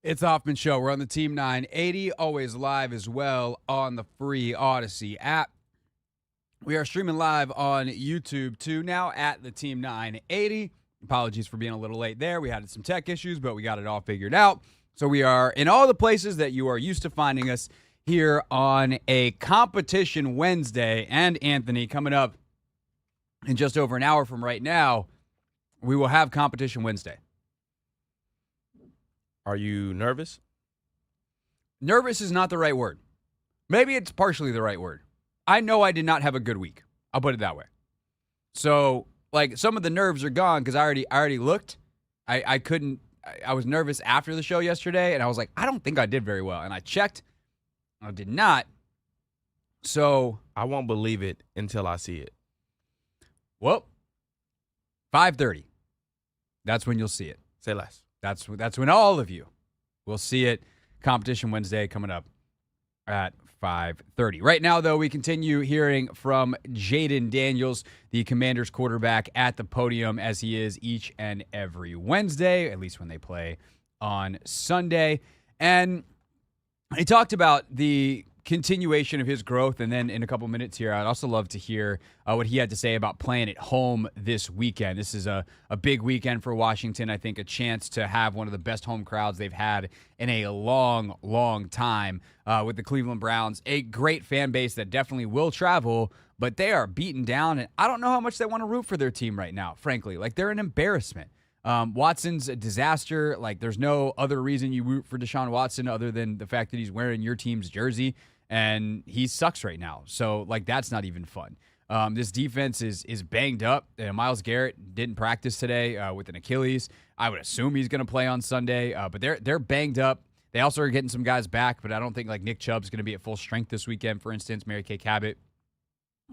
It's the Hoffman Show. We're on the Team 980, always live as well on the free Odyssey app. We are streaming live on YouTube too now at the Team 980. Apologies for being a little late there. We had some tech issues, but we got it all figured out. So we are in all the places that you are used to finding us here on a Competition Wednesday. And Anthony, coming up in just over an hour from right now, we will have Competition Wednesday. Are you nervous? Nervous is not the right word. Maybe it's partially the right word. I know I did not have a good week. I'll put it that way. So, like, some of the nerves are gone because I already looked. I was nervous after the show yesterday, and I was like, I don't think I did very well. And I checked. I did not. So I won't believe it until I see it. Well, 5:30. That's when you'll see it. Say less. That's when all of you will see it. Competition Wednesday coming up at 5:30. Right now, though, we continue hearing from Jayden Daniels, the Commanders quarterback, at the podium as he is each and every Wednesday, at least when they play on Sunday. And he talked about the continuation of his growth, and then in a couple minutes here, I'd also love to hear what he had to say about playing at home this weekend. This is a big weekend for Washington. I think a chance to have one of the best home crowds they've had in a long, long time with the Cleveland Browns. A great fan base that definitely will travel, but they are beaten down, and I don't know how much they want to root for their team right now, frankly. Like, they're an embarrassment. Watson's a disaster. Like, there's no other reason you root for Deshaun Watson other than the fact that he's wearing your team's jersey. And he sucks right now. So, like, that's not even fun. This defense is banged up. Myles Garrett didn't practice today with an Achilles. I would assume he's going to play on Sunday. But they're banged up. They also are getting some guys back, but I don't think, like, Nick Chubb's going to be at full strength this weekend, for instance. Mary Kay Cabot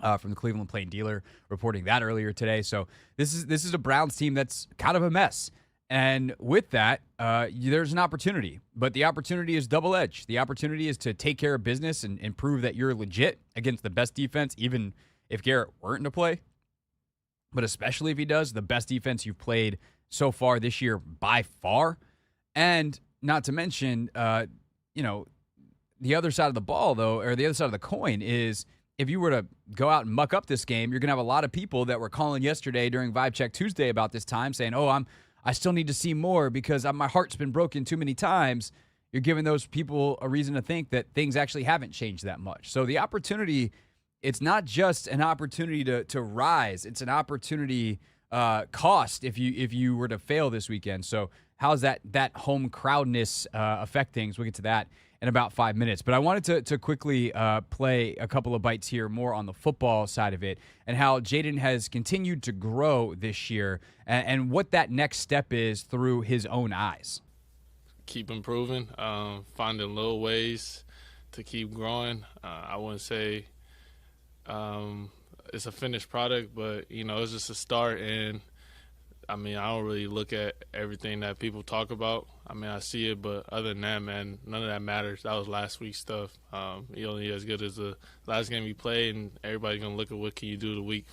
from the Cleveland Plain Dealer reporting that earlier today. So this is a Browns team that's kind of a mess. And with that, there's an opportunity. But the opportunity is double-edged. The opportunity is to take care of business and prove that you're legit against the best defense, even if Garrett weren't to play. But especially if he does, the best defense you've played so far this year by far. And not to mention, the other side of the ball, though, or the other side of the coin is if you were to go out and muck up this game, you're going to have a lot of people that were calling yesterday during Vibe Check Tuesday about this time saying, I still need to see more because my heart's been broken too many times. You're giving those people a reason to think that things actually haven't changed that much. So the opportunity, it's not just an opportunity to rise. It's an opportunity cost if you were to fail this weekend. So how's that home crowdness affect things? We'll get to that in about 5 minutes. But I wanted to quickly play a couple of bites here more on the football side of it and how Jayden has continued to grow this year and what that next step is through his own eyes. Keep improving, finding little ways to keep growing. I wouldn't say it's a finished product, but, it's just a start. And, I don't really look at everything that people talk about. I see it, but other than that, man, none of that matters. That was last week's stuff. You're only as good as the last game you played, and everybody's gonna look at what can you do the week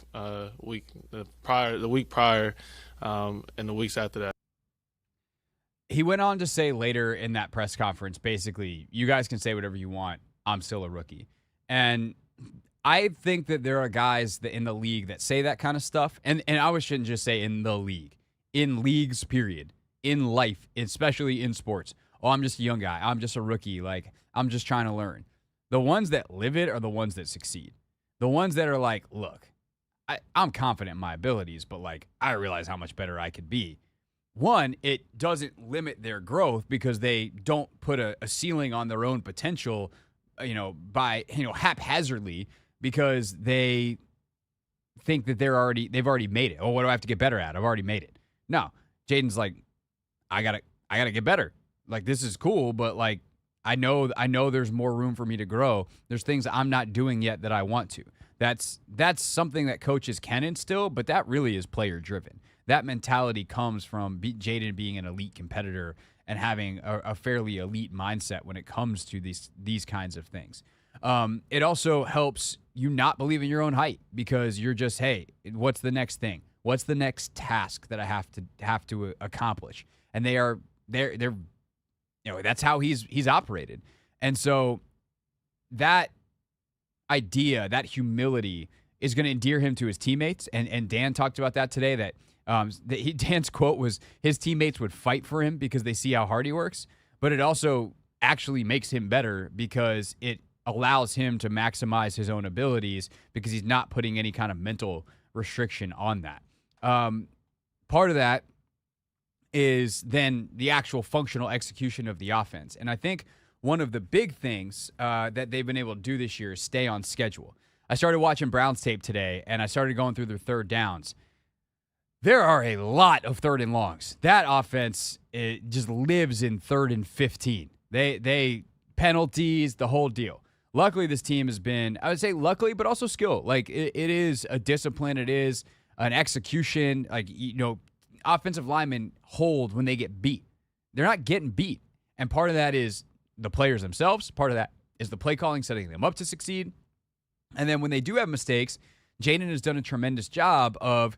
prior, and the weeks after that. He went on to say later in that press conference, basically, you guys can say whatever you want. I'm still a rookie, and I think that there are guys that in the league that say that kind of stuff, and I shouldn't just say in the league, in leagues, period, in life, especially in sports. Oh, I'm just a young guy. I'm just a rookie. Like, I'm just trying to learn. The ones that live it are the ones that succeed. The ones that are like, look, I'm confident in my abilities, but, like, I realize how much better I could be. One, it doesn't limit their growth because they don't put a ceiling on their own potential, by, haphazardly, because they think that they've already made it. Oh, what do I have to get better at? I've already made it. No, Jayden's like, I gotta get better. Like, this is cool, but, like, I know there's more room for me to grow. There's things I'm not doing yet that I want to. That's something that coaches can instill, but that really is player driven. That mentality comes from Jayden being an elite competitor and having a fairly elite mindset when it comes to these kinds of things. It also helps you not believe in your own height because you're just, hey, what's the next thing? What's the next task that I have to accomplish? And they're that's how he's operated. And so that idea, that humility is going to endear him to his teammates. And Dan talked about that today, that Dan's quote was his teammates would fight for him because they see how hard he works, but it also actually makes him better because it allows him to maximize his own abilities because he's not putting any kind of mental restriction on that. Part of that is then the actual functional execution of the offense. And I think one of the big things that they've been able to do this year is stay on schedule. I started watching Browns tape today, and I started going through their third downs. There are a lot of third and longs. That offense, it just lives in 3rd and 15. They penalties, the whole deal. Luckily, this team has been, I would say luckily, but also skill. Like, it is a discipline. It is an execution. Like, offensive linemen hold when they get beat. They're not getting beat. And part of that is the players themselves. Part of that is the play calling, setting them up to succeed. And then when they do have mistakes, Jayden has done a tremendous job of,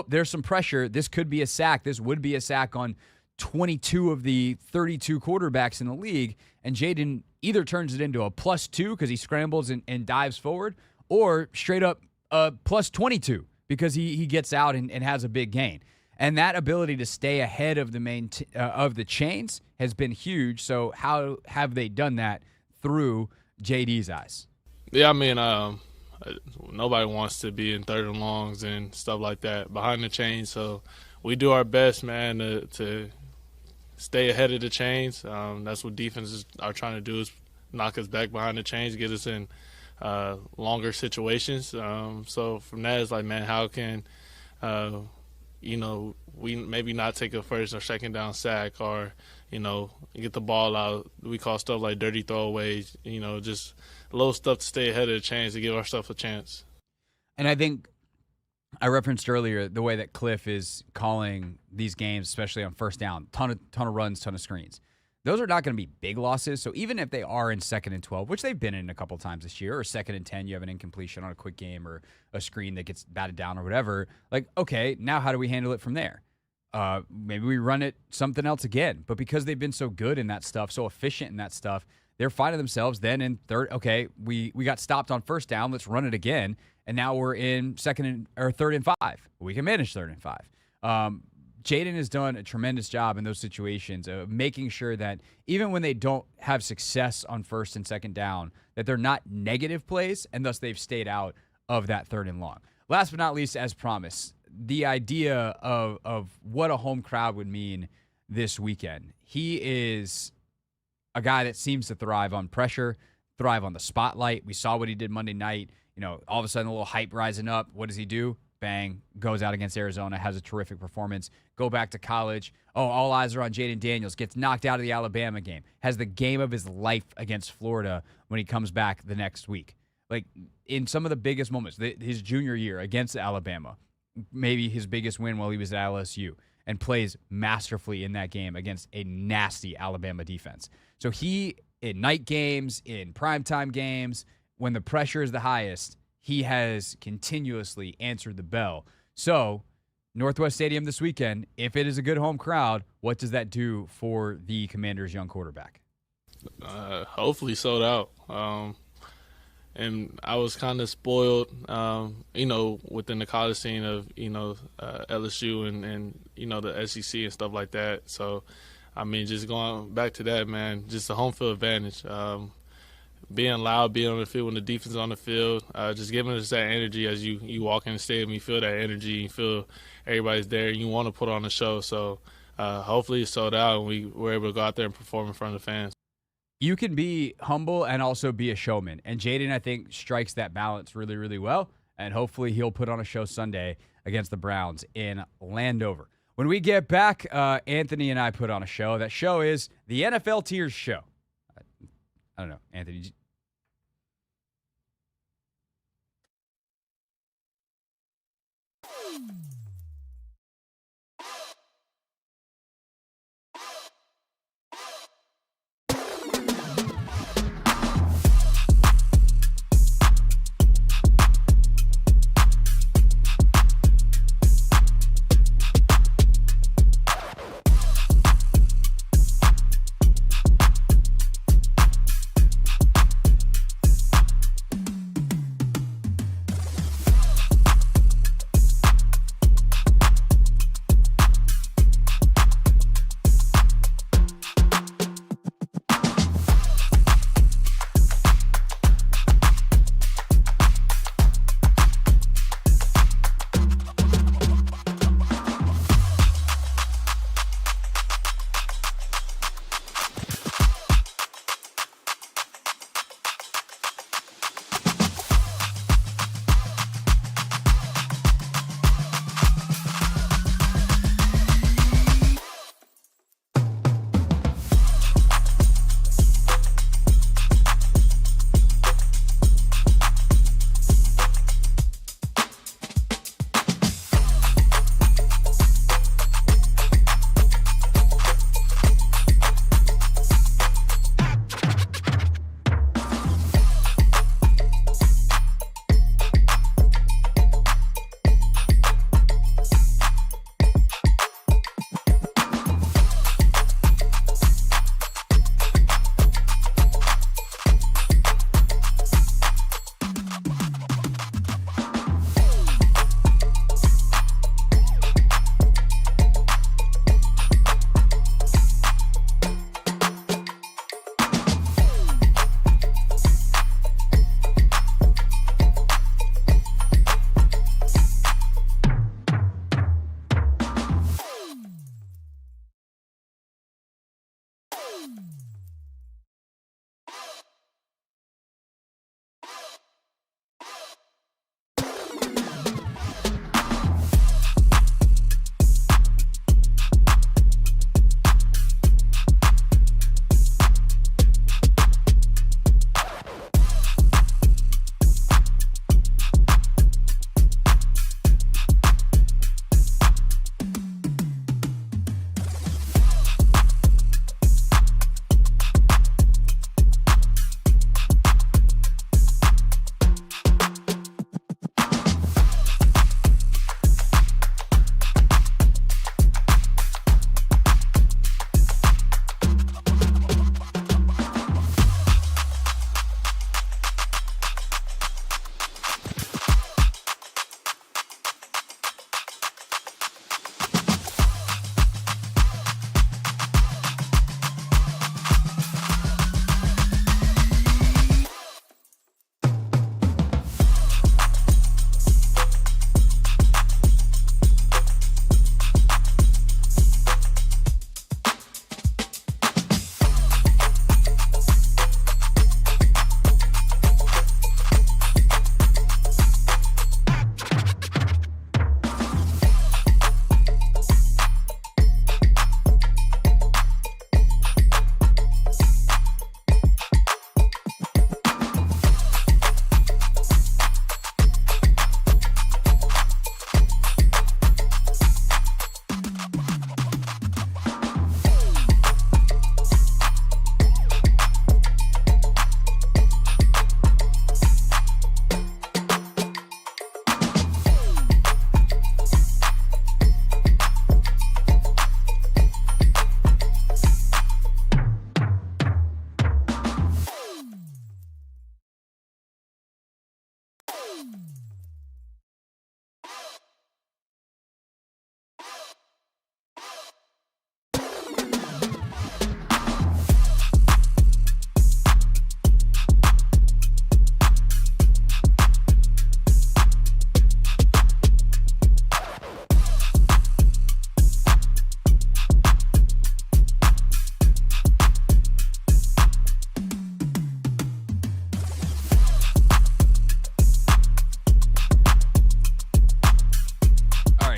there's some pressure. This could be a sack. This would be a sack on 22 of the 32 quarterbacks in the league. And Jayden either turns it into a +2 because he scrambles and dives forward, or straight up +22 because he gets out and has a big gain. And that ability to stay ahead of the of the chains has been huge. So how have they done that through JD's eyes? Yeah, I mean, nobody wants to be in 3rd and longs and stuff like that behind the chains. So we do our best, man, to stay ahead of the chains. That's what defenses are trying to do, is knock us back behind the chains, get us in longer situations. So from that, it's like, man, how can we maybe not take a 1st or 2nd down sack, or get the ball out. We call stuff like dirty throwaways, just little stuff to stay ahead of the chains to give ourselves a chance. And I think I referenced earlier the way that Cliff is calling these games, especially on 1st down, ton of runs, ton of screens. Those are not going to be big losses. So even if they are in 2nd and 12, which they've been in a couple times this year, or 2nd and 10, you have an incompletion on a quick game or a screen that gets batted down or whatever. Like, okay, now how do we handle it from there? Maybe we run it something else again. But because they've been so good in that stuff, so efficient in that stuff, they're finding themselves then in 3rd. Okay, we got stopped on 1st down. Let's run it again. And now we're in 3rd and 5. We can manage 3rd and 5. Jayden has done a tremendous job in those situations of making sure that even when they don't have success on 1st and 2nd down, that they're not negative plays, and thus they've stayed out of that 3rd and long. Last but not least, as promised, the idea of what a home crowd would mean this weekend. He is a guy that seems to thrive on pressure, thrive on the spotlight. We saw what he did Monday night. All of a sudden a little hype rising up. What does he do? Bang, goes out against Arizona, has a terrific performance. Go back to college. All eyes are on Jayden Daniels. Gets knocked out of the Alabama game. Has the game of his life against Florida when he comes back the next week. Like, in some of the biggest moments, his junior year against Alabama, maybe his biggest win while he was at LSU, and plays masterfully in that game against a nasty Alabama defense. So he, in night games, in primetime games, when the pressure is the highest, he has continuously answered the bell. So, Northwest Stadium this weekend, if it is a good home crowd, what does that do for the Commanders' young quarterback? Hopefully sold out. And I was kind of spoiled, within the college scene of, LSU and the SEC and stuff like that. So, I mean, just going back to that, man, just the home field advantage. Being loud, being on the field when the defense is on the field, just giving us that energy as you walk in the stadium. You feel that energy, you feel everybody's there, and you want to put on a show. So hopefully it's sold out and we're able to go out there and perform in front of the fans. You can be humble and also be a showman. And Jayden, I think, strikes that balance really, really well. And hopefully he'll put on a show Sunday against the Browns in Landover. When we get back, Anthony and I put on a show. That show is the NFL Tiers Show. I don't know, Anthony.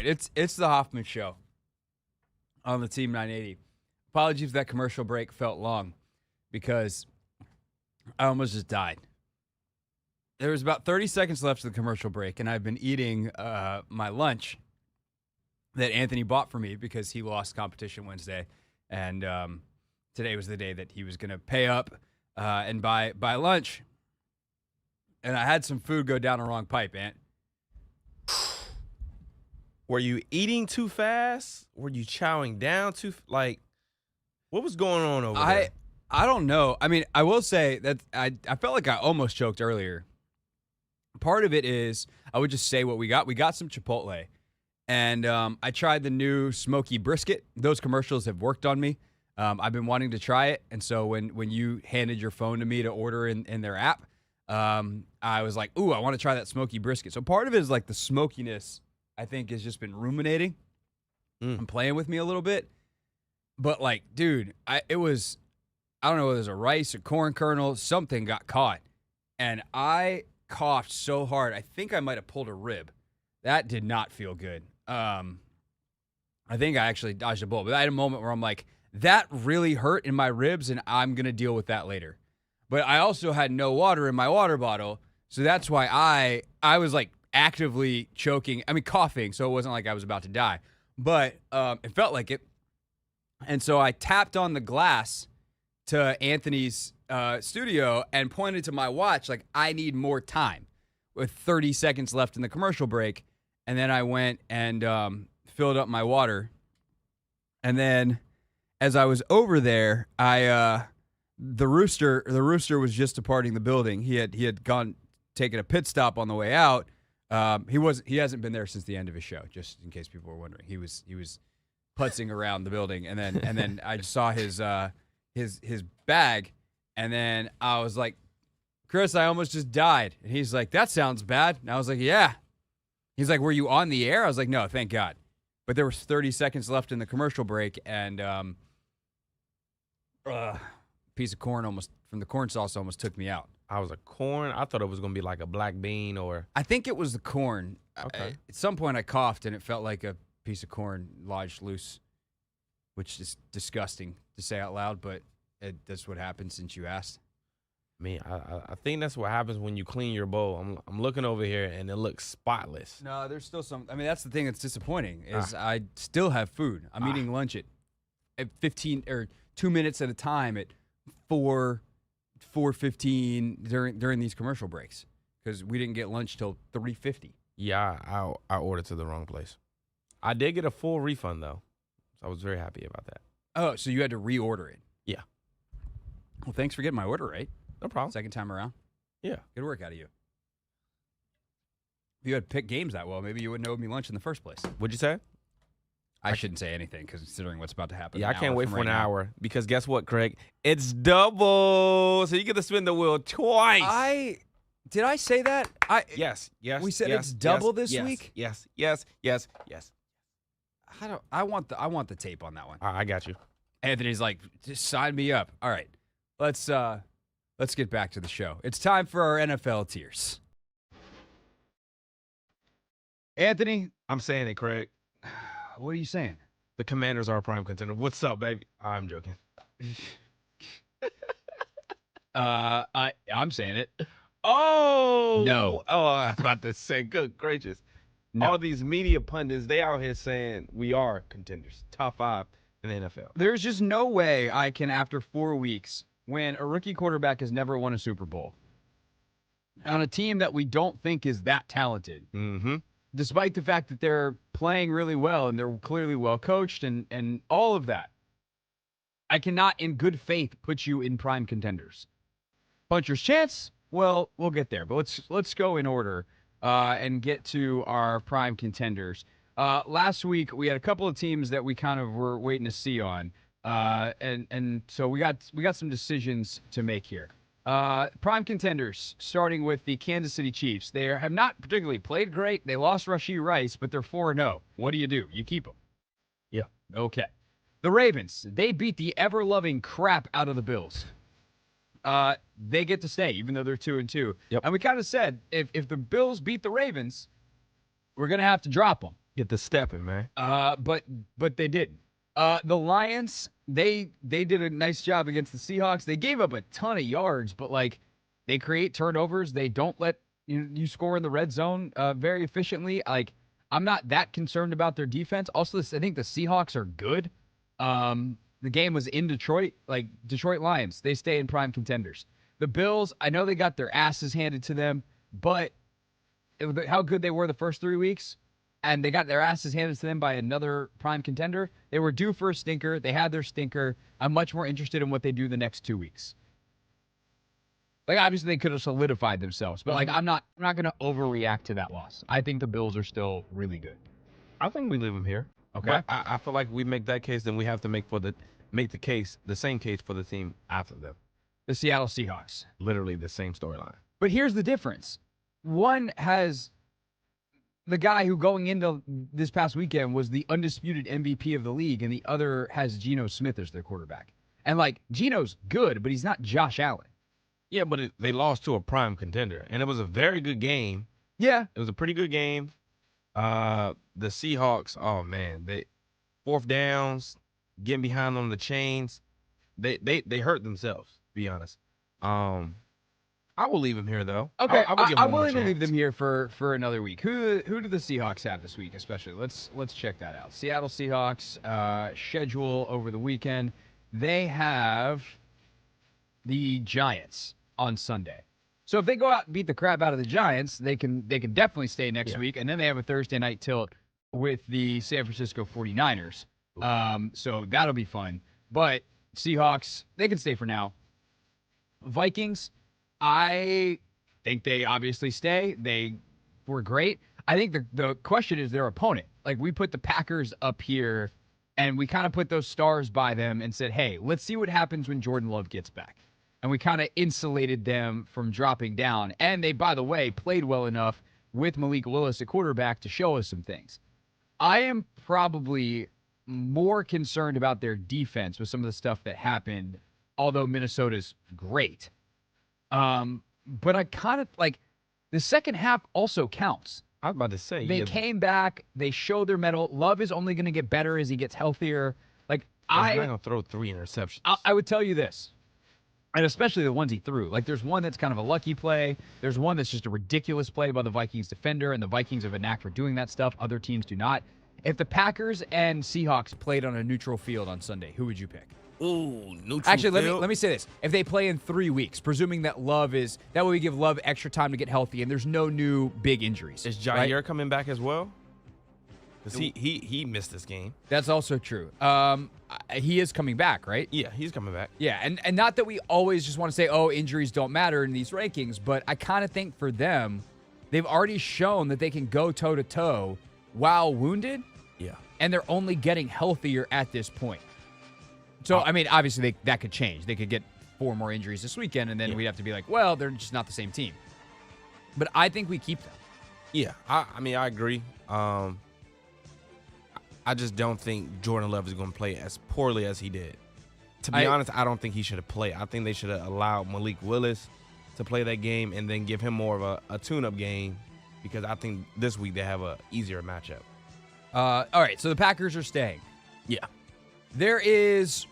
right, it's the Hoffman Show on the Team 980. Apologies if that commercial break felt long because I almost just died. There was about 30 seconds left of the commercial break, and I've been eating my lunch that Anthony bought for me because he lost competition Wednesday, and today was the day that he was going to pay up and buy lunch. And I had some food go down the wrong pipe, Ant. Were you eating too fast? Were you chowing down like, what was going on over there? I don't know. I mean, I will say that I felt like I almost choked earlier. Part of it is, I would just say what we got. We got some Chipotle, and I tried the new smoky brisket. Those commercials have worked on me. I've been wanting to try it, and so when you handed your phone to me to order in their app, I was like, ooh, I want to try that smoky brisket. So part of it is like the smokiness, I think, has just been ruminating and playing with me a little bit. But like, dude, I don't know whether it was a rice or corn kernel, something got caught. And I coughed so hard, I think I might have pulled a rib. That did not feel good. I think I actually dodged a bullet. But I had a moment where I'm like, that really hurt in my ribs, and I'm going to deal with that later. But I also had no water in my water bottle, so that's why I was like actively choking. I mean, coughing, so it wasn't like I was about to die. But it felt like it. And so I tapped on the glass to Anthony's studio and pointed to my watch like, I need more time, with 30 seconds left in the commercial break. And then I went and filled up my water. And then as I was over there, the rooster was just departing the building. He had taken a pit stop on the way out. He hasn't been there since the end of his show, just in case people were wondering. He was putzing around the building, and then I saw his bag, and then I was like, Chris, I almost just died. And he's like, that sounds bad. And I was like, yeah. He's like, were you on the air? I was like, no, thank God. But there was 30 seconds left in the commercial break, and piece of corn from the corn sauce almost took me out. I was a corn. I thought it was going to be like a black bean or. I think it was the corn. Okay. At some point I coughed, and it felt like a piece of corn lodged loose, which is disgusting to say out loud, but that's what happened since you asked. I mean, I think that's what happens when you clean your bowl. I'm looking over here, and it looks spotless. No, there's still some. I mean, that's the thing that's disappointing is I still have food. I'm eating lunch at 15 or 2 minutes at a time at 4:15 during these commercial breaks because we didn't get lunch till 3:50. Yeah, I ordered to the wrong place. I did get a full refund though, so I was very happy about that. Oh, so you had to reorder it? Yeah. Well, thanks for getting my order right. No problem. Second time around. Yeah. Good work out of you. If you had picked games that well, maybe you wouldn't owe me lunch in the first place. What'd you say? I shouldn't say anything because considering what's about to happen. Yeah, I can't wait for an now. hour because guess what, Craig? It's double, so you get to spin the wheel twice. Did I say that? Yes. We said yes, it's double yes, this week. Yes. I want the tape on that one. All right, I got you. Anthony's like, just sign me up. All right, let's get back to the show. It's time for our NFL tiers. Anthony, I'm saying it, Craig. what are you saying? The Commanders are a prime contender. What's up, baby? I'm joking. I'm saying it. Oh No. Oh, I was about to say, good gracious. No. All these media pundits, they out here saying we are contenders, top 5 in the NFL. There's just no way I can, after 4 weeks, when a rookie quarterback has never won a Super Bowl, on a team that we don't think is that talented, despite the fact that they're playing really well and they're clearly well coached and all of that, I cannot, in good faith, put you in prime contenders. Puncher's chance? Well, we'll get there, but let's go in order and get to our prime contenders. Last week we had a couple of teams that we kind of were waiting to see on, and so we got some decisions to make here. Prime contenders, starting with the Kansas City Chiefs. They have not particularly played great. They lost Rashee Rice, but they're 4-0. What do? You keep them. Yeah. Okay. The Ravens, they beat the ever-loving crap out of the Bills. They get to stay, even though they're 2-2. Yep. And we kind of said, if the Bills beat the Ravens, we're going to have to drop them. Get the stepping, man. But they didn't. The Lions, they did a nice job against the Seahawks. They gave up a ton of yards, but like they create turnovers. They don't let you score in the red zone very efficiently. Like I'm not that concerned about their defense. Also, I think the Seahawks are good. The game was in Detroit. Like Detroit Lions, they stay in prime contenders. The Bills, I know they got their asses handed to them, but how good they were the first 3 weeks, and they got their asses handed to them by another prime contender. They were due for a stinker. They had their stinker. I'm much more interested in what they do the next 2 weeks. Like obviously they could have solidified themselves, but like I'm not going to overreact to that loss. I think the Bills are still really good. I think we leave them here. Okay. But I feel like we make that case, then we have to make the same case for the team after them. The Seattle Seahawks. Literally the same storyline. But here's the difference. One has the guy who going into this past weekend was the undisputed MVP of the league, and the other has Geno Smith as their quarterback. And like Geno's good, but he's not Josh Allen. Yeah, but they lost to a prime contender, and it was a very good game. Yeah. It was a pretty good game. The Seahawks, oh man, they fourth downs, getting behind on the chains, they hurt themselves. To be honest, I will leave them here though. Okay, I will give them I'm one more willing to leave chance. them here for another week. Who do the Seahawks have this week, especially? Let's check that out. Seattle Seahawks schedule over the weekend. They have the Giants on Sunday. So if they go out and beat the crap out of the Giants, they can definitely stay next week, and then they have a Thursday night tilt with the San Francisco 49ers. So that'll be fun. But Seahawks, they can stay for now. Vikings, I think they obviously stay. They were great. I think the question is their opponent. Like we put the Packers up here, and we kind of put those stars by them and said, hey, let's see what happens when Jordan Love gets back. And we kind of insulated them from dropping down. And they, by the way, played well enough with Malik Willis at quarterback to show us some things. I am probably more concerned about their defense with some of the stuff that happened, although Minnesota's great. But I kind of like the second half also counts. I was about to say They came back. They showed their mettle. Love is only going to get better as he gets healthier. Like he's not gonna throw 3 interceptions. I would tell you this. And especially the ones he threw. Like, there's one that's kind of a lucky play. There's one that's just a ridiculous play by the Vikings defender, and the Vikings have a knack for doing that stuff. Other teams do not. If the Packers and Seahawks played on a neutral field on Sunday, who would you pick? Ooh, neutral Actually, field. let me say this. If they play in 3 weeks, presuming that Love is... That way we give Love extra time to get healthy, and there's no new big injuries. Is Jair coming back as well? Because he missed this game. That's also true. He is coming back, right? Yeah, he's coming back. Yeah, and not that we always just want to say, oh, injuries don't matter in these rankings, but I kind of think for them, they've already shown that they can go toe-to-toe while wounded. Yeah. And they're only getting healthier at this point. So, I mean, obviously that could change. They could get 4 more injuries this weekend, and then we'd have to be like, well, they're just not the same team. But I think we keep them. Yeah, I mean, I agree. I just don't think Jordan Love is going to play as poorly as he did. To be honest, I don't think he should have played. I think they should have allowed Malik Willis to play that game and then give him more of a tune-up game because I think this week they have a easier matchup. All right, so the Packers are staying. Yeah. There is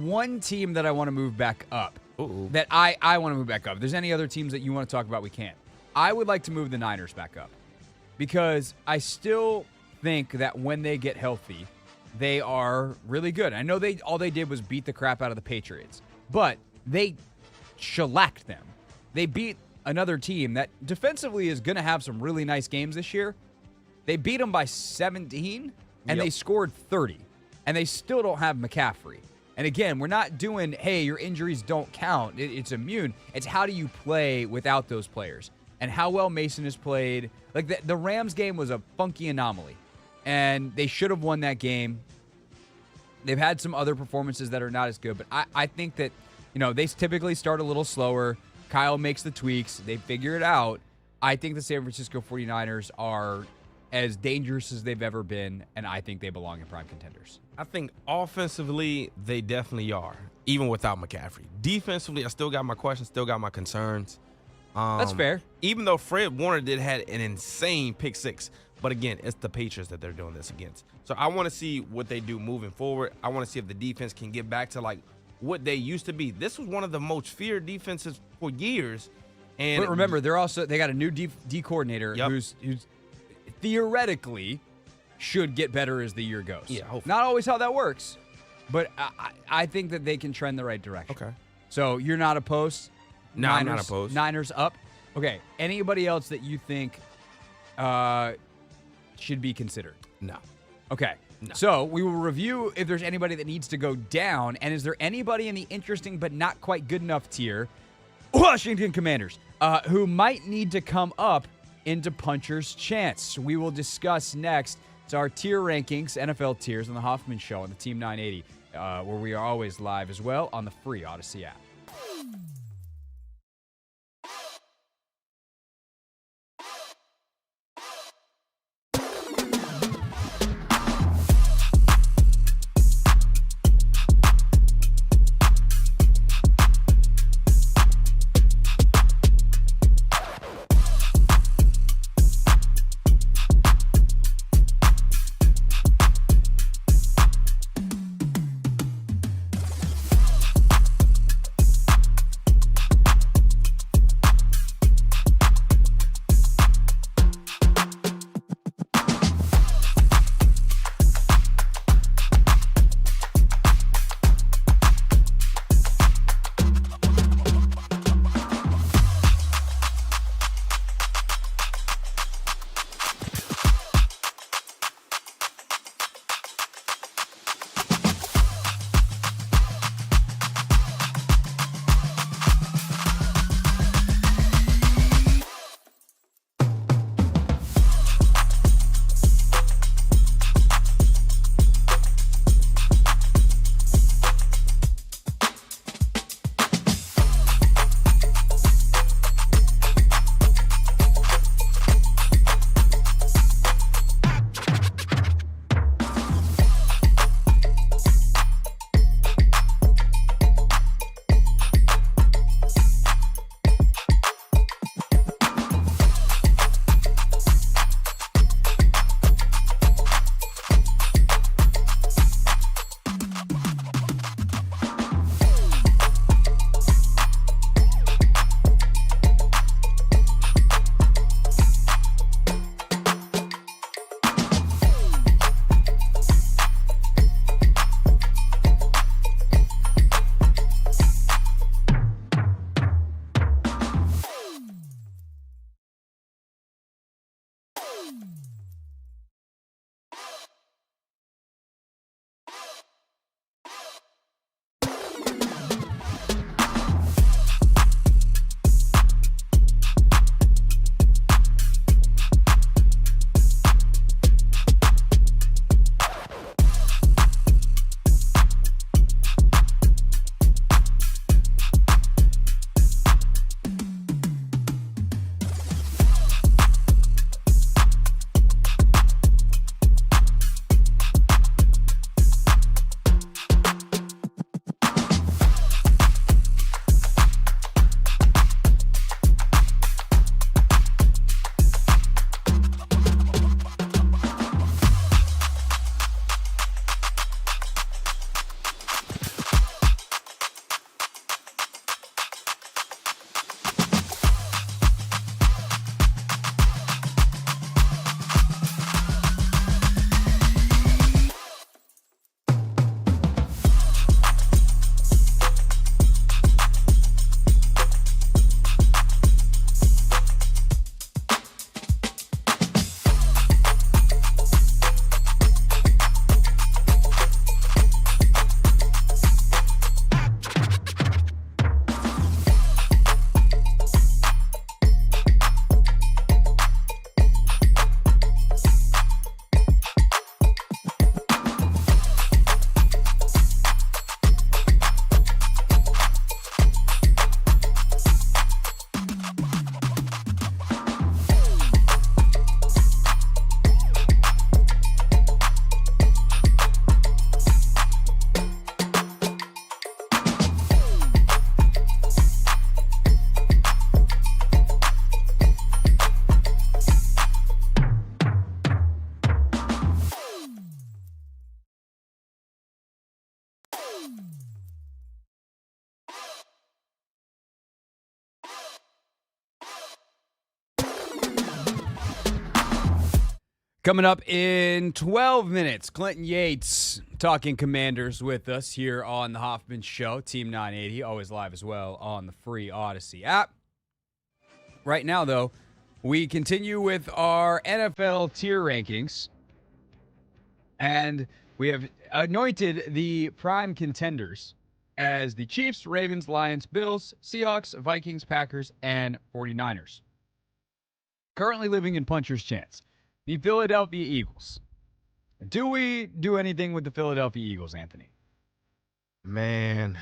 one team that I want to move back up. Ooh. That I want to move back up. If there's any other teams that you want to talk about, we can. I would like to move the Niners back up because I still think that when they get healthy, they are really good. I know all they did was beat the crap out of the Patriots, but they shellacked them. They beat another team that defensively is going to have some really nice games this year. They beat them by 17, and they scored 30, and they still don't have McCaffrey. And again, we're not doing, hey, your injuries don't count. It's immune. It's how do you play without those players and how well Mason has played. Like the Rams game was a funky anomaly, and they should have won that game. They've had some other performances that are not as good, but I think that, they typically start a little slower. Kyle makes the tweaks. They figure it out. I think the San Francisco 49ers are as dangerous as they've ever been, and I think they belong in prime contenders. I think offensively, they definitely are, even without McCaffrey. Defensively, I still got my questions, still got my concerns. That's fair. Even though Fred Warner had an insane pick 6, But again, it's the Patriots that they're doing this against. So I want to see what they do moving forward. I want to see if the defense can get back to like what they used to be. This was one of the most feared defenses for years. And But remember, they got a new D coordinator who's theoretically should get better as the year goes. Yeah, hopefully. Not always how that works, but I think that they can trend the right direction. Okay. So you're not opposed? No, I'm not opposed. Niners up. Okay. Anybody else that you think should be considered? No. Okay. No. So we will review if there's anybody that needs to go down, and is there anybody in the interesting but not quite good enough tier, Washington Commanders, who might need to come up into puncher's chance. We will discuss next. It's our tier rankings, NFL tiers, on the Hoffman Show on the Team 980, where we are always live as well on the free Odyssey app. Coming up in 12 minutes, Clinton Yates talking Commanders with us here on the Hoffman Show, Team 980, always live as well on the free Odyssey app. Right now, though, we continue with our NFL tier rankings, and we have anointed the prime contenders as the Chiefs, Ravens, Lions, Bills, Seahawks, Vikings, Packers, and 49ers. Currently living in puncher's chance. The Philadelphia Eagles. Do we do anything with the Philadelphia Eagles, Anthony? Man,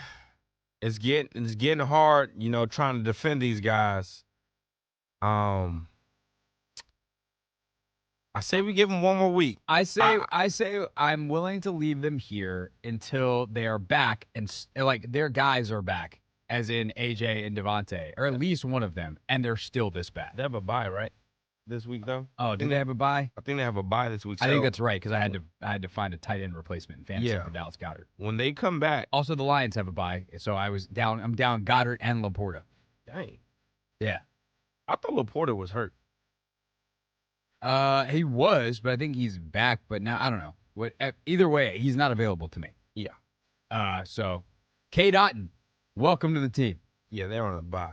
it's getting hard, trying to defend these guys. I say we give them one more week. I say I'm willing to leave them here until they are back and their guys are back, as in AJ and Devante, or at least one of them, and they're still this bad. They have a bye, right? This week, though. Oh, do they have a bye? I think they have a bye this week. I think that's right, because I had to find a tight end replacement in fantasy for Dallas Goedert. When they come back, Also, the Lions have a bye, so I'm down Goddard and Laporta. dang, Yeah. I thought Laporta was hurt. He was, but I think he's back. But now I don't know. Either way, he's not available to me. Yeah. So, K. Dotton, welcome to the team. Yeah, they're on a bye.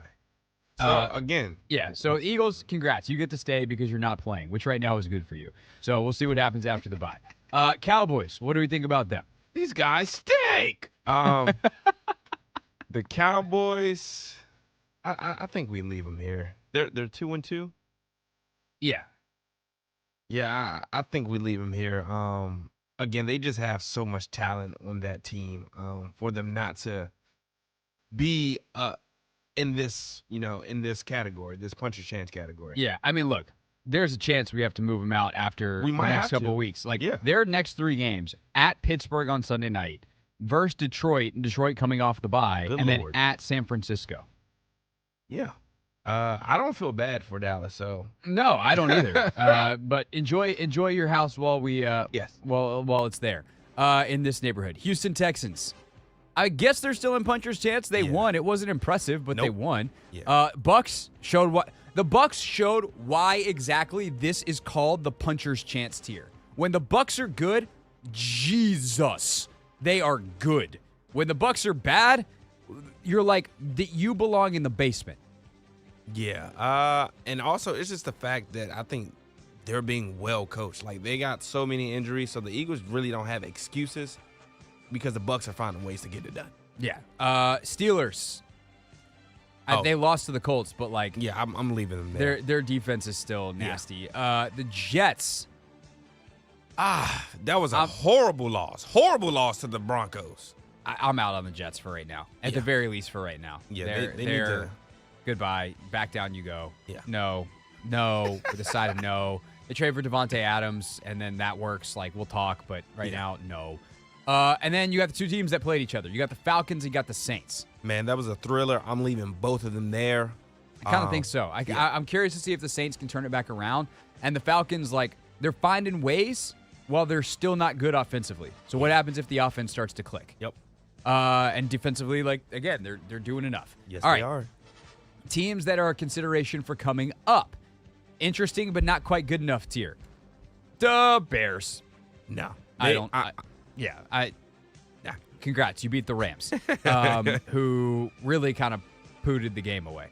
So again, Yeah. So Eagles, congrats. You get to stay because you're not playing, which right now is good for you. So we'll see what happens after the bye. Cowboys, what do we think about them? these guys stink. The Cowboys, I think we leave them here. They're 2-2. Yeah. Yeah, I think we leave them here. Again, they just have so much talent on that team. For them not to be in this, in this category, this puncher's chance category. Yeah. I mean, look, there's a chance we have to move them out after We the might next have couple to. of weeks. Like, Yeah. their next 3 games at Pittsburgh on Sunday night versus Detroit, and Detroit coming off the bye, Good and Lord. then at San Francisco. Yeah. I don't feel bad for Dallas, so No, I don't either. But enjoy your house while we yes. while it's there in this neighborhood. Houston Texans. I guess they're still in puncher's chance. They Yeah. won. It wasn't impressive, but they Nope. won. Yeah. Bucks showed why exactly this is called the puncher's chance tier. When the Bucks are good, Jesus, they are good. When the Bucks are bad, you're like you belong in the basement. Yeah. And also it's just the fact that I think they're being well coached. Like, they got so many injuries, so the Eagles really don't have excuses because the Bucks are finding ways to get it done. Yeah. Steelers. They lost to the Colts, but like Yeah, I'm leaving them there. their defense is still nasty. The Jets. That was a horrible loss. Horrible loss to the Broncos. I'm out on the Jets for right now. At the very least for right now. Yeah, they're they need to. goodbye. Back down you go. Yeah. No. With a side of no. They trade for Devante Adams, and then that works. Like, we'll talk, but right now, no. And then you got the 2 teams that played each other. You got the Falcons, you got the Saints. Man, that was a thriller. I'm leaving both of them there. I kind of think so. I'm curious to see if the Saints can turn it back around. And the Falcons, like, they're finding ways while they're still not good offensively. So what happens if the offense starts to click? Yep. And defensively, like, again, they're doing enough. Yes, All they right. are. Teams that are a consideration for coming up. Interesting, but not quite good enough tier. The Bears. No. Congrats, you beat the Rams, who really kind of pooted the game away.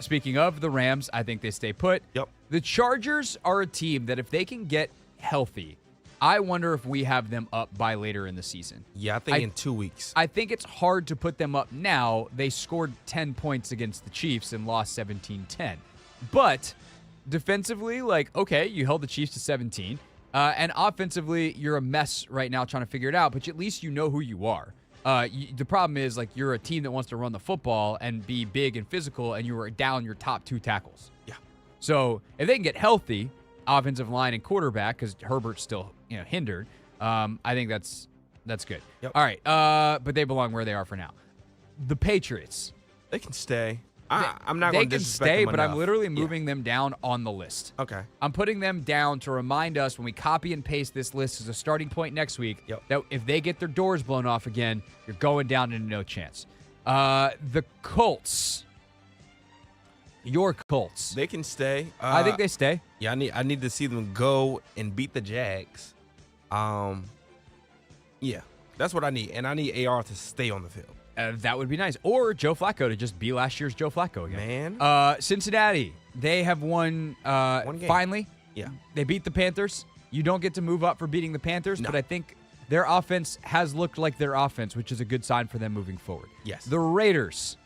Speaking of the Rams, I think they stay put. Yep. The Chargers are a team that if they can get healthy, I wonder if we have them up by later in the season. Yeah, I think in 2 weeks. I think it's hard to put them up now. They scored 10 points against the Chiefs and lost 17-10. But defensively, like, okay, you held the Chiefs to 17. And offensively, you're a mess right now trying to figure it out, but at least you know who you are. The problem is, like, you're a team that wants to run the football and be big and physical, and you are down your top 2 tackles. Yeah. So if they can get healthy, offensive line and quarterback, because Herbert's still hindered, I think that's good. Yep. All right, but they belong where they are for now. The Patriots. They can stay. I'm not They going to can disrespect stay, them but I'm enough. literally moving them down on the list. Okay. I'm putting them down to remind us when we copy and paste this list as a starting point next week that if they get their doors blown off again, you're going down into no chance. The Colts. Your Colts. They can stay. I think they stay. Yeah, I need to see them go and beat the Jags. Yeah, that's what I need, and I need AR to stay on the field. That would be nice. Or Joe Flacco to just be last year's Joe Flacco again. Man. Cincinnati, they have won One game. finally. Yeah. They beat the Panthers. You don't get to move up for beating the Panthers, No. but I think their offense has looked like their offense, which is a good sign for them moving forward. Yes. The Raiders,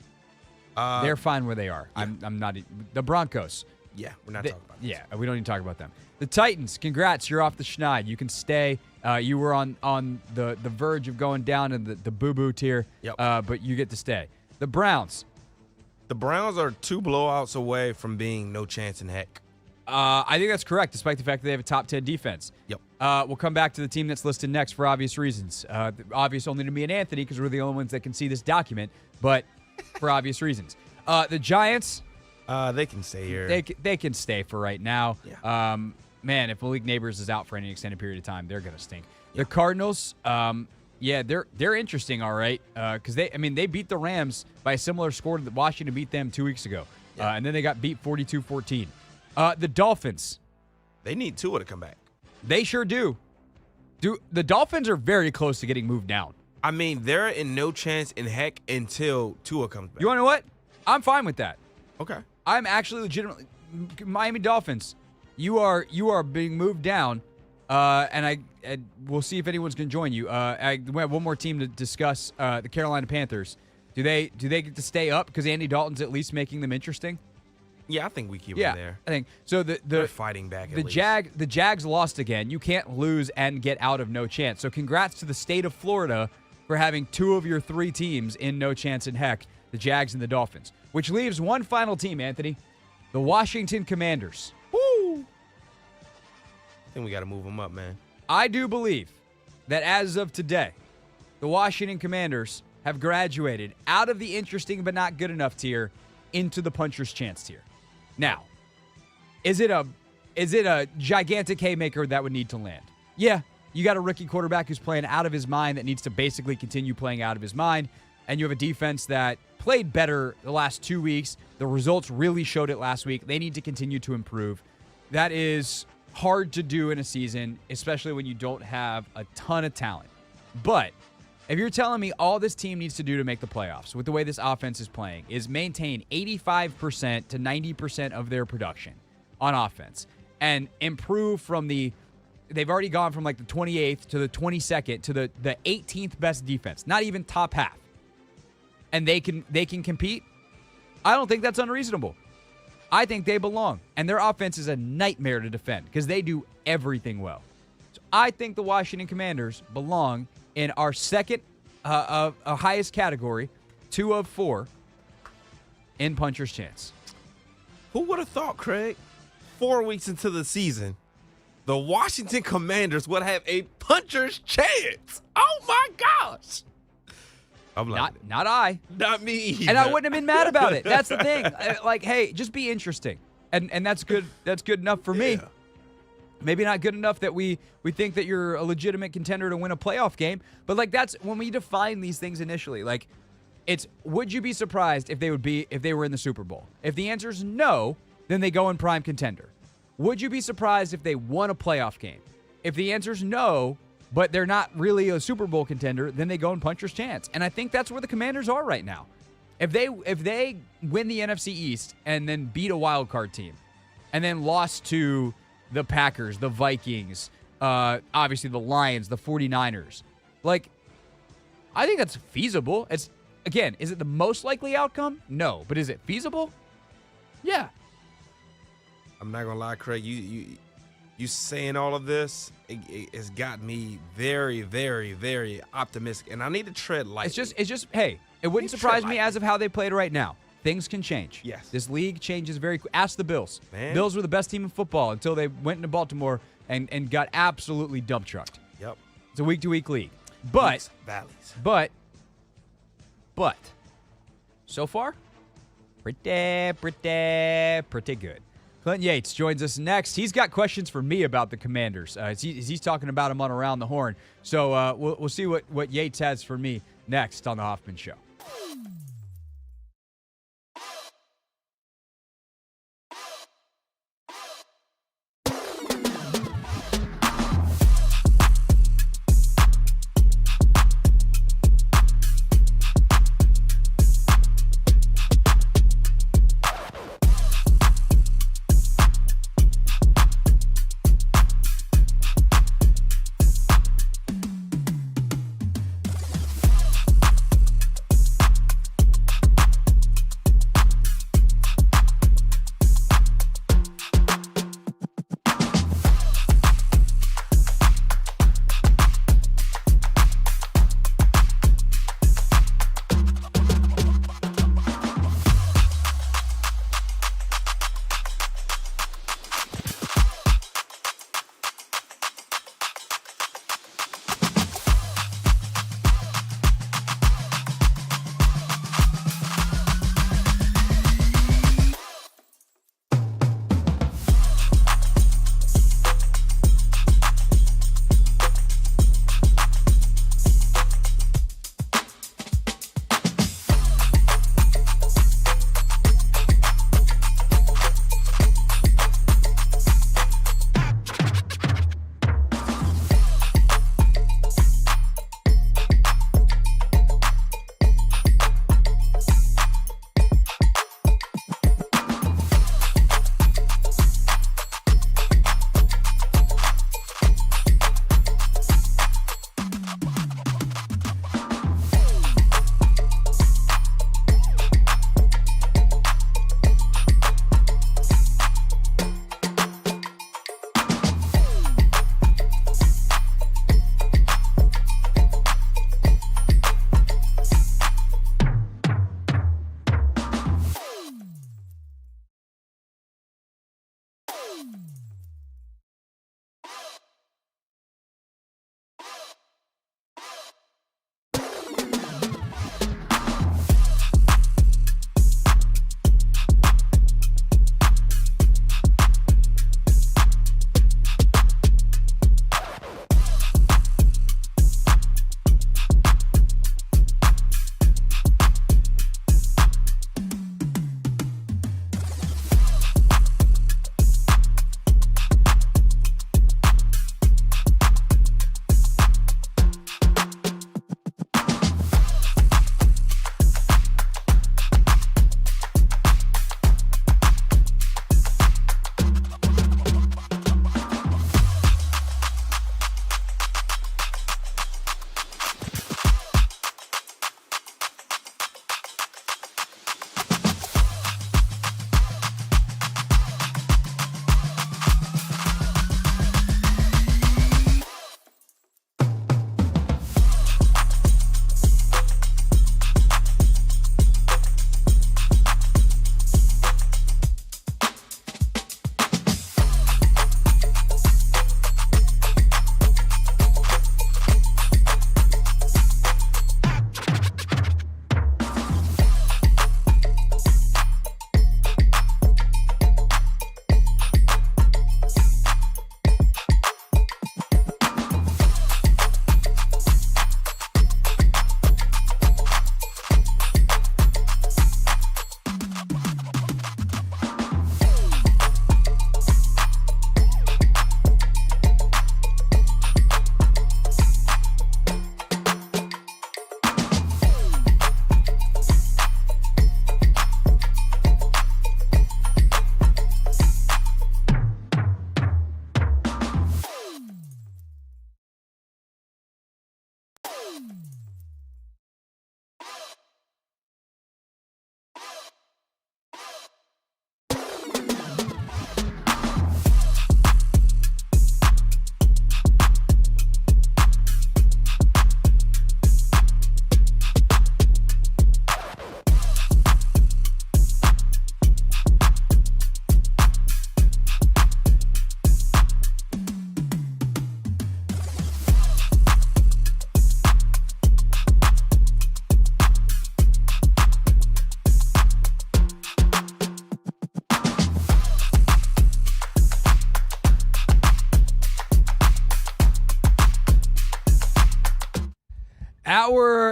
Uh, they're fine where they are. yeah. I'm not. The Broncos. yeah, we're not talking about this. Yeah, we don't need to talk about them. The Titans, congrats, you're off the schneid. You can stay. You were on the verge of going down in the boo-boo tier, Yep. but you get to stay. The Browns, The Browns are 2 blowouts away from being no chance in heck. I think that's correct, despite the fact that they have a top 10 defense. Yep. We'll come back to the team that's listed next for obvious reasons. Obvious only to me and Anthony because we're the only ones that can see this document, but for obvious reasons. The Giants, They can stay here. they can stay for right now. Yeah. Man, if Malik Neighbors is out for any extended period of time, they're gonna stink. The Cardinals, they're interesting, all right, because they beat the Rams by a similar score that Washington beat them 2 weeks ago, and then they got beat 42-14. The Dolphins, They need Tua to come back. they sure do. The Dolphins are very close to getting moved down. I mean, they're in no chance in heck until Tua comes back. You want to know what? I'm fine with that. Okay. I'm actually legitimately Miami Dolphins. You are being moved down, and we'll see if anyone's going to join you. We have one more team to discuss. The Carolina Panthers. Do they get to stay up because Andy Dalton's at least making them interesting? Yeah, I think we keep Yeah, them there. I think so. They're fighting back. At The least. the Jags lost again. You can't lose and get out of no chance. So congrats to the state of Florida for having 2 of your 3 teams in no chance in heck, the Jags and the Dolphins. Which leaves one final team, Anthony, the Washington Commanders. Woo! I think we got to move them up, man. I do believe that as of today, the Washington Commanders have graduated out of the interesting but not good enough tier into the puncher's chance tier. Now, is it a gigantic haymaker that would need to land? Yeah, you got a rookie quarterback who's playing out of his mind that needs to basically continue playing out of his mind, and you have a defense that played better the last 2 weeks. The results really showed it last week. They need to continue to improve. That is hard to do in a season, especially when you don't have a ton of talent. But if you're telling me all this team needs to do to make the playoffs with the way this offense is playing is maintain 85% to 90% of their production on offense and improve from they've already gone from like the 28th to the 22nd to the 18th best defense, not even top half. And they can compete. I don't think that's unreasonable. I think they belong. And their offense is a nightmare to defend because they do everything well. So I think the Washington Commanders belong in our second highest category, 2 of 4, in puncher's chance. Who would have thought, Craig, 4 weeks into the season, the Washington Commanders would have a puncher's chance? Oh, my gosh. I'm like, Not I. not me either. And I wouldn't have been mad about it. That's the thing. Like, hey, just be interesting. And that's good. That's good enough for me. Yeah. Maybe not good enough that we think that you're a legitimate contender to win a playoff game. But like that's when we define these things initially. Like it's would you be surprised if they were in the Super Bowl? If the answer is no, then they go in prime contender. Would you be surprised if they won a playoff game? If the answer is no, but they're not really a Super Bowl contender, then they go in puncher's chance. And I think that's where the Commanders are right now. If they win the NFC East and then beat a wild card team and then lost to the Packers, the Vikings, obviously the Lions, the 49ers. Like, I think that's feasible. It's again, is it the most likely outcome? No. But is it feasible? Yeah. I'm not going to lie, Craig. You saying all of this, it has got me very, very, very optimistic. And I need to tread lightly. It's just hey, it wouldn't surprise me as of how they played right now. Things can change. Yes. This league changes very quick. Ask the Bills. Man. Bills were the best team in football until they went into Baltimore and got absolutely dump trucked. Yep. It's a week-to-week league. But Peaks, valleys. But so far, pretty good. Clinton Yates joins us next. He's got questions for me about the Commanders. He's talking about them on Around the Horn. So we'll see what Yates has for me next on the Hoffman Show.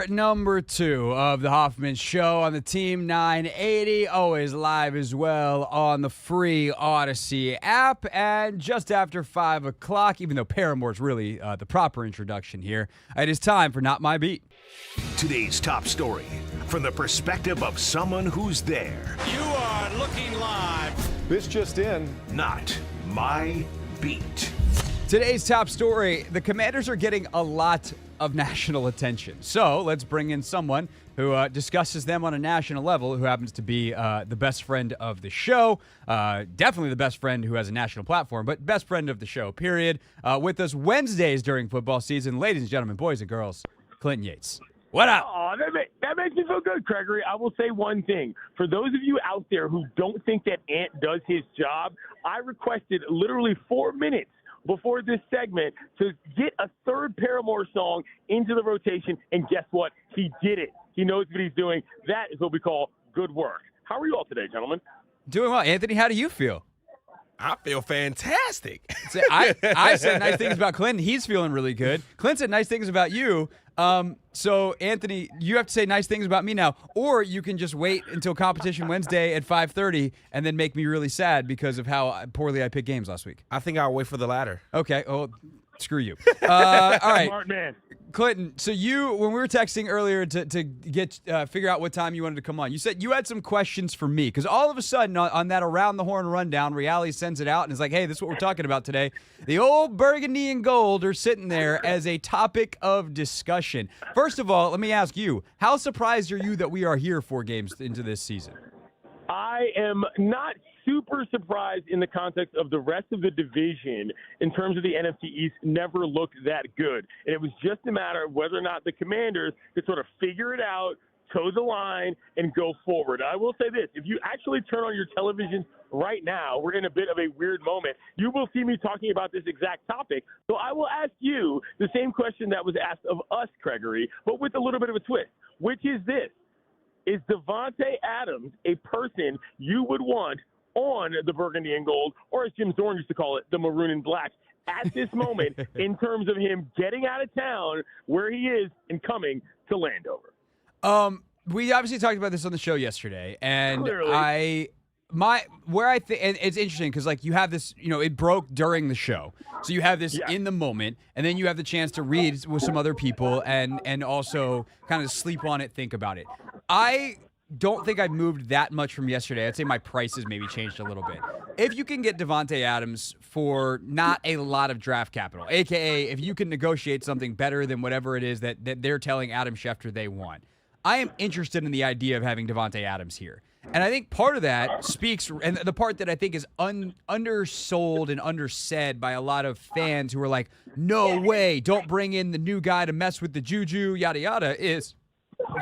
Hour number 2 of the Hoffman Show on the Team 980, always live as well on the free Odyssey app. And just after 5 o'clock, even though Paramore's really the proper introduction here, it is time for Not My Beat. Today's top story from the perspective of someone who's there. You are looking live. This just in. Not My Beat. Today's top story, the Commanders are getting a lot of national attention. So let's bring in someone who discusses them on a national level, who happens to be the best friend of the show, definitely the best friend who has a national platform, but best friend of the show, period. With us Wednesdays during football season, ladies and gentlemen, boys and girls, Clinton Yates. What up? Oh, that makes me feel good, Gregory. I will say one thing. For those of you out there who don't think that Ant does his job, I requested literally 4 minutes before this segment to get a third Paramore song into the rotation, and guess what? He did it. He knows what he's doing. That is what we call good work. How are you all today, gentlemen? Doing well. Anthony, how do you feel? I feel fantastic. I said nice things about Clinton. He's feeling really good. Clint said nice things about you. So, Anthony, you have to say nice things about me now, or you can just wait until Competition Wednesday at 5:30 and then make me really sad because of how poorly I picked games last week. I think I'll wait for the latter. Okay. Oh, screw you. All right. Smart man. Clinton, so when we were texting earlier to get figure out what time you wanted to come on, you said you had some questions for me because all of a sudden on that Around the Horn rundown, reality sends it out and is like, hey, this is what we're talking about today. The old burgundy and gold are sitting there as a topic of discussion. First of all, let me ask you, how surprised are you that we are here 4 games into this season? I am not super surprised in the context of the rest of the division in terms of the NFC East never looked that good. And it was just a matter of whether or not the Commanders could sort of figure it out, toe the line, and go forward. I will say this. If you actually turn on your television right now, we're in a bit of a weird moment. You will see me talking about this exact topic. So I will ask you the same question that was asked of us, Gregory, but with a little bit of a twist, which is this. Is Devante Adams a person you would want on the burgundy and gold, or as Jim Zorn used to call it, the maroon and black, at this moment in terms of him getting out of town where he is and coming to Landover? We obviously talked about this on the show yesterday, and Clearly. and it's interesting because like you have this, it broke during the show, so you have this in the moment, and then you have the chance to read with some other people and also kind of sleep on it, think about it. I don't think I've moved that much from yesterday. I'd say my prices maybe changed a little bit. If you can get Devante Adams for not a lot of draft capital, a.k.a. if you can negotiate something better than whatever it is that they're telling Adam Schefter they want, I am interested in the idea of having Devante Adams here. And I think part of that speaks, and the part that I think is undersold and undersaid by a lot of fans who are like, no way, don't bring in the new guy to mess with the juju, yada, yada, is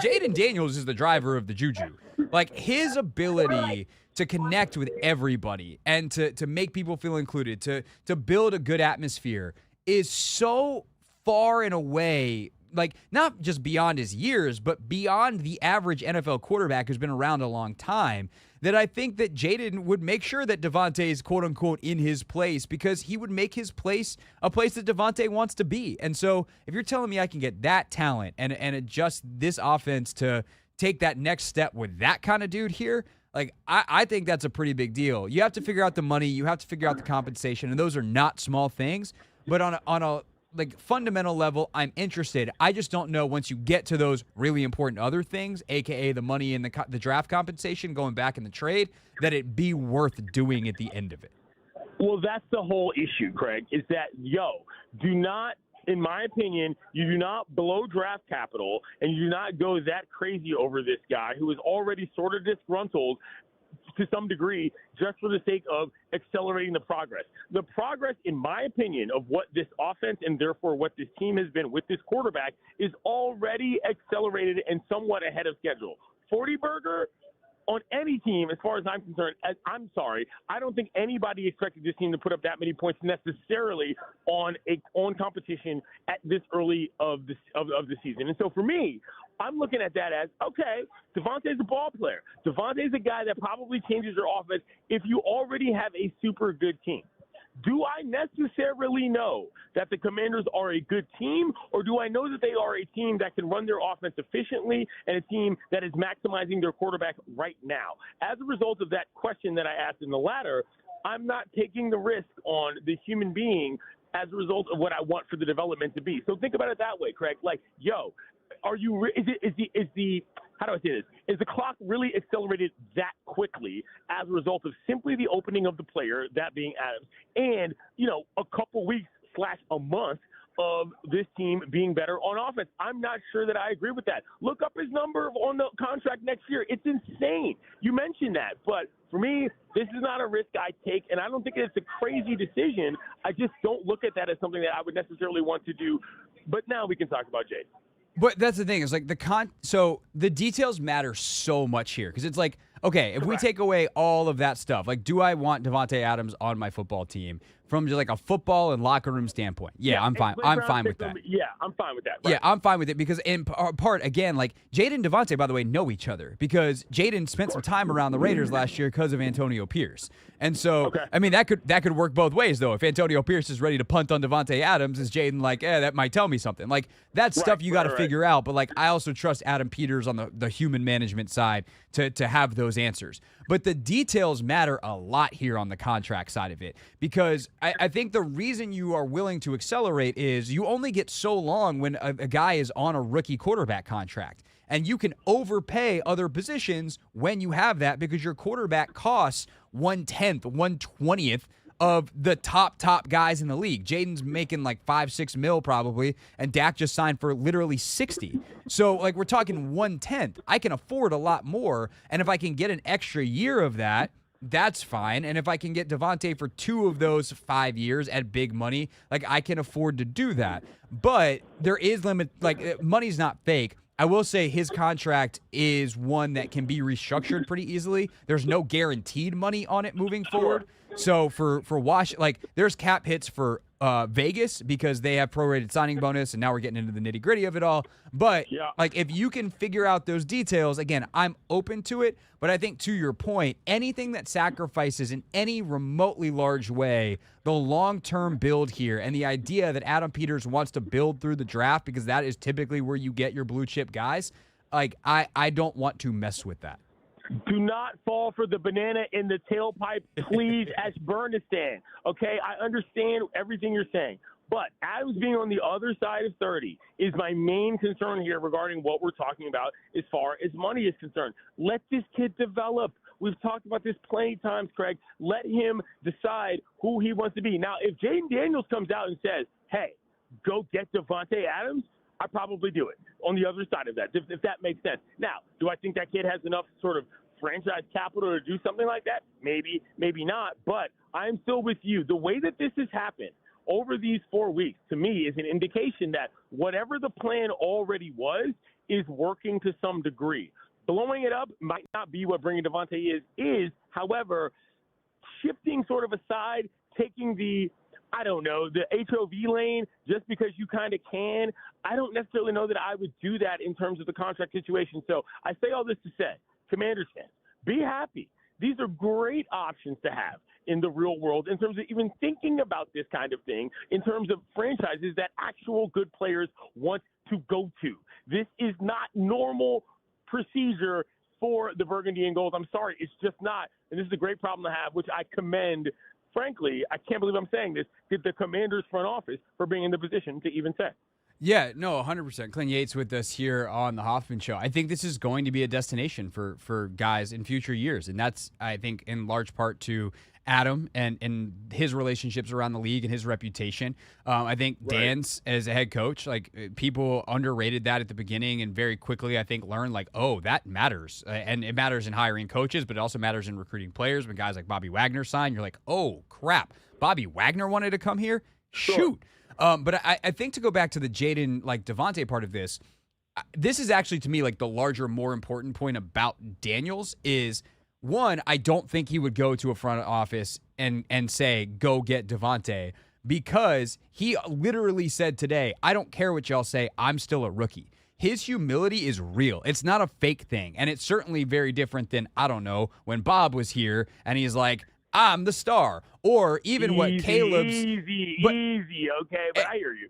Jayden Daniels is the driver of the juju. Like, his ability to connect with everybody and to make people feel included, to build a good atmosphere is so far and away, like, not just beyond his years, but beyond the average NFL quarterback who's been around a long time, that I think that Jayden would make sure that Devante is quote-unquote in his place, because he would make his place a place that Devante wants to be. And so if you're telling me I can get that talent and adjust this offense to take that next step with that kind of dude here, like, I think that's a pretty big deal. You have to figure out the money. You have to figure out the compensation, and those are not small things. But on a fundamental level, I'm interested. I just don't know once you get to those really important other things, a.k.a. the money and the draft compensation going back in the trade, that it be worth doing at the end of it. Well, that's the whole issue, Craig, is that, do not, in my opinion, you do not blow draft capital and you do not go that crazy over this guy who is already sort of disgruntled to some degree just for the sake of accelerating the progress. The progress, in my opinion, of what this offense and therefore what this team has been with this quarterback is already accelerated and somewhat ahead of schedule. 40 burger on any team, as far as I'm concerned, I'm sorry, I don't think anybody expected this team to put up that many points necessarily on competition at this early of the season. And so for me, I'm looking at that as, okay, Devante's a ball player. Devante's a guy that probably changes your offense if you already have a super good team. Do I necessarily know that the Commanders are a good team, or do I know that they are a team that can run their offense efficiently and a team that is maximizing their quarterback right now? As a result of that question that I asked in the latter, I'm not taking the risk on the human being as a result of what I want for the development to be. So think about it that way, Craig. Like, yo, how do I say this? Is the clock really accelerated that quickly as a result of simply the opening of the player, that being Adams, and, a couple weeks / a month of this team being better on offense? I'm not sure that I agree with that. Look up his number on the contract next year. It's insane. You mentioned that, but for me, this is not a risk I take, and I don't think it's a crazy decision. I just don't look at that as something that I would necessarily want to do. But now we can talk about Jade. But that's the thing, is like so the details matter so much here, because it's like, okay, if we take away all of that stuff, like, do I want Devante Adams on my football team from just like a football and locker room standpoint? Yeah, I'm fine. I'm fine with that. Yeah, I'm fine with that. Right. Yeah, I'm fine with it, because in part, again, like, Jayden and Devante, by the way, know each other, because Jayden spent some time around the Raiders last year because of Antonio Pierce. And so, I mean, that could work both ways, though. If Antonio Pierce is ready to punt on Devante Adams, is Jayden like, that might tell me something? Like, that's stuff you got to figure out. But, like, I also trust Adam Peters on the human management side to have those answers. But the details matter a lot here on the contract side of it, because I think the reason you are willing to accelerate is you only get so long when a guy is on a rookie quarterback contract. And you can overpay other positions when you have that, because your quarterback costs 1/10, 1/20th of the top guys in the league. Jayden's making like 5-6 mil probably, and Dak just signed for literally 60. So, like, we're talking 1/10. I can afford a lot more, and if I can get an extra year of that, that's fine. And if I can get Devante for 2 of those 5 years at big money, like, I can afford to do that. But there is limit. Like, money's not fake. I will say his contract is one that can be restructured pretty easily. There's no guaranteed money on it moving forward. So for like, there's cap hits for Vegas because they have prorated signing bonus, and now we're getting into the nitty gritty of it all. But like, if you can figure out those details, again, I'm open to it. But I think, to your point, anything that sacrifices in any remotely large way the long-term build here, and the idea that Adam Peters wants to build through the draft, because that is typically where you get your blue chip guys, like, I don't want to mess with that. Do not fall for the banana in the tailpipe, please, Ashburnistan. Okay, I understand everything you're saying, but Adams being on the other side of 30 is my main concern here regarding what we're talking about as far as money is concerned. Let this kid develop. We've talked about this plenty of times, Craig. Let him decide who he wants to be. Now, if Jayden Daniels comes out and says, hey, go get Devante Adams, I probably do it on the other side of that, if that makes sense. Now, do I think that kid has enough sort of franchise capital to do something like that? Maybe, maybe not. But I'm still with you. The way that this has happened over these 4 weeks, to me, is an indication that whatever the plan already was is working to some degree. Blowing it up might not be what bringing Devante is. However, shifting sort of aside, taking the HOV lane just because you kind of can, I don't necessarily know that I would do that in terms of the contract situation. So I say all this to say, Commanders fans, be happy. These are great options to have in the real world in terms of even thinking about this kind of thing, in terms of franchises that actual good players want to go to. This is not normal procedure for the Burgundy and Gold. I'm sorry, it's just not. And this is a great problem to have, which I commend. Frankly, I can't believe I'm saying this, did the Commanders front office for being in the position to even say. Yeah, no, 100%. Clint Yates with us here on the Hoffman Show. I think this is going to be a destination for guys in future years, and that's, I think, in large part to Adam and his relationships around the league and his reputation. I think Dan's, as a head coach, like, people underrated that at the beginning, and very quickly, I think, learned, like, oh, that matters. And it matters in hiring coaches, but it also matters in recruiting players. When guys like Bobby Wagner sign, you're like, oh, crap, Bobby Wagner wanted to come here? Shoot. But I think, to go back to the Jayden, like, Devante part of this is actually, to me, like, the larger, more important point about Daniels is, one, I don't think he would go to a front office and say, go get Devante, because he literally said today, I don't care what y'all say, I'm still a rookie. His humility is real. It's not a fake thing. And it's certainly very different than, I don't know, when Bob was here and he's like, I'm the star. Or even what Caleb's. Easy, okay? But I hear you.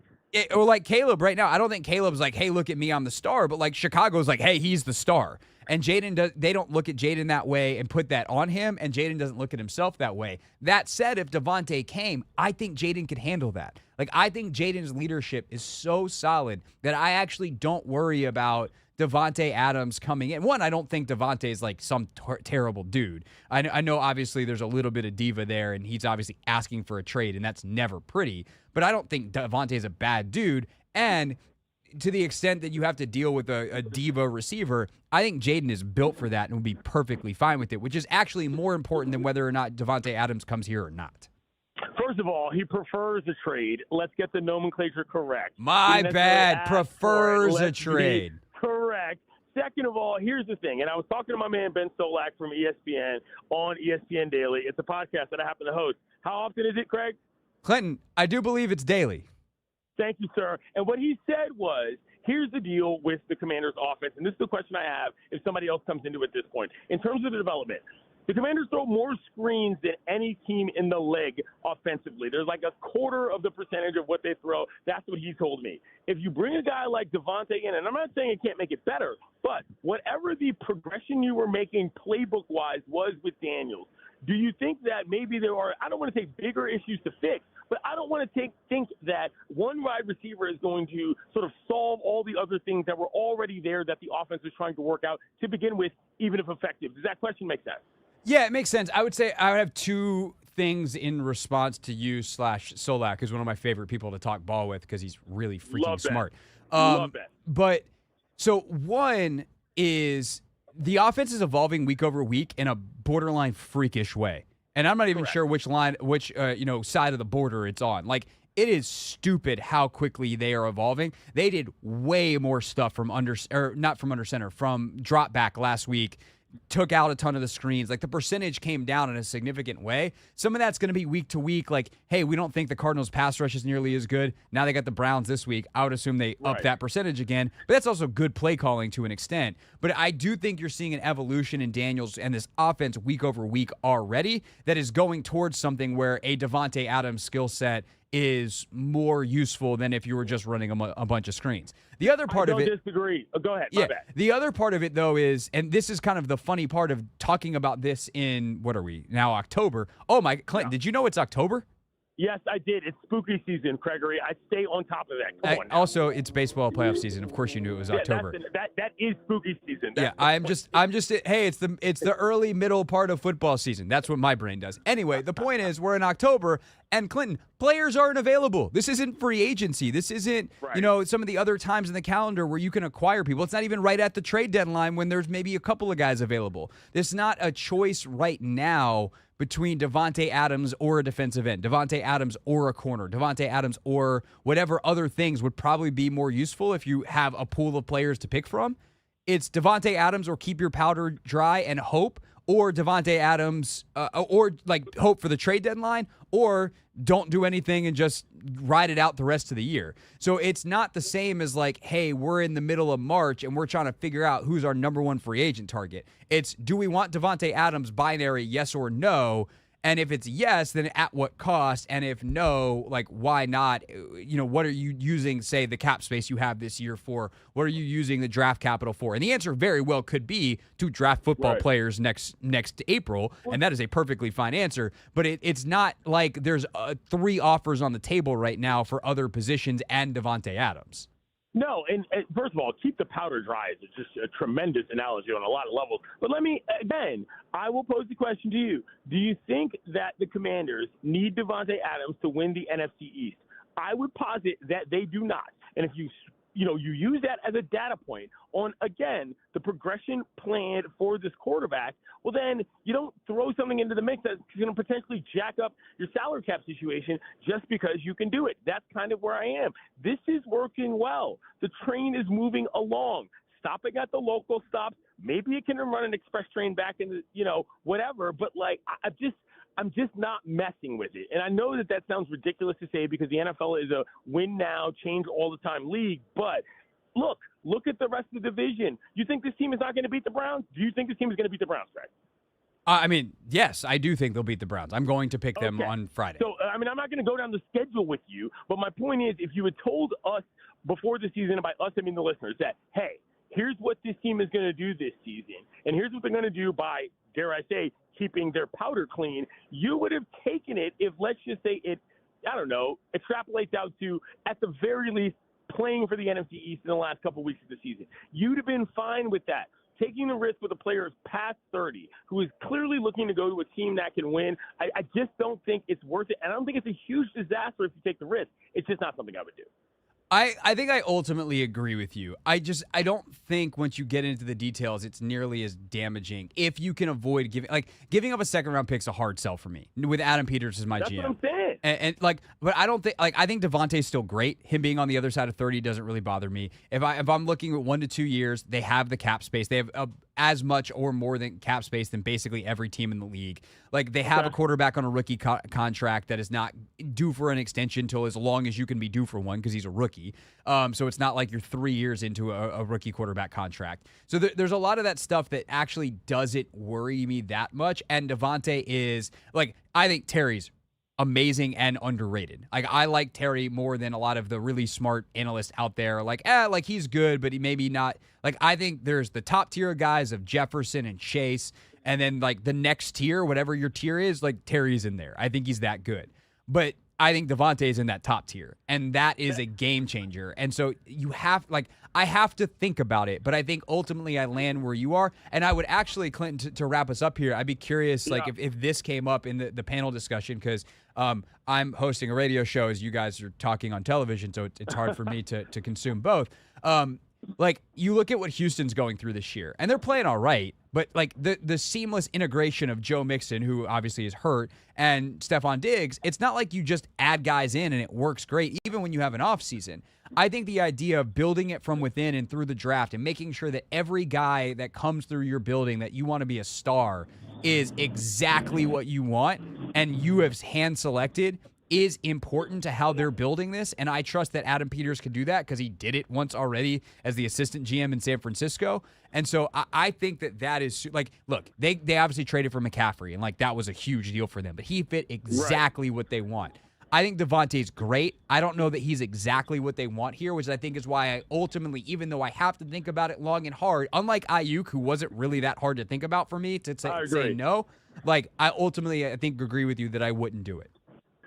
Or like Caleb right now, I don't think Caleb's like, hey, look at me, I'm the star. But like Chicago's like, hey, he's the star. And they don't look at Jayden that way and put that on him, and Jayden doesn't look at himself that way. That said, if Devante came, I think Jayden could handle that. Like, I think Jayden's leadership is so solid that I actually don't worry about Devante Adams coming in. One, I don't think Devante is like some terrible dude. I know obviously there's a little bit of diva there, and he's obviously asking for a trade, and that's never pretty. But I don't think Devante is a bad dude. And to the extent that you have to deal with a diva receiver, I think Jayden is built for that and will be perfectly fine with it, which is actually more important than whether or not Devante Adams comes here or not. First of all, he prefers a trade. Let's get the nomenclature correct. My bad. Prefers a trade. Correct. Second of all, here's the thing, and I was talking to my man Ben Solak from ESPN on ESPN Daily. It's a podcast that I happen to host. How often is it, Craig? Clinton, I do believe it's daily. Thank you, sir. And what he said was, here's the deal with the Commanders' offense, and this is the question I have if somebody else comes into it at this point. In terms of the development, the Commanders throw more screens than any team in the league offensively. There's like a quarter of the percentage of what they throw. That's what he told me. If you bring a guy like Devante in, and I'm not saying it can't make it better, but whatever the progression you were making playbook-wise was with Daniels, do you think that maybe there are, I don't want to say bigger issues to fix, but I don't want to think that one wide receiver is going to sort of solve all the other things that were already there that the offense was trying to work out to begin with, even if effective. Does that question make sense? Yeah, it makes sense. I would say I would have two things in response to you / Solak, who's one of my favorite people to talk ball with because he's really freaking smart. Love that. But so one is the offense is evolving week over week in a borderline freakish way. And I'm not even sure which side of the border it's on. Like, it is stupid how quickly they are evolving. They did way more stuff from drop back last week. Took out a ton of the screens. Like, the percentage came down in a significant way. Some of that's going to be week to week. Like, hey, we don't think the Cardinals pass rush is nearly as good. Now they got the Browns this week. I would assume they up that percentage again. But that's also good play calling to an extent. But I do think you're seeing an evolution in Daniels and this offense week over week already that is going towards something where a Devante Adams skill set is more useful than if you were just running a bunch of screens. The other part of it... I don't disagree. Go ahead. Yeah, My bad. the other part of it, though, is, and this is kind of the funny part of talking about this in, what are we, now October. Oh, my, Clinton, did you know it's October? Yes, I did. It's spooky season, Gregory. I stay on top of that. Come on now. Also, it's baseball playoff season. Of course you knew it was October. That is spooky season. I'm just hey, it's the early middle part of football season. That's what my brain does. Anyway, the point is we're in October, and Clinton, players aren't available. This isn't free agency. This isn't, some of the other times in the calendar where you can acquire people. It's not even right at the trade deadline when there's maybe a couple of guys available. There's not a choice right now between Devante Adams or a defensive end, Devante Adams or a corner, Devante Adams or whatever other things would probably be more useful if you have a pool of players to pick from. It's Devante Adams or keep your powder dry and hope, or Devante Adams or like hope for the trade deadline, or don't do anything and just ride it out the rest of the year. So it's not the same as like, hey, we're in the middle of March and we're trying to figure out who's our number one free agent target. It's, do we want Devante Adams binary, yes or no? And if it's yes, then at what cost? And if no, like, why not? What are you using, say, the cap space you have this year for? What are you using the draft capital for? And the answer very well could be to draft football players next April, and that is a perfectly fine answer. But it's not like there's 3 offers on the table right now for other positions and Devante Adams. No, and first of all, keep the powder dry is just a tremendous analogy on a lot of levels. But let me, Ben, I will pose the question to you. Do you think that the Commanders need Devante Adams to win the NFC East? I would posit that they do not. And if you use that as a data point on, again, the progression planned for this quarterback, well, then you don't throw something into the mix that's going to potentially jack up your salary cap situation just because you can do it. That's kind of where I am. This is working well. The train is moving along, stopping at the local stops. Maybe it can run an express train back into, whatever. But, like, I'm just not messing with it. And I know that sounds ridiculous to say because the NFL is a win now, change all the time league. But look at the rest of the division. You think this team is not going to beat the Browns? Do you think this team is going to beat the Browns, Greg? I mean, yes, I do think they'll beat the Browns. I'm going to pick them on Friday. So, I mean, I'm not going to go down the schedule with you, but my point is, if you had told us before the season, and by us I mean the listeners, that, hey, here's what this team is going to do this season, and here's what they're going to do by, dare I say, keeping their powder clean, you would have taken it if, let's just say, it, I don't know, extrapolates out to, at the very least, playing for the NFC East in the last couple weeks of the season. You'd have been fine with that. Taking the risk with a player who's past 30, who is clearly looking to go to a team that can win, I just don't think it's worth it. And I don't think it's a huge disaster if you take the risk. It's just not something I would do. I think I ultimately agree with you. I don't think once you get into the details, it's nearly as damaging if you can avoid giving up a second round pick's a hard sell for me with Adam Peters as my GM. That's what I'm saying. And but I don't think I think Devante's still great. Him being on the other side of 30 doesn't really bother me. If I'm looking at 1 to 2 years, they have the cap space. They have as much or more than cap space than basically every team in the league. Like they have a quarterback on a rookie contract that is not due for an extension until as long as you can be due for one because he's a rookie. So it's not like you're 3 years into a rookie quarterback contract. So there's a lot of that stuff that actually doesn't worry me that much. And Devante is I think Terry's amazing and underrated. I like Terry more than a lot of the really smart analysts out there. He's good, but he maybe not. I think there's the top tier guys of Jefferson and Chase, and then the next tier, whatever your tier is, Terry's in there. I think he's that good. But I think Devante's in that top tier, and that is a game changer. And so you have, I have to think about it, but I think ultimately I land where you are. And I would actually, Clinton, to wrap us up here, I'd be curious, if this came up in the panel discussion, because I'm hosting a radio show as you guys are talking on television, so it's hard for me to consume both. You look at what Houston's going through this year, and they're playing all right, but the seamless integration of Joe Mixon, who obviously is hurt, and Stephon Diggs, it's not like you just add guys in and it works great, even when you have an offseason. I think the idea of building it from within and through the draft and making sure that every guy that comes through your building that you want to be a star is exactly what you want and you have hand-selected is important to how they're building this, and I trust that Adam Peters could do that because he did it once already as the assistant GM in San Francisco. And so I think that is look, they obviously traded for McCaffrey, and that was a huge deal for them, but he fit exactly what they want. I think Devante's great. I don't know that he's exactly what they want here, which I think is why I ultimately, even though I have to think about it long and hard, unlike Ayuk, who wasn't really that hard to think about for me to say no, I ultimately, I think, agree with you that I wouldn't do it.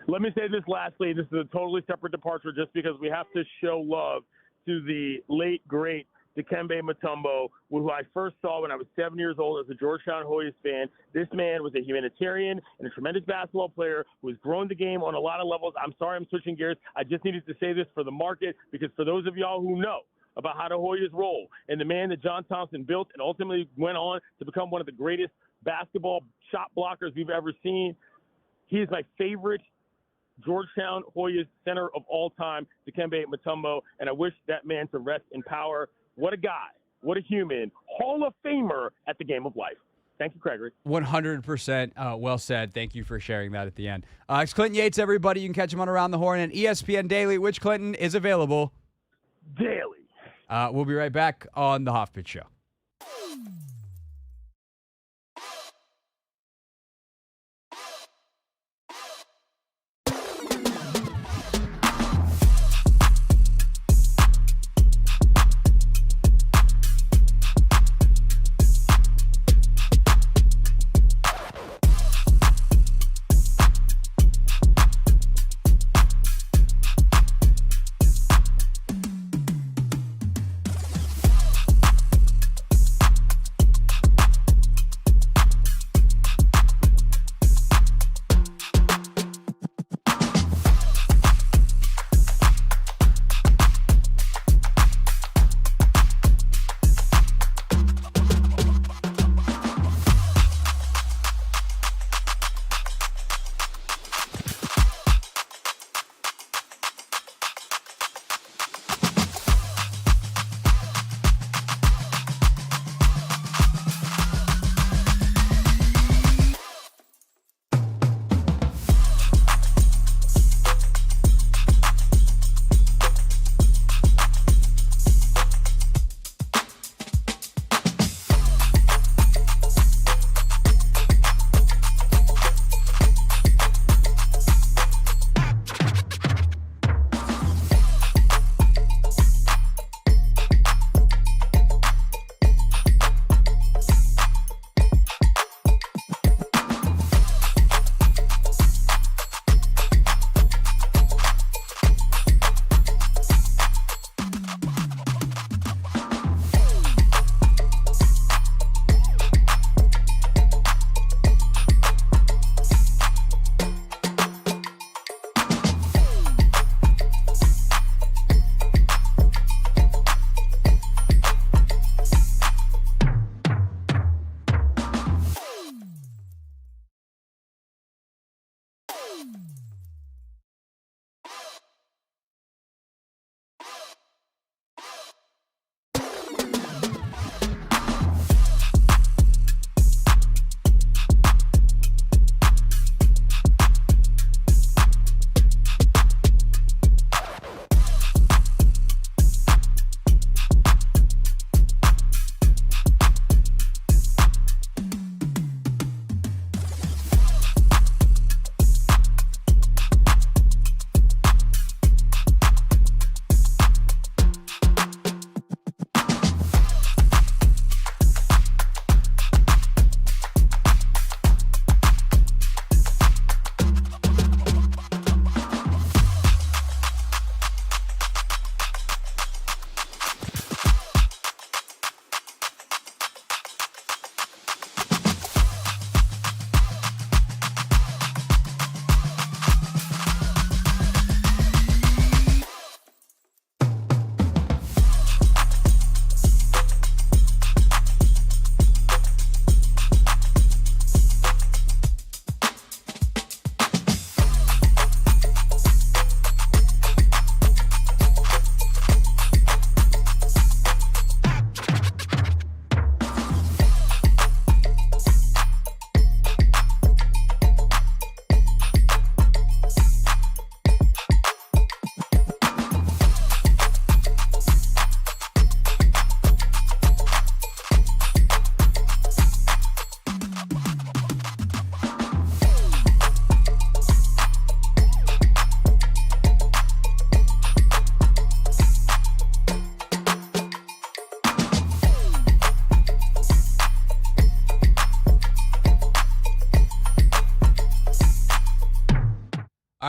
Let me say this lastly. This is a totally separate departure just because we have to show love to the late, great Dikembe Mutombo, who I first saw when I was 7 years old as a Georgetown Hoyas fan. This man was a humanitarian and a tremendous basketball player who has grown the game on a lot of levels. I'm sorry I'm switching gears. I just needed to say this for the market because for those of y'all who know about how the Hoyas roll and the man that John Thompson built and ultimately went on to become one of the greatest basketball shot blockers we've ever seen, he is my favorite Georgetown Hoyas center of all time, Dikembe Mutombo, and I wish that man to rest in power. What a guy. What a human. Hall of Famer at the game of life. Thank you, Gregory. 100% well said. Thank you for sharing that at the end. It's Clinton Yates, everybody. You can catch him on Around the Horn and ESPN Daily, which Clinton is available daily. We'll be right back on the Hoffman Show.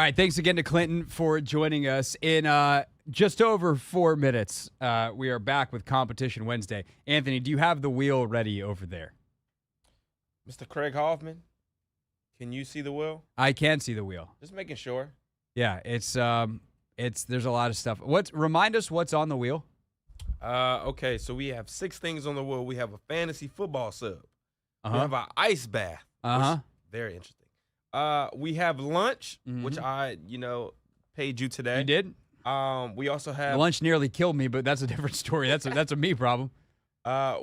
right, thanks again to Clinton for joining us. In just over 4 minutes, we are back with Competition Wednesday. Anthony, do you have the wheel ready over there? Mr. Craig Hoffman, can you see the wheel? I can see the wheel. Just making sure. Yeah, it's there's a lot of stuff. Remind us what's on the wheel? Okay, so we have 6 things on the wheel. We have a fantasy football sub. We Uh-huh. have an ice bath. Uh-huh. Very interesting. We have lunch, which I, paid you today. You did? We also have Lunch nearly killed me, but that's a different story. That's a me problem.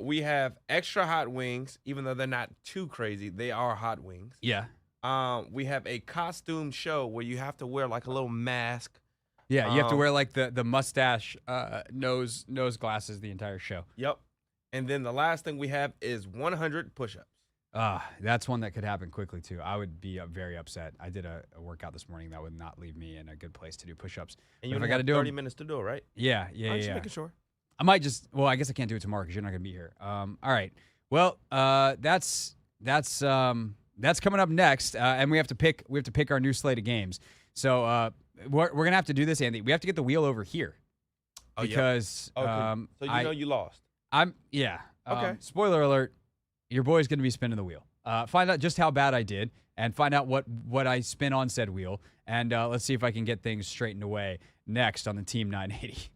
we have extra hot wings, even though they're not too crazy. They are hot wings. Yeah. We have a costume show where you have to wear like a little mask. Yeah, you have to wear like the mustache nose glasses the entire show. Yep. And then the last thing we have is 100 push-ups. That's one that could happen quickly too. I would be very upset. I did a workout this morning that would not leave me in a good place to do push-ups. And you But if only I have got to do 30 them, minutes to do it, right? yeah. I'm just making sure. I might I guess I can't do it tomorrow because you're not gonna be here. All right. Well, that's coming up next, and we have to pick our new slate of games. So we're gonna have to do this, Andy. We have to get the wheel over here because So you lost. Okay. Spoiler alert: your boy's gonna be spinning the wheel. Find out just how bad I did, and find out what I spin on said wheel, and let's see if I can get things straightened away next on the Team 980.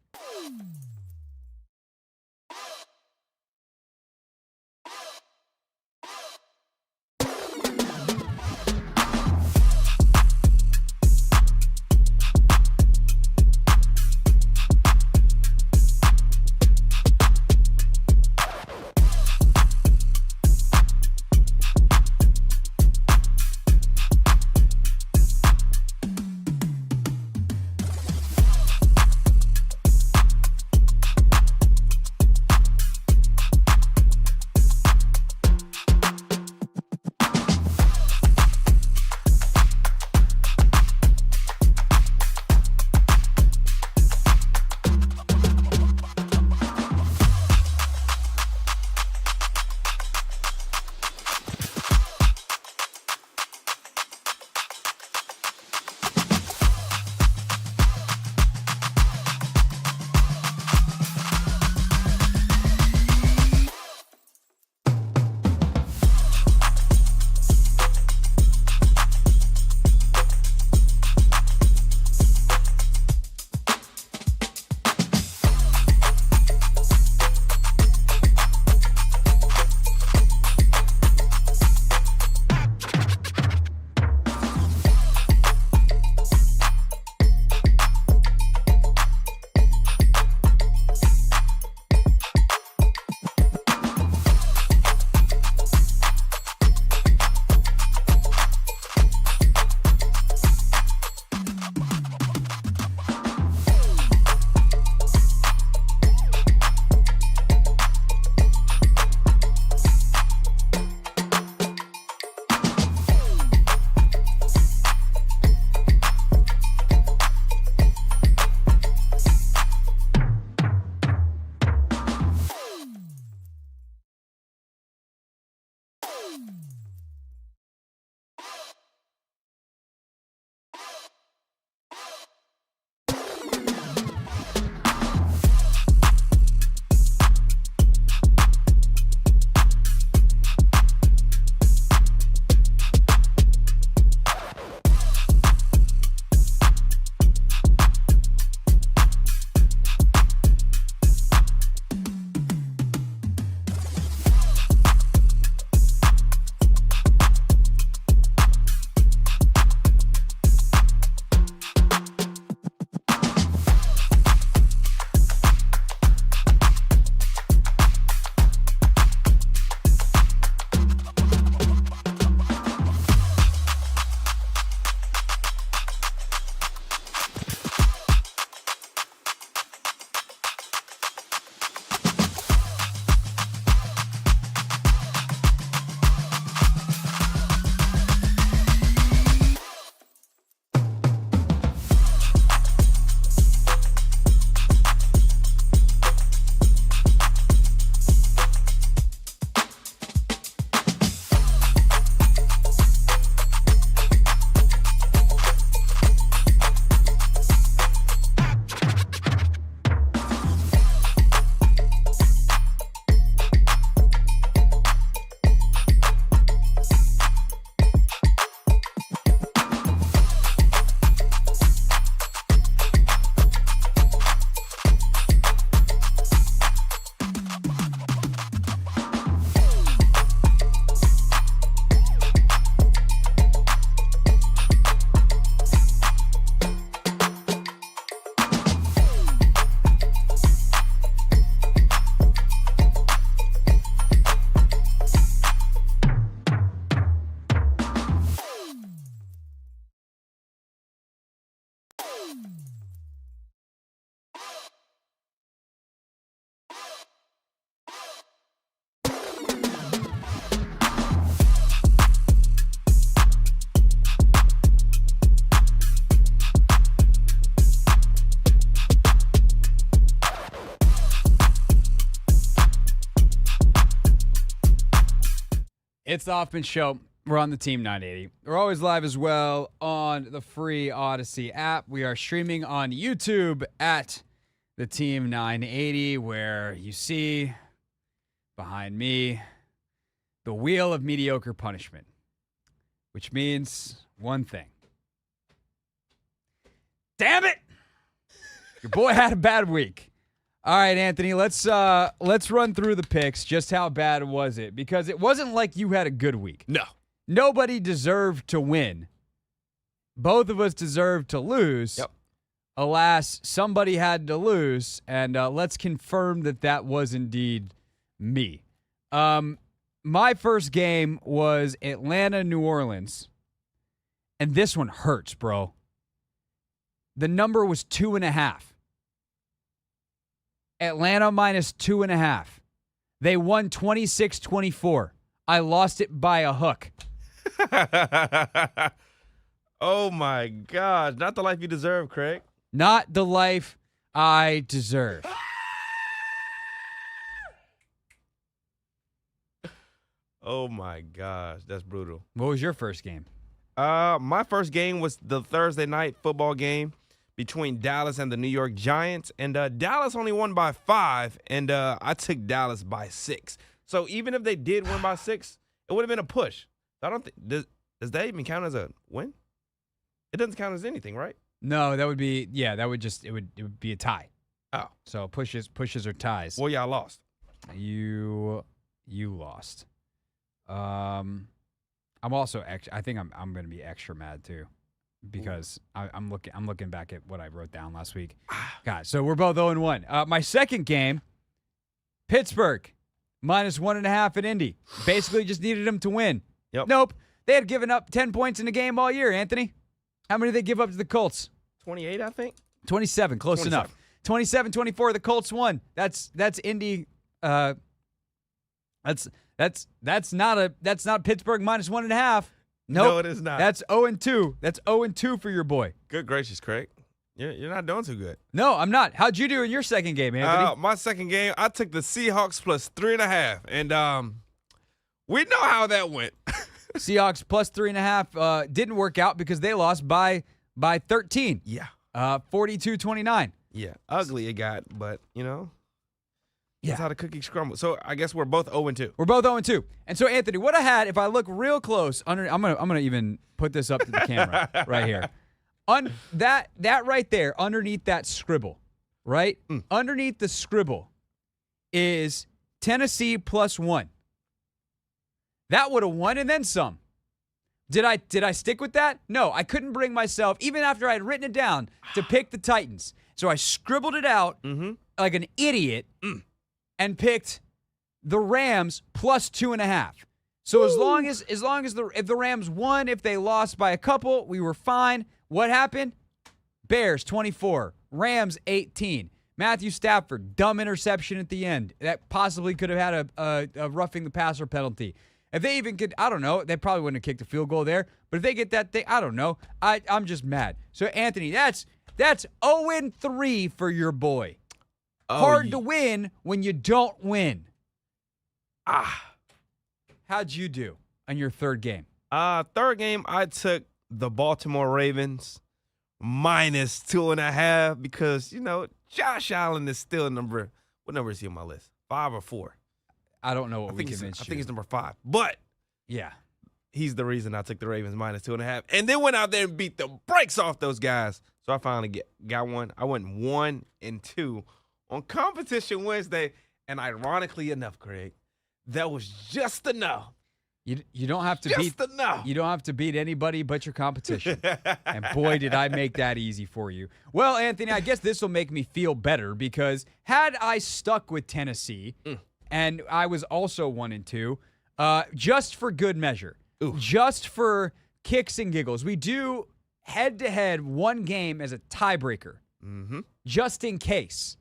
It's the Hoffman Show. We're on the Team 980. We're always live as well on the free Odyssey app. We are streaming on YouTube at the Team 980, where you see behind me the wheel of mediocre punishment, which means one thing. Damn it! Your boy had a bad week. All right, Anthony, let's run through the picks. Just how bad was it? Because it wasn't like you had a good week. No. Nobody deserved to win. Both of us deserved to lose. Yep. Alas, somebody had to lose, and let's confirm that was indeed me. My first game was Atlanta, New Orleans, and this one hurts, bro. The number was 2.5. Atlanta minus 2.5. They won 26-24. I lost it by a hook. Oh, my gosh. Not the life you deserve, Craig. Not the life I deserve. Oh, my gosh. That's brutal. What was your first game? My first game was the Thursday night football game between Dallas and the New York Giants. And Dallas only won by 5, and I took Dallas by 6. So even if they did win by 6, it would have been a push. I don't think does that even count as a win? It doesn't count as anything, right? No, that would be it would be a tie. Oh. So pushes or ties. Well, y'all lost. You lost. I'm also I think I'm going to be extra mad too, because I'm looking back at what I wrote down last week. God, so we're both 0-1. My second game, Pittsburgh minus 1.5 at Indy. Basically just needed them to win. Yep. Nope. They had given up 10 points in the game all year, Anthony. How many did they give up to the Colts? 28, I think. 27, close 27. enough. 27-24, the Colts won. That's Indy. That's not Pittsburgh minus 1.5. Nope. No, it is not. That's 0-2. That's 0-2 for your boy. Good gracious, Craig. You're not doing too good. No, I'm not. How'd you do in your second game, Anthony? My second game, I took the Seahawks plus 3.5, and we know how that went. Seahawks plus 3.5 didn't work out because they lost by 13. Yeah. 42-29. Yeah. Ugly it got, but that's Yeah. how the cookies crumble. So I guess we're both 0-2. We're both 0-2. And so, Anthony, what I had, if I look real close, I'm gonna even put this up to the camera right here. That right there, underneath that scribble, right? Underneath the scribble is Tennessee plus 1. That would have won and then some. Did I stick with that? No, I couldn't bring myself, even after I had written it down, to pick the Titans. So I scribbled it out like an idiot and picked the Rams plus 2.5. So as long as if the Rams won, if they lost by a couple, we were fine. What happened? Bears 24, Rams 18. Matthew Stafford, dumb interception at the end. That possibly could have had a roughing the passer penalty. If they even could, I don't know, they probably wouldn't have kicked a field goal there. But if they get that thing, I don't know. I'm just mad. So, Anthony, that's 0-3 for your boy. Hard to win when you don't win. How'd you do on your third game? Third game, I took the Baltimore Ravens minus 2.5 because, Josh Allen is still number. What number is he on my list? 5 or 4? I don't know what we convinced you. I think he's number 5. But yeah, he's the reason I took the Ravens minus 2.5. And then went out there and beat the brakes off those guys. So I finally got one. I went 1-2 on Competition Wednesday. And ironically enough, Craig, that was just enough. You don't have to just enough. You don't have to beat anybody but your competition. And boy, did I make that easy for you. Well, Anthony, I guess this will make me feel better because had I stuck with Tennessee, and I was also 1-2, just for good measure, just for kicks and giggles, we do head-to-head one game as a tiebreaker, just in case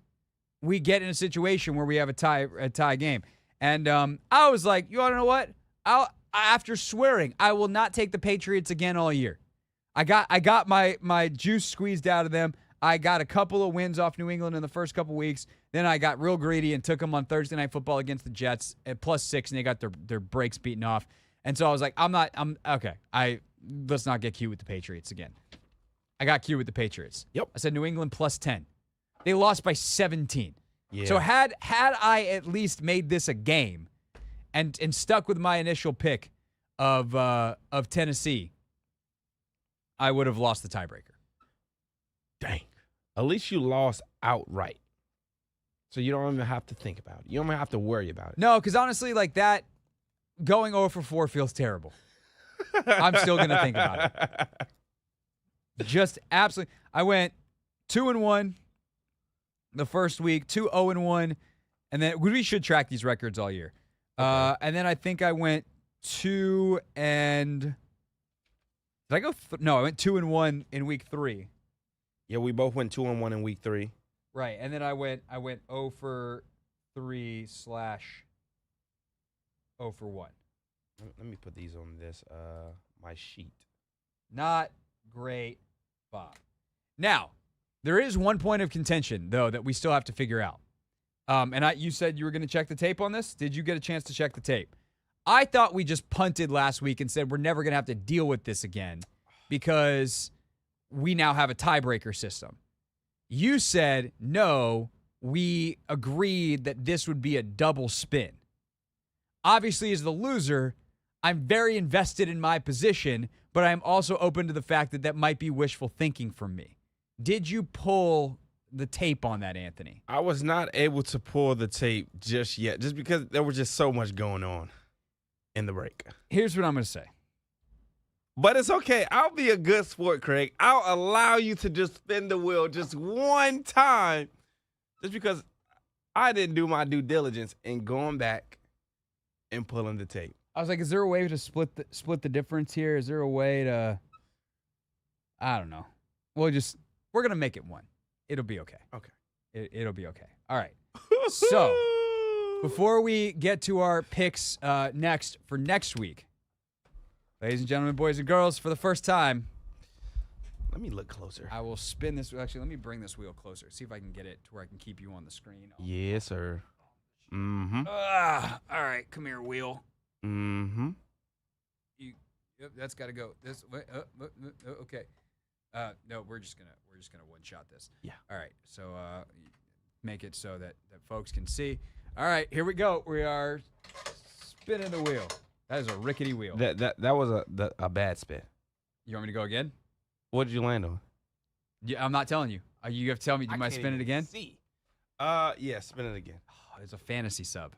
we get in a situation where we have a tie game. And I was like, you want to know what? After swearing, I will not take the Patriots again all year. I got my juice squeezed out of them. I got a couple of wins off New England in the first couple weeks. Then I got real greedy and took them on Thursday Night Football against the Jets at +6, and they got their brakes beaten off. And so I was like, let's not get cute with the Patriots again. I got cute with the Patriots. Yep. I said New England plus 10. They lost by 17. Yeah. So had I at least made this a game and stuck with my initial pick of Tennessee, I would have lost the tiebreaker. Dang. At least you lost outright. So you don't even have to think about it. You don't even have to worry about it. No, because honestly, like that, going 0 for 4 feels terrible. I'm still going to think about it. Just absolutely. I went 2-1 the first week, 2-0-1, and then we should track these records all year. Okay. And then I think I went 2 and did I go? No, I went 2-1 in week 3. Yeah, we both went 2-1 in week 3. Right, and then I went 0 for 3 / 0 for 1. Let me put these on this my sheet. Not great, Bob. Now, there is one point of contention, though, that we still have to figure out. You said you were going to check the tape on this. Did you get a chance to check the tape? I thought we just punted last week and said we're never going to have to deal with this again because we now have a tiebreaker system. You said, no, we agreed that this would be a double spin. Obviously, as the loser, I'm very invested in my position, but I'm also open to the fact that that might be wishful thinking from me. Did you pull the tape on that, Anthony? I was not able to pull the tape just yet, just because there was just so much going on in the break. Here's what I'm going to say. But it's okay. I'll be a good sport, Craig. I'll allow you to just spin the wheel just one time, just because I didn't do my due diligence in going back and pulling the tape. I was like, is there a way to split the difference here? Is there a way to, I don't know. We're going to make it one. It'll be okay. Okay. It'll be okay. All right. So, before we get to our picks next for next week, ladies and gentlemen, boys and girls, for the first time, let me look closer. I will spin this. Actually, let me bring this wheel closer. See if I can get it to where I can keep you on the screen. Yes, sir. Mm-hmm. All right. Come here, wheel. Mm-hmm. Yep, that's got to go this way. Okay. No, we're just gonna one shot this. Yeah. All right. So make it so that folks can see. All right, here we go. We are spinning the wheel. That is a rickety wheel. That was a bad spin. You want me to go again? What did you land on? Yeah, I'm not telling you. You have to tell me. Do I spin it again? See. Yeah, spin it again. Oh, it's a fantasy sub.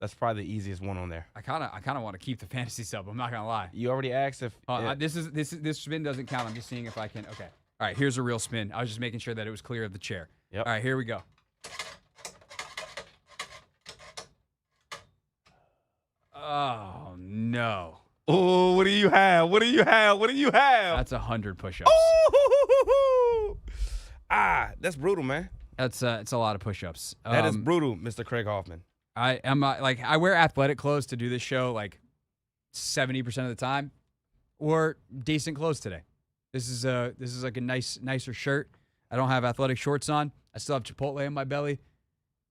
That's probably the easiest one on there. I kind of want to keep the fantasy sub. I'm not gonna lie. You already asked if this spin doesn't count. I'm just seeing if I can. Okay. All right. Here's a real spin. I was just making sure that it was clear of the chair. Yep. All right. Here we go. Oh no. Oh, what do you have? What do you have? What do you have? That's 100 push-ups. Ooh! That's brutal, man. It's a lot of push-ups. That is brutal, Mr. Craig Hoffman. I am I wear athletic clothes to do this show like 70% of the time, or decent clothes today. This is like a nicer shirt. I don't have athletic shorts on. I still have Chipotle in my belly.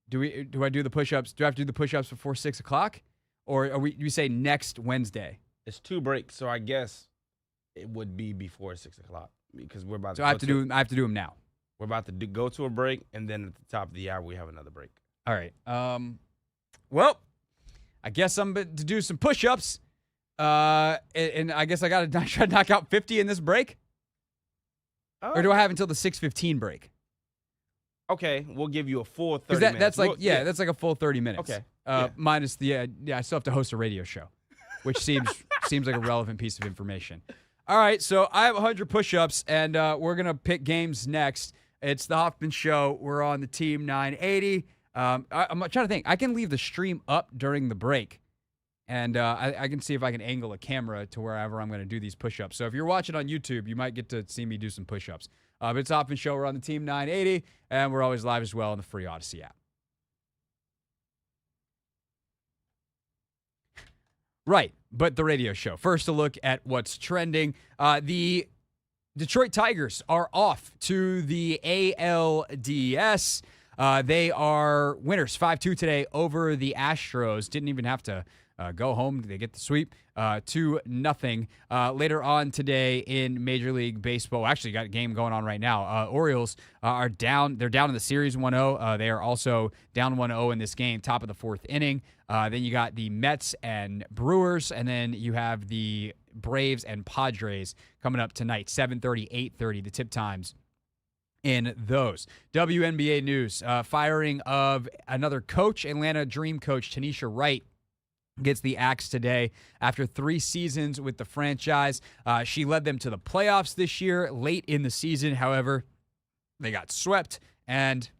Do I do the push-ups? Do I have to do the push-ups before 6 o'clock, or do we say next Wednesday? It's 2 breaks, so I guess it would be before 6 o'clock because we're about. So I have to do them now. We're about to go to a break, and then at the top of the hour we have another break. All right. Well, I guess I'm to do some push-ups, and I guess I got to try to knock out 50 in this break, or do I have until the 6:15 break? Okay, we'll give you a full 30 minutes. That's like that's like a full 30 minutes. Okay. Minus the I still have to host a radio show, which seems like a relevant piece of information. All right, so I have 100 push-ups, and we're gonna pick games next. It's the Hoffman Show. We're on the Team 980. I'm trying to think. I can leave the stream up during the break, and I can see if I can angle a camera to wherever I'm going to do these push-ups. So if you're watching on YouTube, you might get to see me do some push-ups. But it's Hoffman Show. We're on the Team 980, and we're always live as well on the free Odyssey app. Right, but the radio show. First, a look at what's trending. The Detroit Tigers are off to the ALDS. They are winners 5-2 today over the Astros. Didn't even have to go home. They get the sweep 2-0. Later on today in Major League Baseball, actually got a game going on right now. Orioles are down. They're down in the series 1-0. They are also down 1-0 in this game, top of the fourth inning. Then you got the Mets and Brewers, and then you have the Braves and Padres coming up tonight, 7:30, 8:30, the tip times in those. WNBA news, firing of another coach, Atlanta Dream coach Tanisha Wright gets the axe today after 3 seasons with the franchise. She led them to the playoffs this year, late in the season. However, they got swept, and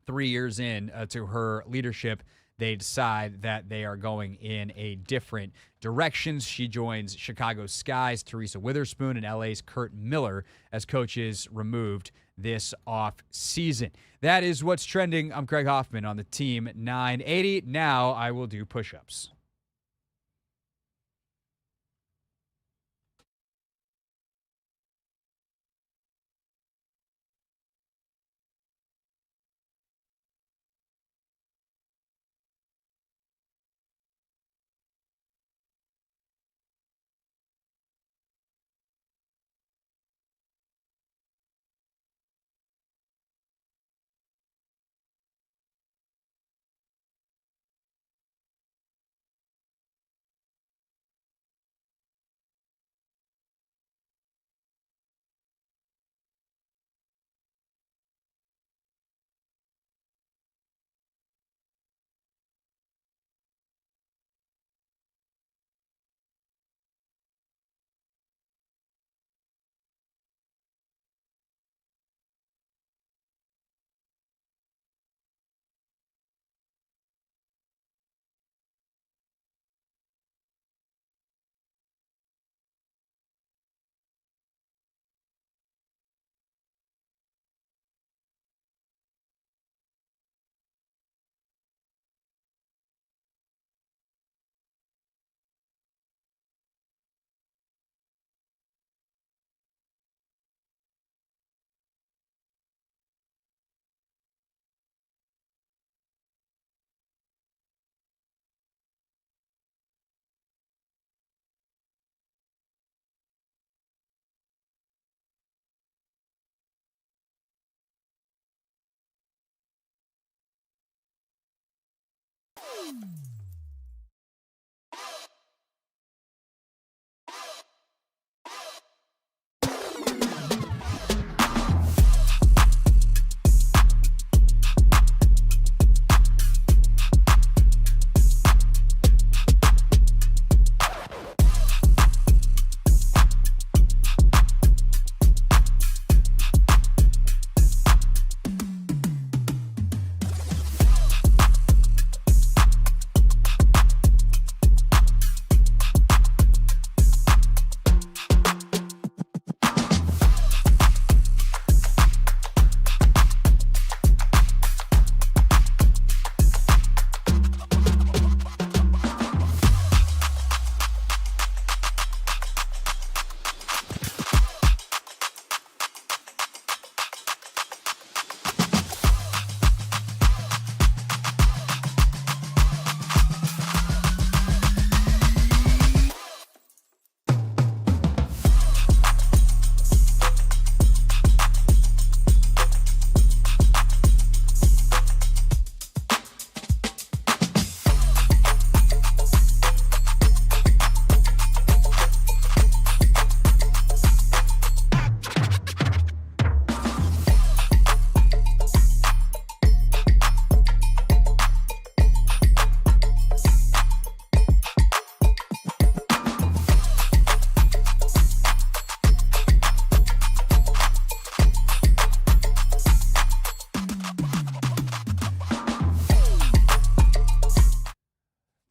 3 years in to her leadership, they decide that they are going in a different direction. She joins Chicago Sky's Teresa Witherspoon and LA's Kurt Miller as coaches removed this off season. That is what's trending. I'm Craig Hoffman on the Team 980. Now I will do push-ups.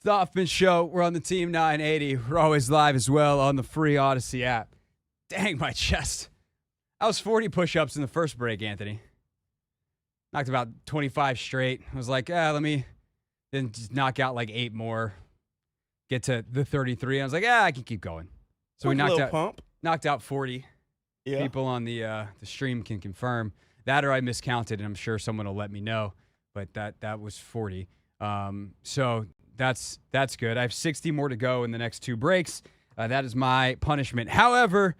The Hoffman Show. We're on the Team 980. We're always live as well on the free Odyssey app. Dang, my chest. I was 40 push-ups in the first break, Anthony. Knocked about 25 straight. I was like, let me then just knock out like 8 more. Get to the 33. I was like, I can keep going. So we knocked out 40. Yeah. People on the stream can confirm that, or I miscounted, and I'm sure someone will let me know. But that was 40. So That's good. I have 60 more to go in the next 2 breaks. That is my punishment. However,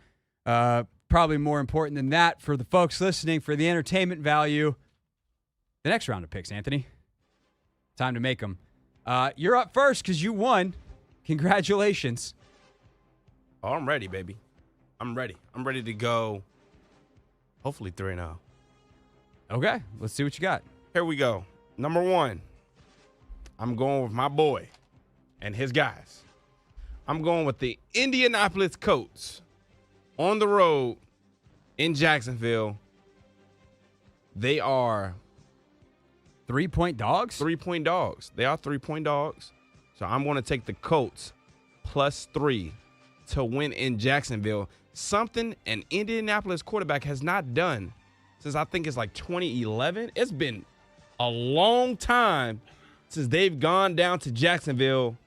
probably more important than that for the folks listening, for the entertainment value, the next round of picks, Anthony. Time to make them. You're up first because you won. Congratulations. Oh, I'm ready, baby. I'm ready. I'm ready to go. Hopefully 3-0. Okay, let's see what you got. Here we go. Number 1, I'm going with my boy and his guys. I'm going with the Indianapolis Colts on the road in Jacksonville. They are 3-point dogs? 3-point dogs. They are 3-point dogs. So I'm going to take the Colts +3 to win in Jacksonville. Something an Indianapolis quarterback has not done since I think it's like 2011. It's been a long time since they've gone down to Jacksonville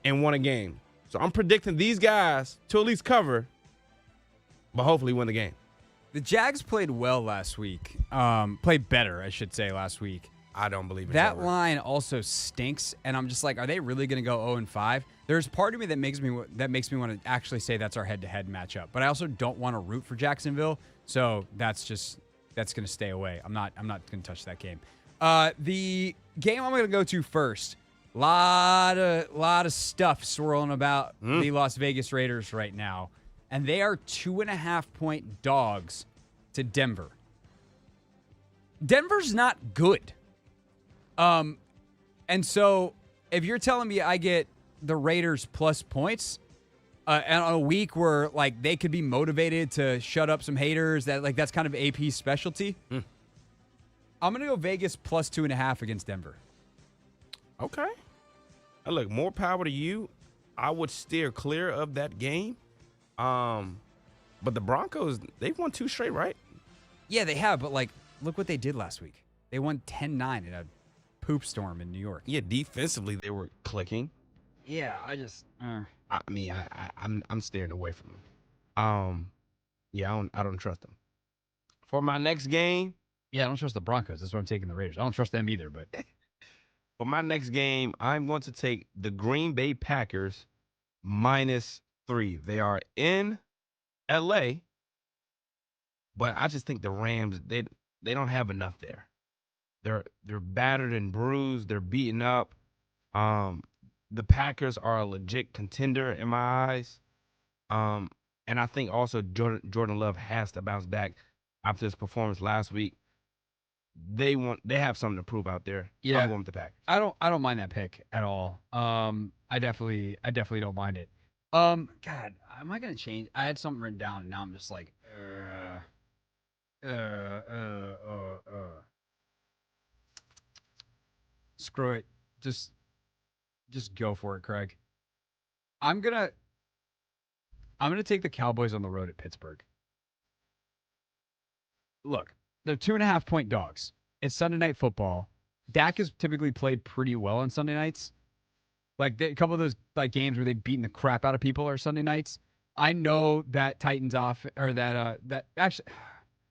and won a game. So I'm predicting these guys to at least cover, but hopefully win the game. The Jags played well last week. Played better, I should say, last week. I don't believe in that line also stinks, and I'm just like, are they really going to go 0-5? There's part of me that makes me want to actually say that's our head-to-head matchup, but I also don't want to root for Jacksonville, so that's going to stay away. I'm not going to touch that game. The game I'm going to go to first. Lot of stuff swirling about the Las Vegas Raiders right now, and they are 2.5-point dogs to Denver. Denver's not good. And so if you're telling me I get the Raiders plus points, and on a week where like they could be motivated to shut up some haters, that's kind of AP's specialty. I'm gonna go Vegas plus 2.5 against Denver. Okay. Look, more power to you. I would steer clear of that game. But the Broncos, they've won 2 straight, right? Yeah, they have. But like, look what they did last week. They won 10-9 in a poop storm in New York. Yeah, defensively they were clicking. Yeah, I just. I'm steering away from them. Yeah, I don't trust them. For my next game. Yeah, I don't trust the Broncos. That's why I'm taking the Raiders. I don't trust them either. But for my next game, I'm going to take the Green Bay Packers -3. They are in LA, but I just think the Rams, they don't have enough there. They're battered and bruised. They're beaten up. The Packers are a legit contender in my eyes. And I think also Jordan Love has to bounce back after his performance last week. They have something to prove out there. Yeah, I'm going with the Packers. I don't mind that pick at all. I definitely don't mind it. God, am I gonna change? I had something written down, and now I'm just like, screw it. Just go for it, Craig. I'm gonna take the Cowboys on the road at Pittsburgh. Look, they're 2.5-point dogs. It's Sunday Night Football. Dak has typically played pretty well on Sunday nights. Like a couple of those like games where they've beaten the crap out of people are Sunday nights. I know that Titans off or that actually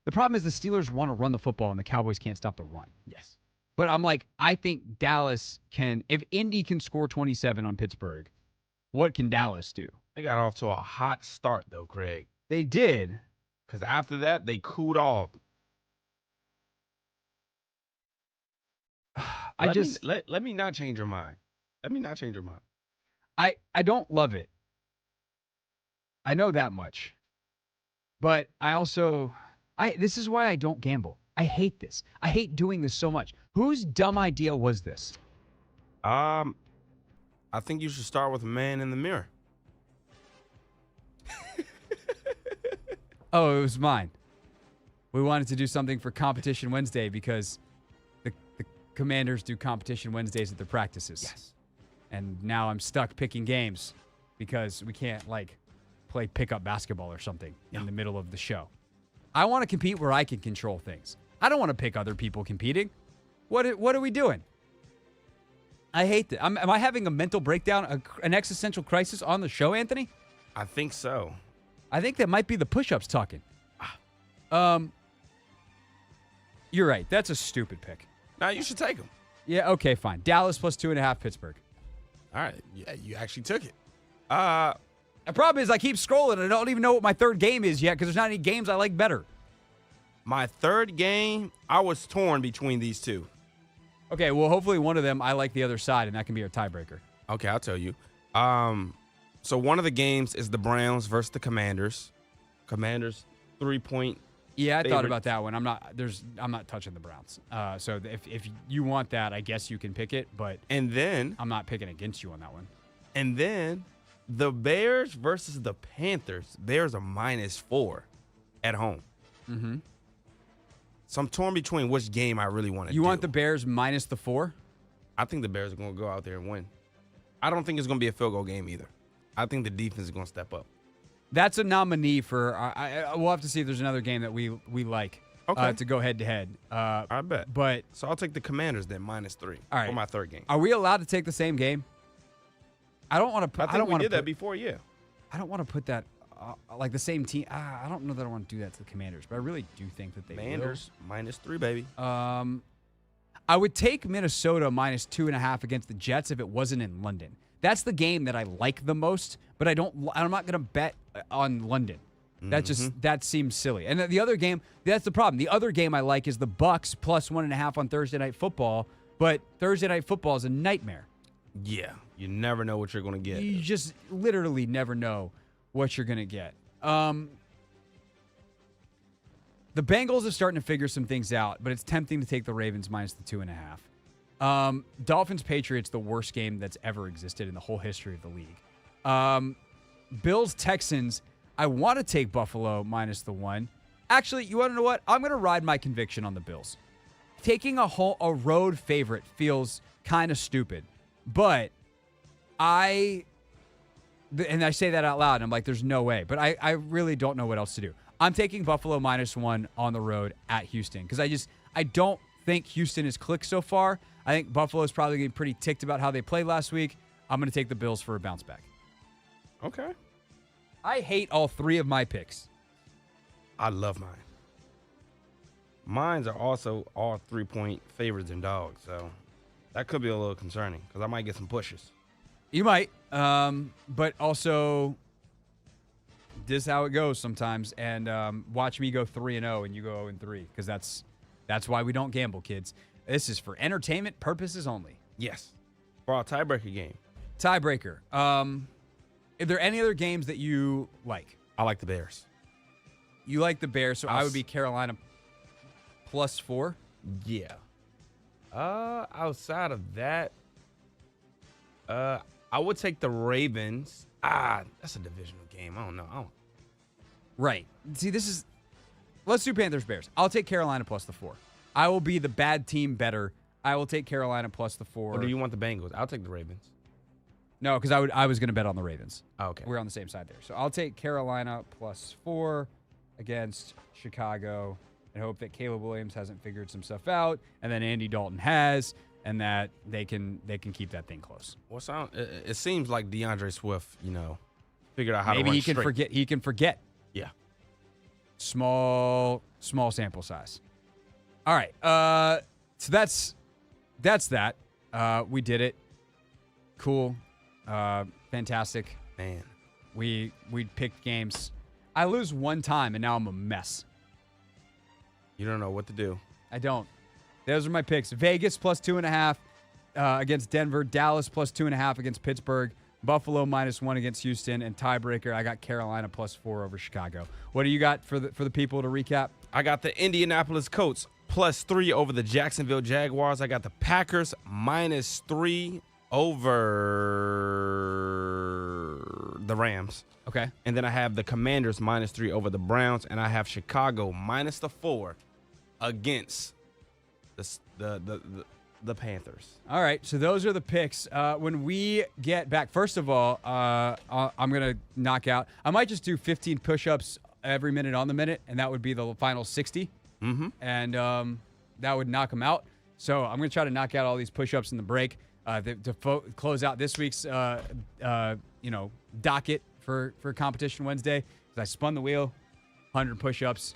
the problem is the Steelers want to run the football and the Cowboys can't stop the run. Yes. But I'm like, I think Dallas can, if Indy can score 27 on Pittsburgh, what can Dallas do? They got off to a hot start though, Craig. They did. Because after that, they cooled off. Let me not change your mind. Let me not change your mind. I don't love it. I know that much. But I also, this is why I don't gamble. I hate this. I hate doing this so much. Whose dumb idea was this? I think you should start with a man in the mirror. Oh, it was mine. We wanted to do something for Competition Wednesday because the Commanders do Competition Wednesdays at their practices. Yes. And now I'm stuck picking games because we can't, play pickup basketball or something in the middle of the show. I want to compete where I can control things. I don't want to pick other people competing. What are we doing? I hate that. Am I having a mental breakdown, an existential crisis on the show, Anthony? I think so. I think that might be the push-ups talking. You're right. That's a stupid pick. Now you should take them. Yeah, okay, fine. Dallas plus 2.5 Pittsburgh. All right. Yeah, you actually took it. The problem is I keep scrolling and I don't even know what my third game is yet because there's not any games I like better. My third game, I was torn between these two. Okay, well, hopefully one of them I like the other side, and that can be our tiebreaker. Okay, I'll tell you. So one of the games is the Browns versus the Commanders. Commanders 3-point. Yeah, I thought favorite. about that one. I'm not touching the Browns. So if you want that, I guess you can pick it, but And then I'm not picking against you on that one. the Bears versus the Panthers. Bears are -4 at home. Mm-hmm. So I'm torn between which game I really want to do. You want the Bears minus the 4? I think the Bears are going to go out there and win. I don't think it's going to be a field goal game either. I think the defense is going to step up. That's a nominee for. We'll have to see if there's another game that we like to go head to head. I bet. But So I'll take the Commanders then -3 all right. for my third game. Are we allowed to take the same game? I don't want to put. I think we did that before, yeah. I don't want to put that like the same team. I don't know that I want to do that to the Commanders, but I really do think that they Commanders -3, baby. will. I would take Minnesota -2.5 against the Jets if it wasn't in London. That's the game that I like the most, but I'm not going to bet on London. That seems silly. And the other game, that's the problem. The other game I like is the Bucks +1.5 on Thursday Night Football, but Thursday Night Football is a nightmare. Yeah, you never know what you're going to get. You just literally never know what you're going to get. The Bengals are starting to figure some things out, but it's tempting to take the Ravens -2.5. Dolphins Patriots, the worst game that's ever existed in the whole history of the league. Bills Texans, I want to take Buffalo -1. Actually, you want to know what? I'm going to ride my conviction on the Bills. Taking a road favorite feels kind of stupid, but I say that out loud, and I'm like, there's no way. But I really don't know what else to do. I'm taking Buffalo -1 on the road at Houston because I don't think Houston has clicked so far. I think Buffalo's probably getting pretty ticked about how they played last week. I'm going to take the Bills for a bounce back. Okay. I hate all three of my picks. I love mine. Mines are also all 3-point favorites and dogs, so that could be a little concerning because I might get some pushes. You might, but also this is how it goes sometimes. And watch me go 3-0 and you go 0-3 because that's why we don't gamble, kids. This is for entertainment purposes only. Yes. For our tiebreaker game. Tiebreaker. Are there any other games that you like? I like the Bears. You like the Bears, so I would be Carolina +4. Yeah. Outside of that, I would take the Ravens. That's a divisional game. I don't know. Right. See, let's do Panthers Bears. I'll take Carolina +4. I will be the bad team better. I will take Carolina +4. Or do you want the Bengals? I'll take the Ravens. No, because I was going to bet on the Ravens. Oh, okay. We're on the same side there. So I'll take Carolina +4 against Chicago and hope that Caleb Williams hasn't figured some stuff out, and then Andy Dalton has, and that they can keep that thing close. Well, it seems like DeAndre Swift, figured out how to run Maybe he can straight. forget. He can forget. Yeah. Small sample size. All right. So that's that. We did it. Cool. Fantastic. Man. We picked games. I lose one time and now I'm a mess. You don't know what to do. I don't. Those are my picks. Vegas +2.5 against Denver. Dallas +2.5 against Pittsburgh. Buffalo -1 against Houston. And tiebreaker, I got Carolina +4 over Chicago. What do you got for the people to recap? I got the Indianapolis Colts +3 over the Jacksonville Jaguars. I got the Packers -3 over the Rams. Okay. And then I have the Commanders -3 over the Browns. And I have Chicago -4 against the Panthers. All right, so those are the picks. When we get back, first of all, I'm going to knock out. I might just do 15 push-ups every minute on the minute, and that would be the final 60. Mm-hmm. And that would knock them out. So I'm going to try to knock out all these push-ups in the break to close out this week's docket for Competition Wednesday. Because I spun the wheel, 100 push-ups.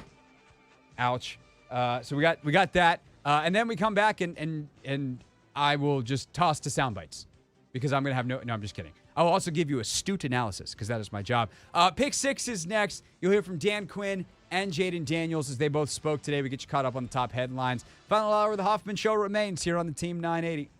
Ouch. So we got that. And then we come back and I will just toss to sound bites. because I'm going to have no, I'm just kidding. I'll also give you astute analysis because that is my job. Pick 6 is next. You'll hear from Dan Quinn and Jayden Daniels as they both spoke today. We get you caught up on the top headlines. Final hour of the Hoffman Show remains here on the Team 980.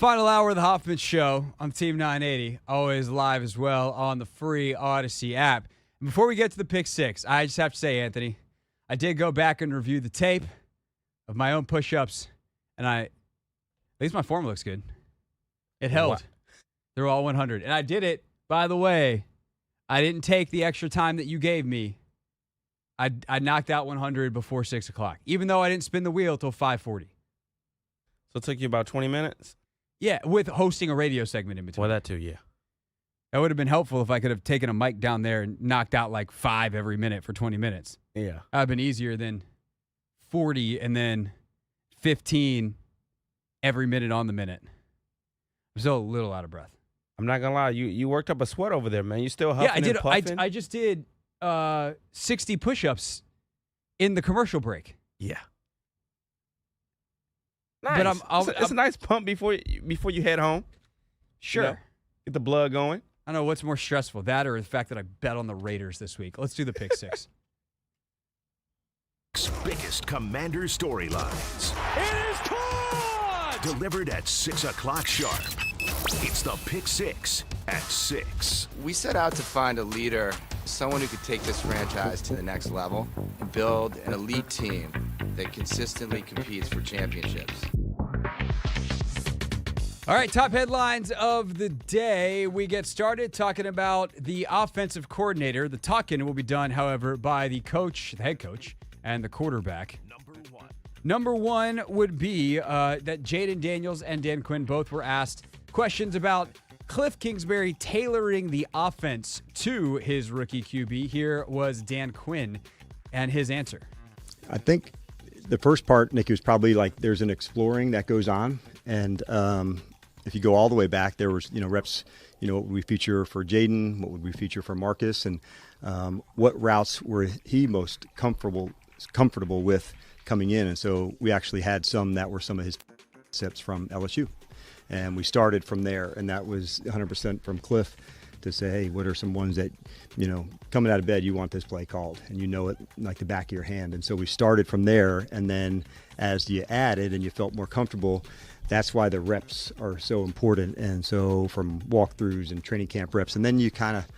Final hour of the Hoffman Show on Team 980, always live as well on the free Odyssey app. And before we get to the pick six, I just have to say, Anthony, I did go back and review the tape of my own push-ups, and at least my form looks good. It held. What? They're all 100. And I did it, by the way, I didn't take the extra time that you gave me. I knocked out 100 before 6 o'clock, even though I didn't spin the wheel till 5:40. So it took you about 20 minutes? Yeah, with hosting a radio segment in between. Well, that too, yeah. That would have been helpful if I could have taken a mic down there and knocked out like 5 every minute for 20 minutes. Yeah. That would have been easier than 40 and then 15 every minute on the minute. I'm still a little out of breath. I'm not going to lie. You worked up a sweat over there, man. You still huffing I did. and puffing? I just did 60 push-ups in the commercial break. Yeah. Nice. But it's a nice pump before you head home. Sure. You know, get the blood going. I don't know what's more stressful, that or the fact that I bet on the Raiders this week. Let's do the pick six. Biggest Commander storylines. It is caught! Delivered at 6 o'clock sharp. It's the Pick Six at 6. We set out to find a leader, someone who could take this franchise to the next level and build an elite team that consistently competes for championships. All right, top headlines of the day. We get started talking about the offensive coordinator. The talking will be done, however, by the coach, the head coach, and the quarterback. Number one would be that Jayden Daniels and Dan Quinn both were asked questions about Cliff Kingsbury tailoring the offense to his rookie QB. Here was Dan Quinn and his answer. I think the first part, Nick, was probably like there's an exploring that goes on. And if you go all the way back, there was, reps, what would we feature for Jayden? What would we feature for Marcus? And what routes were he most comfortable with coming in? And so we actually had some that were some of his concepts from LSU. And we started from there, and that was 100% from Cliff to say, hey, what are some ones that, coming out of bed, you want this play called, and you know it like the back of your hand. And so we started from there, and then as you added and you felt more comfortable, that's why the reps are so important. And so from walkthroughs and training camp reps, and then you kind of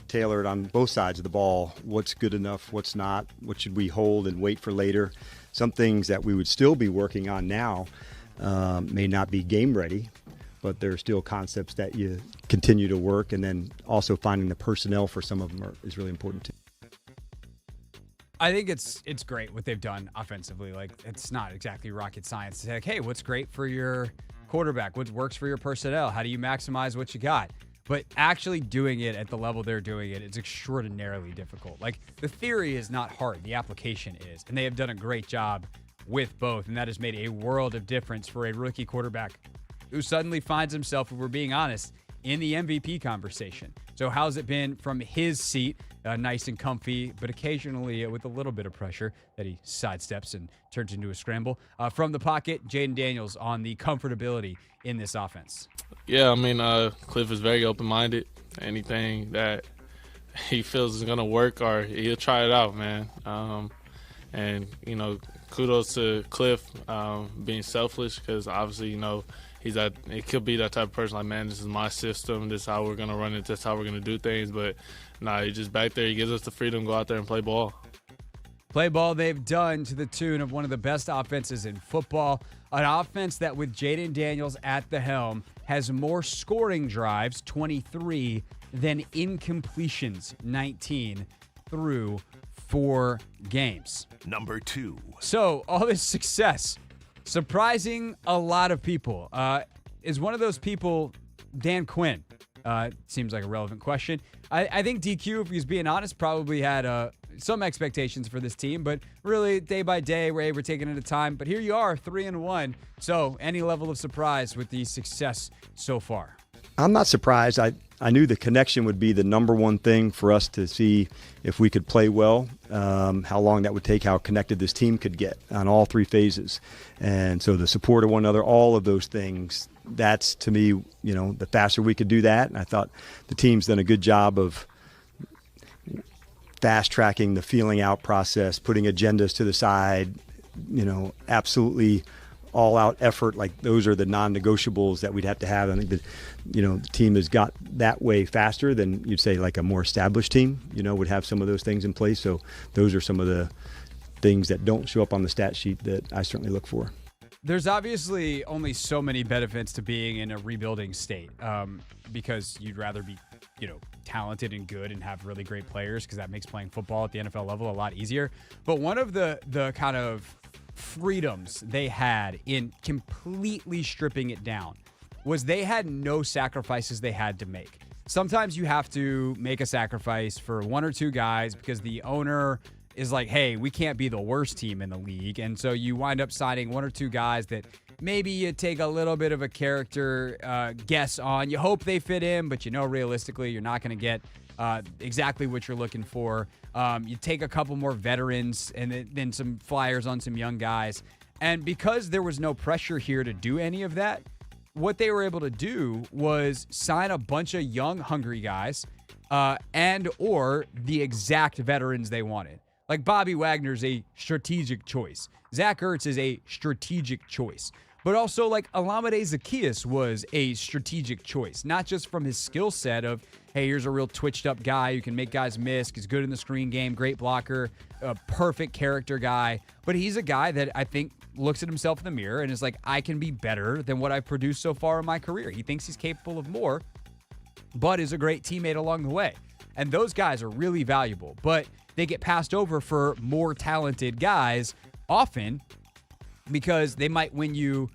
tailor it on both sides of the ball, what's good enough, what's not, what should we hold and wait for later. Some things that we would still be working on now may not be game ready, but there are still concepts that you continue to work, and then also finding the personnel for some of them is really important too. I think it's great what they've done offensively. Like, it's not exactly rocket science to say, like, hey, what's great for your quarterback? What works for your personnel? How do you maximize what you got? But actually doing it at the level they're doing it, it's extraordinarily difficult. Like, the theory is not hard. The application is. And they have done a great job with both, and that has made a world of difference for a rookie quarterback who suddenly finds himself, if we're being honest, in the MVP conversation. So how's it been from his seat? Nice and comfy, but occasionally with a little bit of pressure that he sidesteps and turns into a scramble. From the pocket, Jayden Daniels on the comfortability in this offense. Yeah, I mean, Cliff is very open-minded. Anything that he feels is going to work, or he'll try it out, man. And, kudos to Cliff being selfish, because obviously, it could be that type of person, like, man, this is my system, this is how we're going to run it, this is how we're going to do things. But, he's just back there. He gives us the freedom to go out there and play ball. Play ball they've done to the tune of one of the best offenses in football. An offense that, with Jayden Daniels at the helm, has more scoring drives, 23, than incompletions, 19, through 4 games. Number 2. So, all this success, surprising a lot of people. Is one of those people Dan Quinn? Seems like a relevant question. I think DQ, if he's being honest, probably had some expectations for this team, but really day by day, we're taking it at a time. But here you are, 3-1. So any level of surprise with the success so far? I'm not surprised. I knew the connection would be the number one thing for us to see if we could play well, how long that would take, how connected this team could get on all 3 phases. And so the support of one another, all of those things, that's, to me, the faster we could do that. And I thought the team's done a good job of fast tracking the feeling out process, putting agendas to the side, absolutely all-out effort, like those are the non-negotiables that we'd have to have. I think that, the team has got that way faster than you'd say like a more established team, would have some of those things in place. So those are some of the things that don't show up on the stat sheet that I certainly look for. There's obviously only so many benefits to being in a rebuilding state, because you'd rather be, talented and good and have really great players, because that makes playing football at the NFL level a lot easier. But one of the kind of freedoms they had in completely stripping it down was they had no sacrifices they had to make. Sometimes you have to make a sacrifice for one or two guys because the owner is like, hey, we can't be the worst team in the league. And so you wind up signing one or two guys that maybe you take a little bit of a character guess on. You hope they fit in, but realistically, you're not going to get exactly what you're looking for. You take a couple more veterans and then some flyers on some young guys. And because there was no pressure here to do any of that, what they were able to do was sign a bunch of young, hungry guys and or the exact veterans they wanted. Like Bobby Wagner's a strategic choice. Zach Ertz is a strategic choice. But also, like, Olamide Zaccheaus was a strategic choice, not just from his skill set of, hey, here's a real twitched-up guy who can make guys miss, he's good in the screen game, great blocker, a perfect character guy. But he's a guy that I think looks at himself in the mirror and is like, I can be better than what I've produced so far in my career. He thinks he's capable of more, but is a great teammate along the way. And those guys are really valuable, but they get passed over for more talented guys often because they might win you,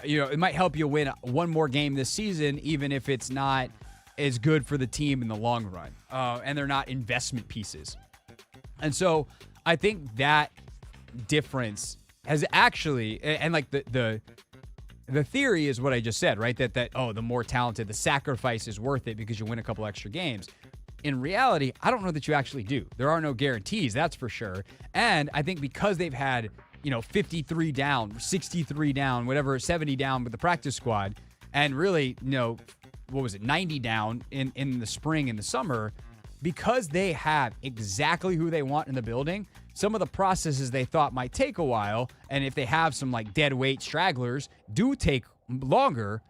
it might help you win one more game this season, even if it's not as good for the team in the long run. And they're not investment pieces. And so I think that difference has actually, and like the theory is what I just said, right? That the more talented, the sacrifice is worth it because you win a couple extra games. In reality, I don't know that you actually do. There are no guarantees, that's for sure. And I think because they've had, 53 down, 63 down, whatever, 70 down with the practice squad, and really, 90 down in the spring and the summer, because they have exactly who they want in the building, some of the processes they thought might take a while, and if they have some like dead weight stragglers do take longer,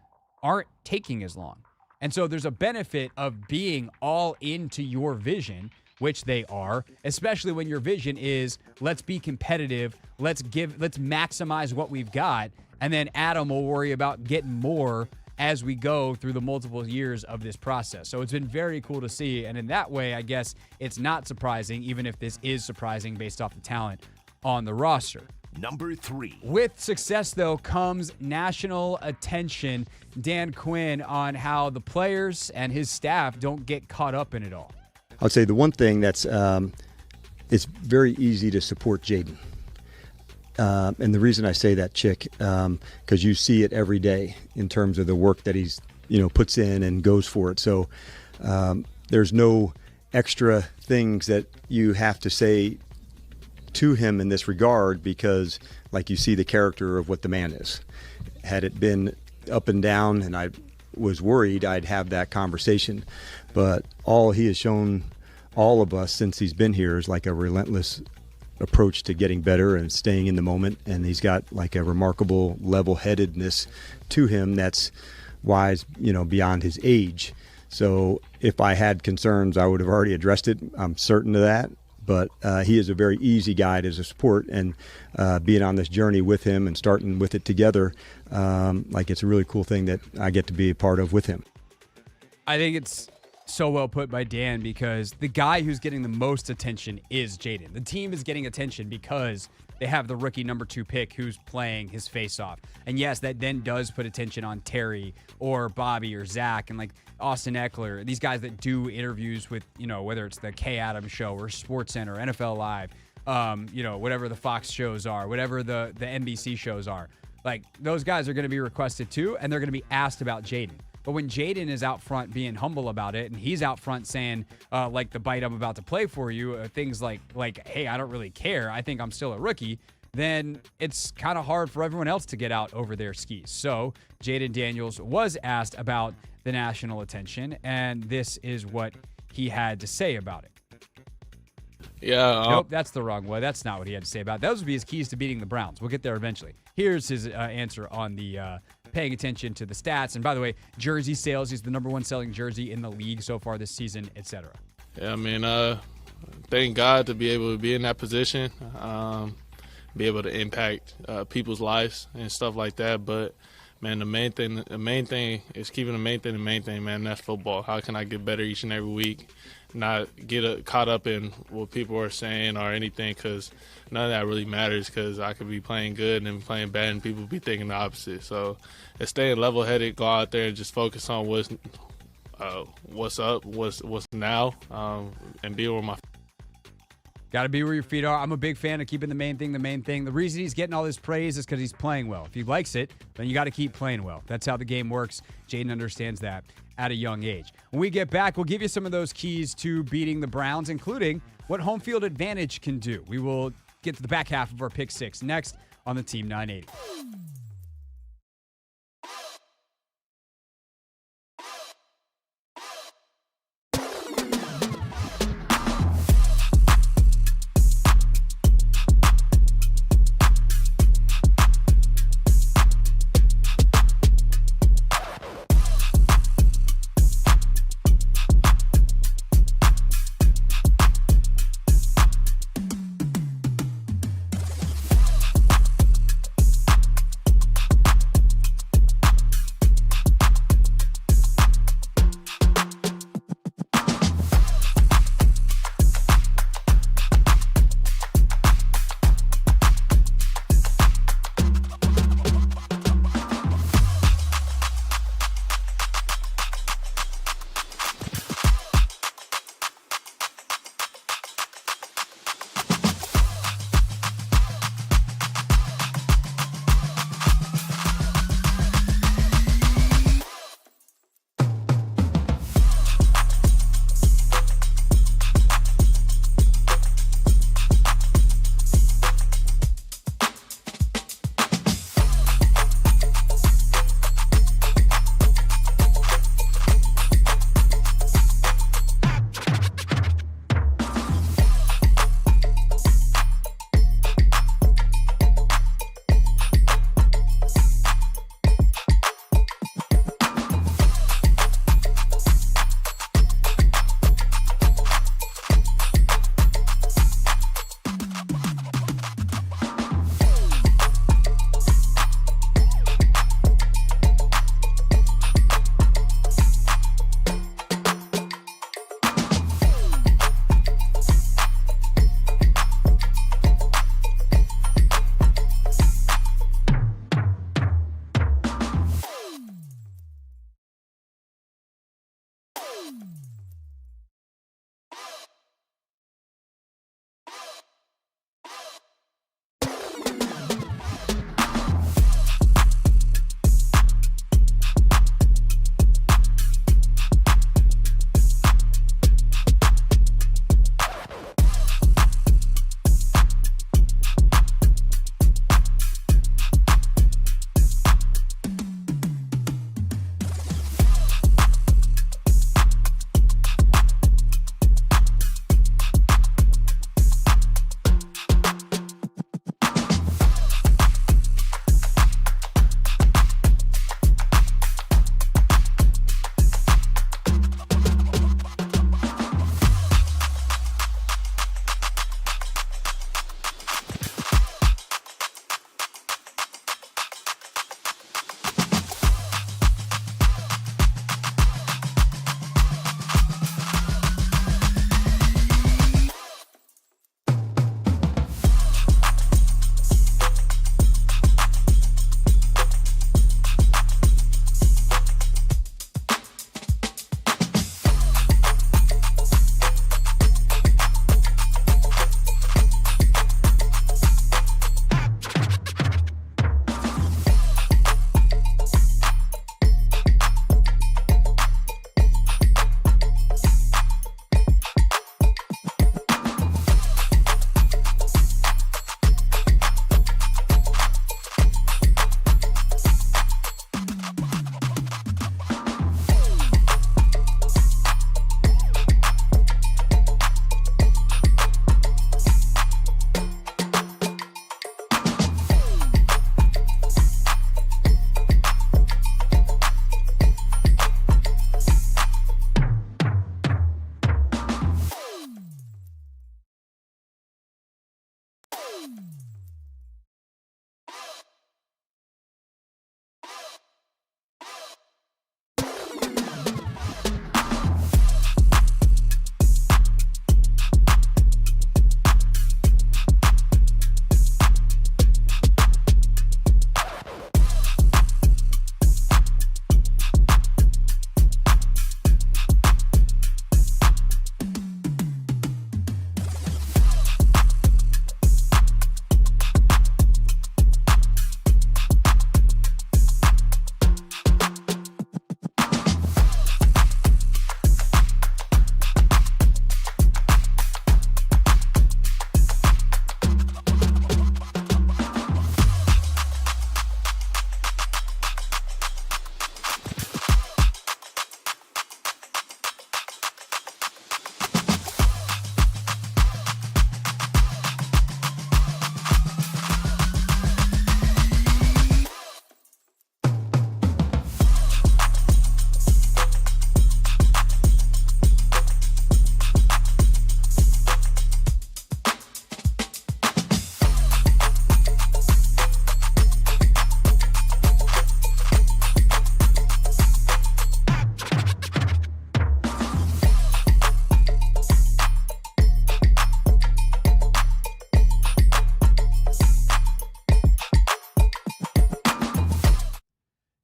aren't taking as long. And so there's a benefit of being all into your vision, which they are, especially when your vision is, let's be competitive, let's maximize what we've got, and then Adam will worry about getting more as we go through the multiple years of this process. So it's been very cool to see, and in that way, I guess it's not surprising, even if this is surprising based off the talent on the roster. Number 3. With success, though, comes national attention. Dan Quinn on how the players and his staff don't get caught up in it all. I would say the one thing that's it's very easy to support Jayden. And the reason I say that, Chick, because you see it every day in terms of the work that he's, puts in and goes for it. So there's no extra things that you have to say to him in this regard because, like, you see the character of what the man is. Had it been up and down and I was worried, I'd have that conversation. But all he has shown all of us since he's been here is like a relentless approach to getting better and staying in the moment, and he's got like a remarkable level-headedness to him that's wise, beyond his age. So if I had concerns, I would have already addressed it. I'm certain of that. But he is a very easy guy to support, and being on this journey with him and starting with it together, it's a really cool thing that I get to be a part of with him. I think it's so well put by Dan because the guy who's getting the most attention is Jayden. The team is getting attention because they have the rookie number 2 pick who's playing his face off. And yes, that then does put attention on Terry or Bobby or Zach and like Austin Eckler, these guys that do interviews with, whether it's the Kay Adams show or SportsCenter, NFL Live, whatever the Fox shows are, whatever the NBC shows are. Like, those guys are going to be requested too, and they're going to be asked about Jayden. But when Jayden is out front being humble about it, and he's out front saying, like the bite I'm about to play for you, things like, hey, I don't really care, I think I'm still a rookie, then it's kind of hard for everyone else to get out over their skis. So Jayden Daniels was asked about the national attention, and this is what he had to say about it. Yeah. Nope, that's the wrong way. That's not what he had to say about it. Those would be his keys to beating the Browns. We'll get there eventually. Here's his answer on the paying attention to the stats. And by the way, jersey sales. He's the number 1 selling jersey in the league so far this season, etc. Yeah, I mean, thank God to be able to be in that position, be able to impact people's lives and stuff like that. But man, the main thing is keeping the main thing, man. That's football. How can I get better each and every week? Not get caught up in what people are saying or anything, because none of that really matters, because I could be playing good and playing bad and people be thinking the opposite. So it's staying level-headed, go out there and just focus on what's up, what's now, and be where my Got to be where your feet are. I'm a big fan of keeping the main thing the main thing. The reason he's getting all this praise is because he's playing well. If he likes it, then you got to keep playing well. That's how the game works. Jayden understands that at a young age. When we get back, we'll give you some of those keys to beating the Browns, including what home field advantage can do. We will get to the back half of our Pick 6 next on the Team 980.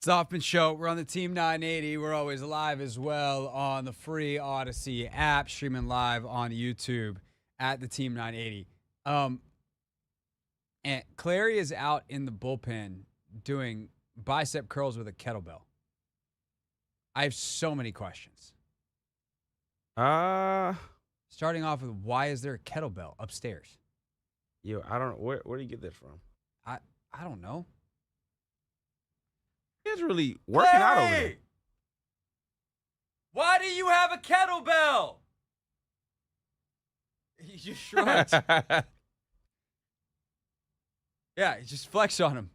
It's the Hoffman Show. We're on the Team 980. We're always live as well on the free Odyssey app, streaming live on YouTube at the Team 980. And Clary is out in the bullpen doing bicep curls with a kettlebell. I have so many questions. Starting off with, why is there a kettlebell upstairs? Yo, I don't know. Where do you get this from? I don't know. It's really working out over there. Clary! Why do you have a kettlebell? He just shrugged. Yeah, he just flexed on him.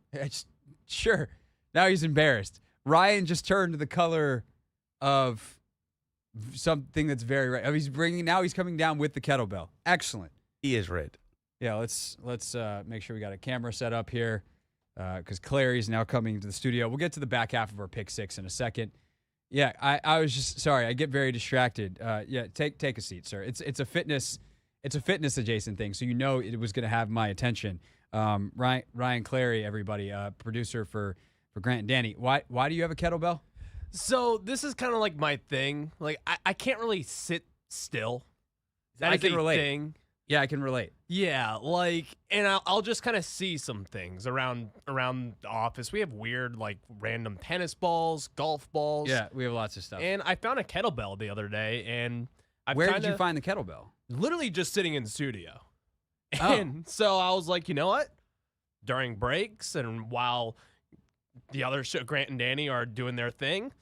Sure. Now he's embarrassed. Ryan just turned the color of something that's very red. Oh, he's coming down with the kettlebell. Excellent. He is red. Yeah, let's make sure we got a camera set up here because Clary's now coming to the studio. We'll get to the back half of our pick six in a second. Yeah, I was just sorry. I get very distracted. Yeah, take a seat, sir. It's a fitness adjacent thing, so you know it was going to have my attention. Ryan Clary, everybody, producer for Grant and Danny. Why do you have a kettlebell? So this is kind of like my thing. Like I can't really sit still. That I is can a relate. thing. Yeah, I can relate. Yeah, and I'll just kind of see some things around the office. We have weird, random tennis balls, golf balls. Yeah, we have lots of stuff. And I found a kettlebell the other day, and Where did you find the kettlebell? Literally just sitting in the studio. Oh. And so I was like, you know what? During breaks and while the other show, Grant and Danny, are doing their thing,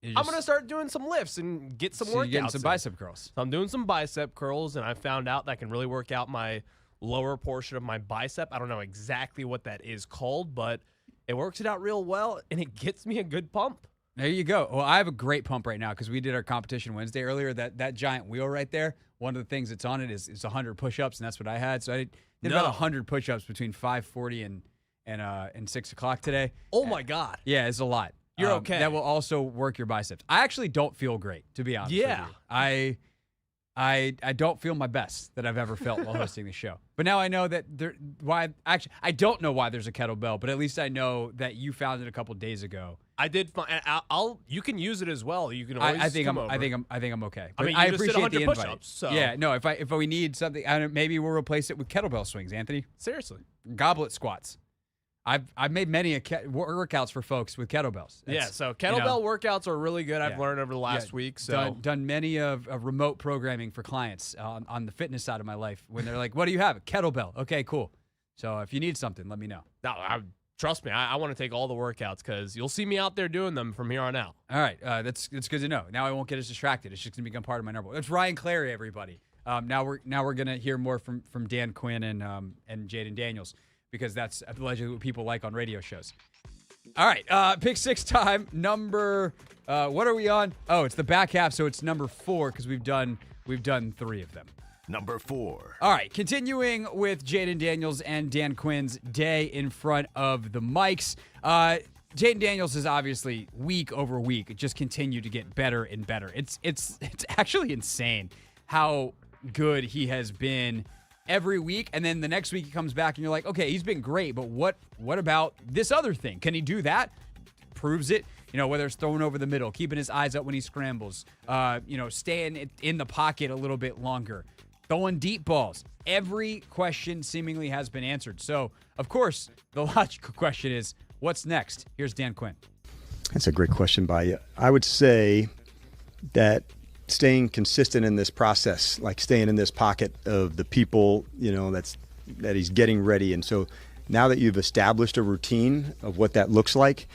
I'm going to start doing some lifts and get some workouts. You're getting some bicep curls. So I'm doing some bicep curls, and I found out that I can really work out my lower portion of my bicep. I don't know exactly what that is called, but it works it out real well, and it gets me a good pump. There you go. Well, I have a great pump right now because we did our competition Wednesday earlier. That giant wheel right there, one of the things that's on it is 100 push-ups, and that's what I had. So I did about 100 push-ups between 5:40 and 6 o'clock today. Oh, my God. Yeah, it's a lot. You're okay. That will also work your biceps. I actually don't feel great, to be honest with you. I don't feel my best that I've ever felt while hosting the show. But now I know that I don't know why there's a kettlebell, but at least I know that you found it a couple days ago. I did find. You can use it as well. You can always I think come I'm over. I think I'm okay. I mean, I you just did appreciate the 100 invite. push-ups, so. Yeah, no. If we need something, maybe we'll replace it with kettlebell swings. Anthony, Seriously. goblet squats. I've made many workouts for folks with kettlebells. So kettlebell workouts are really good. I've Yeah. learned over the last week. So done many of remote programming for clients on the fitness side of my life. When they're like, "What do you have?" A kettlebell. Okay, cool. So if you need something, let me know. No, trust me. I want to take all the workouts because you'll see me out there doing them from here on out. All right, that's good to know. Now I won't get as distracted. It's just gonna become part of my number. It's Ryan Clary, everybody. Now we're gonna hear more from Dan Quinn and Jayden Daniels, because that's allegedly what people like on radio shows. All right, pick six time. Number, what are we on? Oh, it's the back half, so it's number 4 because we've done 3 of them. Number 4. All right, continuing with Jayden Daniels and Dan Quinn's day in front of the mics. Jayden Daniels is obviously week over week just continued to get better and better. It's actually insane how good he has been every week, and then the next week he comes back and you're like, okay, he's been great, but what about this other thing? Can he do that? Proves it. Whether it's throwing over the middle, keeping his eyes up when he scrambles, staying in the pocket a little bit longer, throwing deep balls. Every question seemingly has been answered. So, of course, the logical question is, what's next? Here's Dan Quinn. That's a great question by you. I would say that staying consistent in this process, like staying in this pocket of the people, that he's getting ready. And so now that you've established a routine of what that looks like,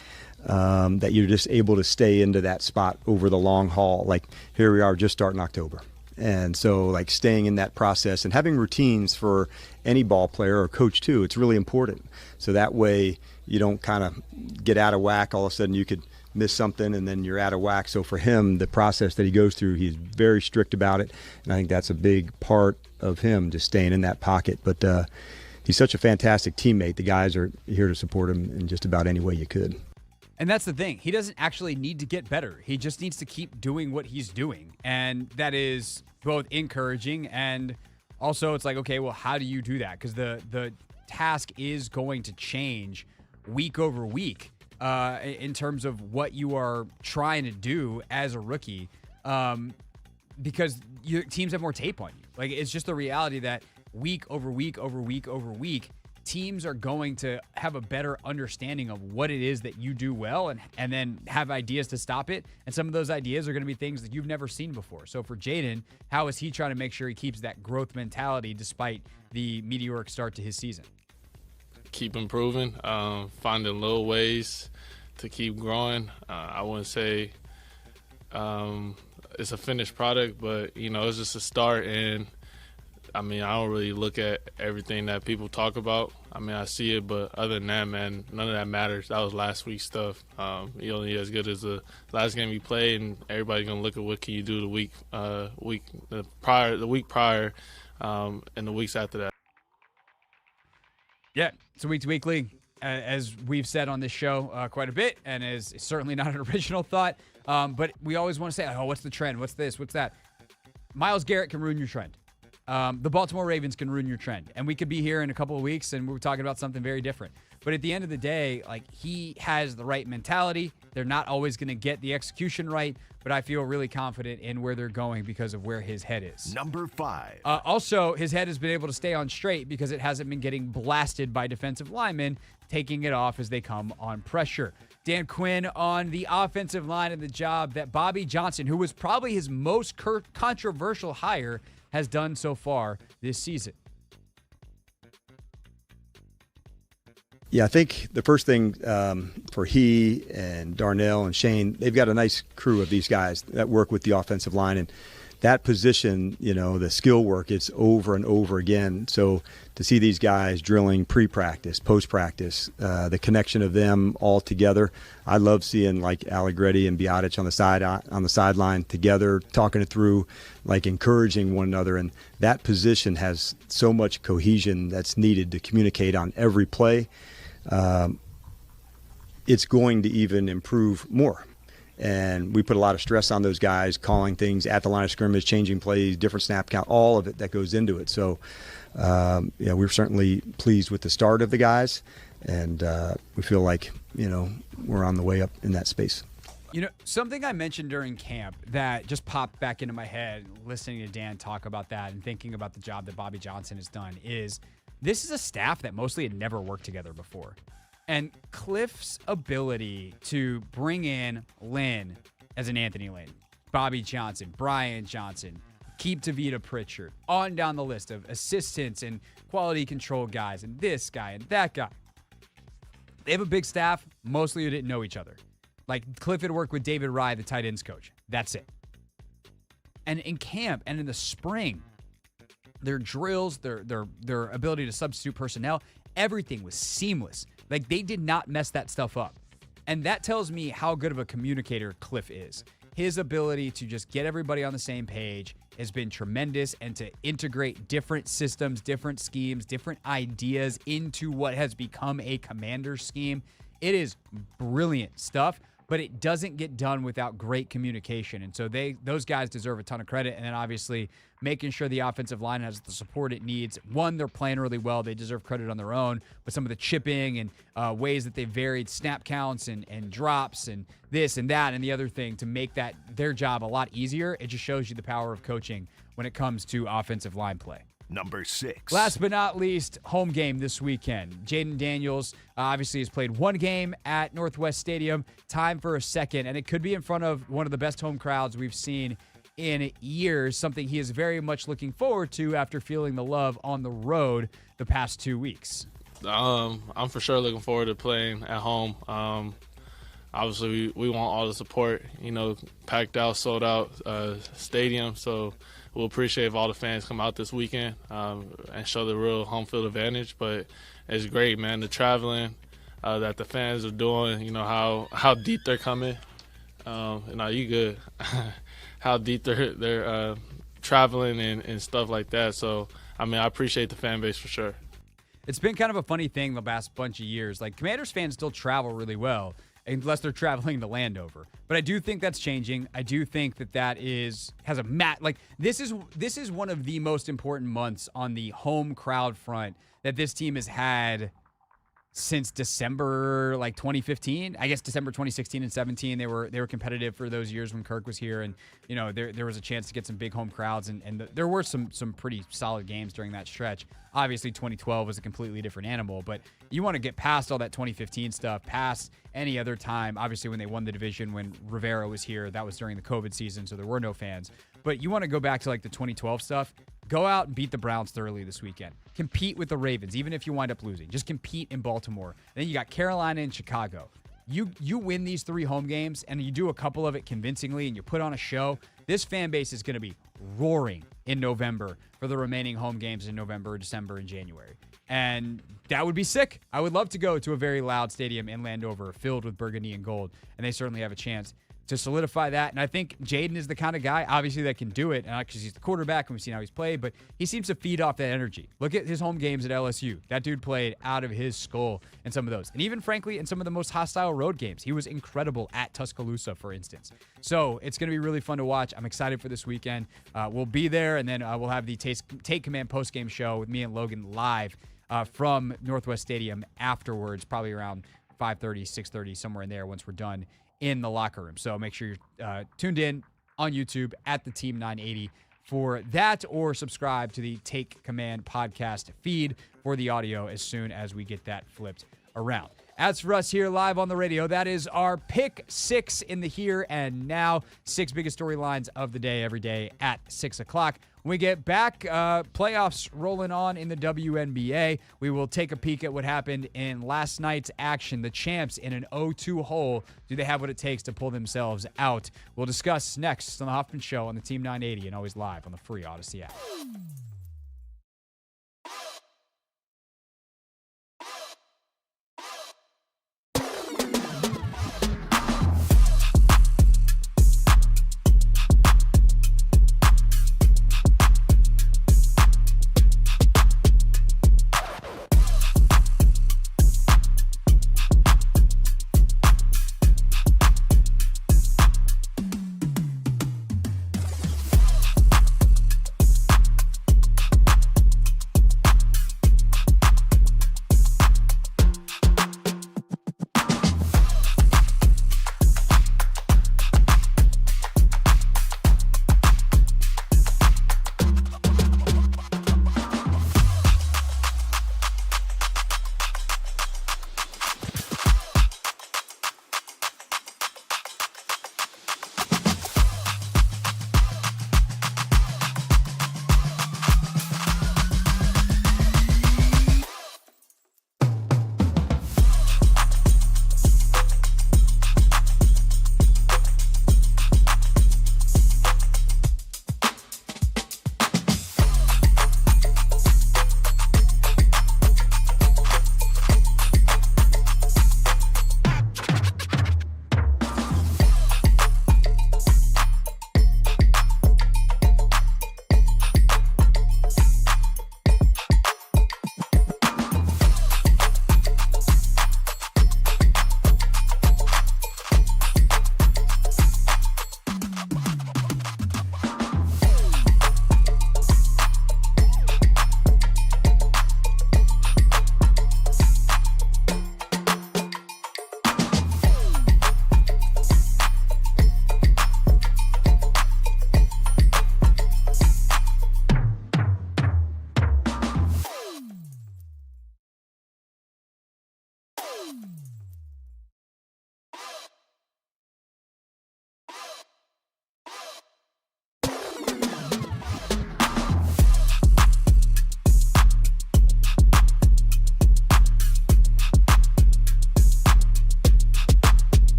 that you're just able to stay into that spot over the long haul. Like here we are just starting October. And so like staying in that process and having routines for any ball player or coach too, it's really important. So that way you don't kind of get out of whack. All of a sudden you could miss something and then you're out of whack. So for him, the process that he goes through, he's very strict about it. And I think that's a big part of him, just staying in that pocket. But he's such a fantastic teammate. The guys are here to support him in just about any way you could. And that's the thing. He doesn't actually need to get better. He just needs to keep doing what he's doing. And that is both encouraging and also it's like, okay, well, how do you do that? Because the task is going to change week over week. in terms of what you are trying to do as a rookie, because your teams have more tape on you. Like, it's just the reality that week over week over week over week, teams are going to have a better understanding of what it is that you do well and then have ideas to stop it. And some of those ideas are going to be things that you've never seen before. So for Jayden, how is he trying to make sure he keeps that growth mentality despite the meteoric start to his season? Keep improving, finding little ways to keep growing. I wouldn't say it's a finished product, but, it's just a start. And I don't really look at everything that people talk about. I see it, but other than that, man, none of that matters. That was last week's stuff. You're only as good as the last game you played, and everybody's gonna look at what can you do the week prior, and the weeks after that. Yeah, it's a week-to-week league, as we've said on this show quite a bit, and is certainly not an original thought. But we always want to say, oh, what's the trend? What's this? What's that? Myles Garrett can ruin your trend. The Baltimore Ravens can ruin your trend. And we could be here in a couple of weeks and we're talking about something very different. But at the end of the day, he has the right mentality. They're not always going to get the execution right, but I feel really confident in where they're going because of where his head is. Number 5. Also, his head has been able to stay on straight because it hasn't been getting blasted by defensive linemen, taking it off as they come on pressure. Dan Quinn on the offensive line and the job that Bobby Johnson, who was probably his most controversial hire, has done so far this season. Yeah, I think the first thing for he and Darnell and Shane, they've got a nice crew of these guys that work with the offensive line. And that position, the skill work, it's over and over again. So to see these guys drilling pre-practice, post-practice, the connection of them all together, I love seeing Allegretti and Biotic on the sideline together, talking it through, encouraging one another. And that position has so much cohesion that's needed to communicate on every play. It's going to even improve more. And we put a lot of stress on those guys, calling things at the line of scrimmage, changing plays, different snap count, all of it that goes into it. So, we're certainly pleased with the start of the guys, and we feel like, we're on the way up in that space. Something I mentioned during camp that just popped back into my head, listening to Dan talk about that and thinking about the job that Bobby Johnson has done, is this is a staff that mostly had never worked together before. And Cliff's ability to bring in Lynn as an Anthony Lynn, Bobby Johnson, Brian Johnson, keep Tavita Pritchard, on down the list of assistants and quality control guys and this guy and that guy. They have a big staff, mostly who didn't know each other. Cliff had worked with David Rye, the tight ends coach. That's it. And in camp and in the spring, their drills, their ability to substitute personnel, everything was seamless. They did not mess that stuff up. And that tells me how good of a communicator Cliff is. His ability to just get everybody on the same page has been tremendous, and to integrate different systems, different schemes, different ideas into what has become a commander scheme. It is brilliant stuff, but it doesn't get done without great communication. And so those guys deserve a ton of credit. And then obviously making sure the offensive line has the support it needs. One, they're playing really well. They deserve credit on their own. But some of the chipping and ways that they varied snap counts and drops and this and that and the other thing to make that their job a lot easier, it just shows you the power of coaching when it comes to offensive line play. Number 6. Last but not least, home game this weekend. Jayden Daniels obviously has played one game at Northwest Stadium. Time for a second, and it could be in front of one of the best home crowds we've seen in years, something he is very much looking forward to after feeling the love on the road the past 2 weeks. I'm for sure looking forward to playing at home. Obviously, we want all the support, packed out, sold out stadium, so we'll appreciate if all the fans come out this weekend and show the real home field advantage. But it's great, man, the traveling that the fans are doing, how deep they're coming. You good. How deep they're traveling and stuff like that. So, I appreciate the fan base for sure. It's been kind of a funny thing the past bunch of years. Commanders fans still travel really well, unless they're traveling to Landover. But I do think that's changing. I do think that has a this is one of the most important months on the home crowd front that this team has had since December 2015. I guess December 2016 and 17 they were competitive for those years when Kirk was here, and there was a chance to get some big home crowds, and there were some pretty solid games during that stretch. Obviously 2012 was a completely different animal, but you want to get past all that 2015 stuff, past any other time. Obviously when they won the division, when Rivera was here, that was during the COVID season, so there were no fans. But you want to go back to the 2012 stuff. Go out and beat the Browns thoroughly this weekend. Compete with the Ravens, even if you wind up losing. Just compete in Baltimore. And then you got Carolina and Chicago. You win these 3 home games, and you do a couple of it convincingly, and you put on a show. This fan base is going to be roaring in November for the remaining home games in November, December, and January. And that would be sick. I would love to go to a very loud stadium in Landover filled with burgundy and gold, and they certainly have a chance to solidify that. And I think Jayden is the kind of guy, obviously, that can do it, because he's the quarterback and we've seen how he's played, but he seems to feed off that energy. Look at his home games at LSU. That dude played out of his skull in some of those. And even, frankly, in some of the most hostile road games. He was incredible at Tuscaloosa, for instance. So it's going to be really fun to watch. I'm excited for this weekend. We'll be there, and then we'll have the Take Command postgame show with me and Logan live from Northwest Stadium afterwards, probably around 5:30, 6:30, somewhere in there once we're done in the locker room. So make sure you're tuned in on YouTube at the Team 980 for that, or subscribe to the Take Command podcast feed for the audio as soon as we get that flipped around. As for us here live on the radio, that is our Pick 6 in the here and now. 6 biggest storylines of the day every day at 6 o'clock. When we get back, playoffs rolling on in the WNBA. We will take a peek at what happened in last night's action. The champs in an 0-2 hole. Do they have what it takes to pull themselves out? We'll discuss next on the Hoffman Show on the Team 980 and always live on the free Odyssey app.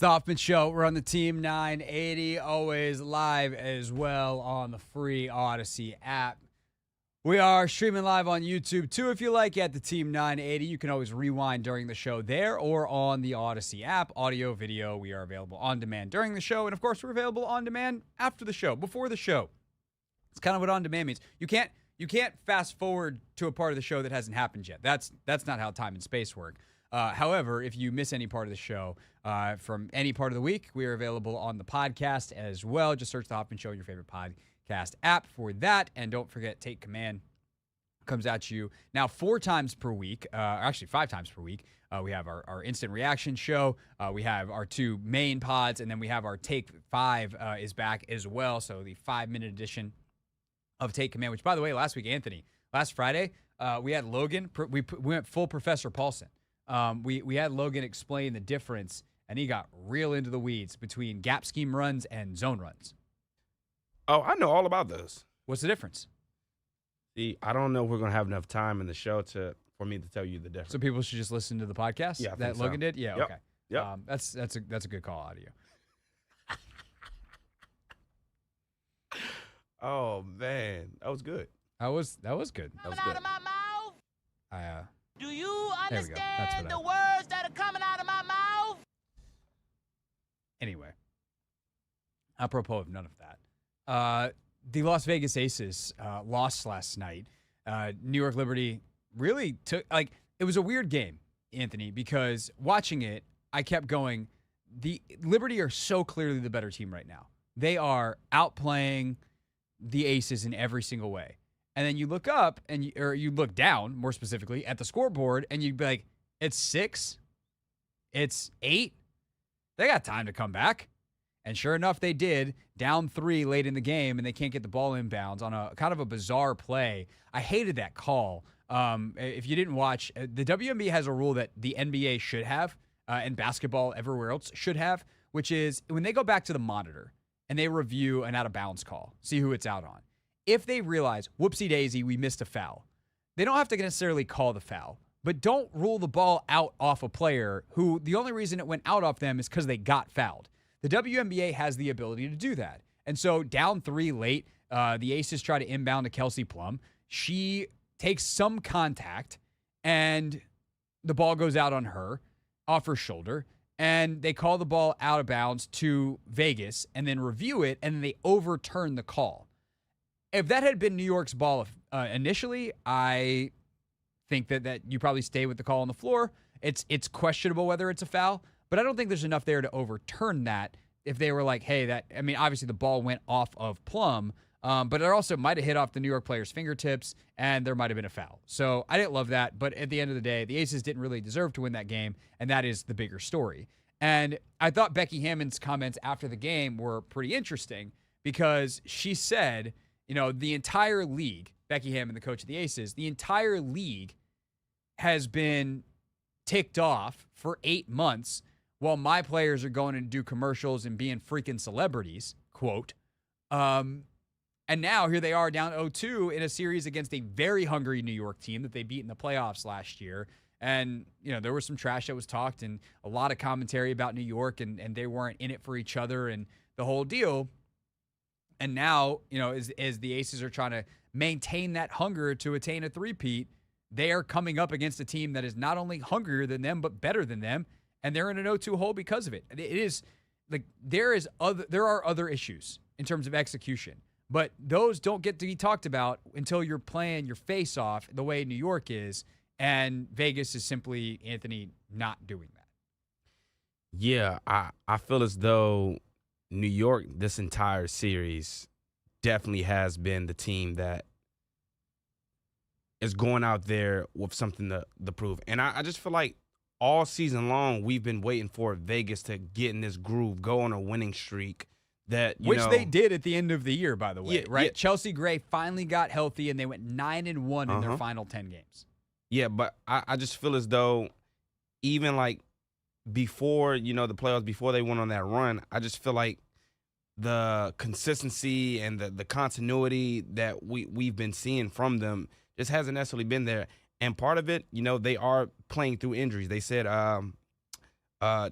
the Hoffman Show. We're on the Team 980, always live as well on the free Odyssey app. We are streaming live on YouTube, too, if you like, at the Team 980. You can always rewind during the show there or on the Odyssey app. Audio, video, we are available on demand during the show. And, of course, we're available on demand after the show, before the show. It's kind of what on demand means. You can't fast forward to a part of the show that hasn't happened yet. That's not how time and space work. However, if you miss any part of the show from any part of the week, we are available on the podcast as well. Just search the Hoffman Show in your favorite podcast app for that. And don't forget, Take Command comes at you now 4 times per week, actually 5 times per week. We have our instant reaction show. We have our 2 main pods, and then we have our Take 5 is back as well. So the 5-minute edition of Take Command, which, by the way, last Friday, we had Logan. We went full Professor Paulson. We had Logan explain the difference, and he got real into the weeds between gap scheme runs and zone runs. Oh, I know all about those. What's the difference? See, I don't know if we're going to have enough time in the show for me to tell you the difference. So people should just listen to the podcast that Logan did? Yeah, yep. Okay. Yep. That's a good call out of you. Oh, man. That was good. That was good. That was good. Out of my mouth. Do you There we go. That's understand what the words that are coming out of my mouth? Anyway, apropos of none of that, the Las Vegas Aces lost last night. New York Liberty really took, it was a weird game, Anthony, because watching it, I kept going, the Liberty are so clearly the better team right now. They are outplaying the Aces in every single way. And then you look up, or you look down, more specifically, at the scoreboard, and you'd be like, it's 6? It's 8? They got time to come back. And sure enough, they did, down 3 late in the game, and they can't get the ball inbounds on a kind of a bizarre play. I hated that call. If you didn't watch, the WNBA has a rule that the NBA should have, and basketball everywhere else should have, which is when they go back to the monitor and they review an out-of-bounds call, see who it's out on. If they realize, whoopsie-daisy, we missed a foul, they don't have to necessarily call the foul, but don't rule the ball out off a player who the only reason it went out off them is because they got fouled. The WNBA has the ability to do that. And so down 3 late, the Aces try to inbound to Kelsey Plum. She takes some contact, and the ball goes out on her, off her shoulder, and they call the ball out of bounds to Vegas and then review it, and then they overturn the call. If that had been New York's ball initially, I think that you probably stay with the call on the floor. It's questionable whether it's a foul, but I don't think there's enough there to overturn that if they were like, hey, obviously the ball went off of Plum, but it also might have hit off the New York player's fingertips, and there might have been a foul. So I didn't love that, but at the end of the day, the Aces didn't really deserve to win that game, and that is the bigger story. And I thought Becky Hammon's comments after the game were pretty interesting because she said, the entire league, Becky Hammon, the coach of the Aces, the entire league has been ticked off for 8 months while my players are going to do commercials and being freaking celebrities, quote. And now here they are down 0-2 in a series against a very hungry New York team that they beat in the playoffs last year. And, there was some trash that was talked and a lot of commentary about New York and they weren't in it for each other and the whole deal. And now, as the Aces are trying to maintain that hunger to attain a three-peat, they are coming up against a team that is not only hungrier than them, but better than them. And they're in an 0-2 hole because of it. It is like there are other issues in terms of execution, but those don't get to be talked about until you're playing your face off the way New York is. And Vegas is simply, Anthony, not doing that. Yeah, I feel as though New York, this entire series, definitely has been the team that is going out there with something to prove. And I just feel like all season long, we've been waiting for Vegas to get in this groove, go on a winning streak. Which they did at the end of the year, by the way, yeah, right? Yeah. Gray Gray finally got healthy, and they went 9-1 in their final 10 games. Yeah, but I just feel as though even like before, the playoffs, before they went on that run, I just feel like the consistency and the continuity that we've been seeing from them just hasn't necessarily been there. And part of it, they are playing through injuries. They said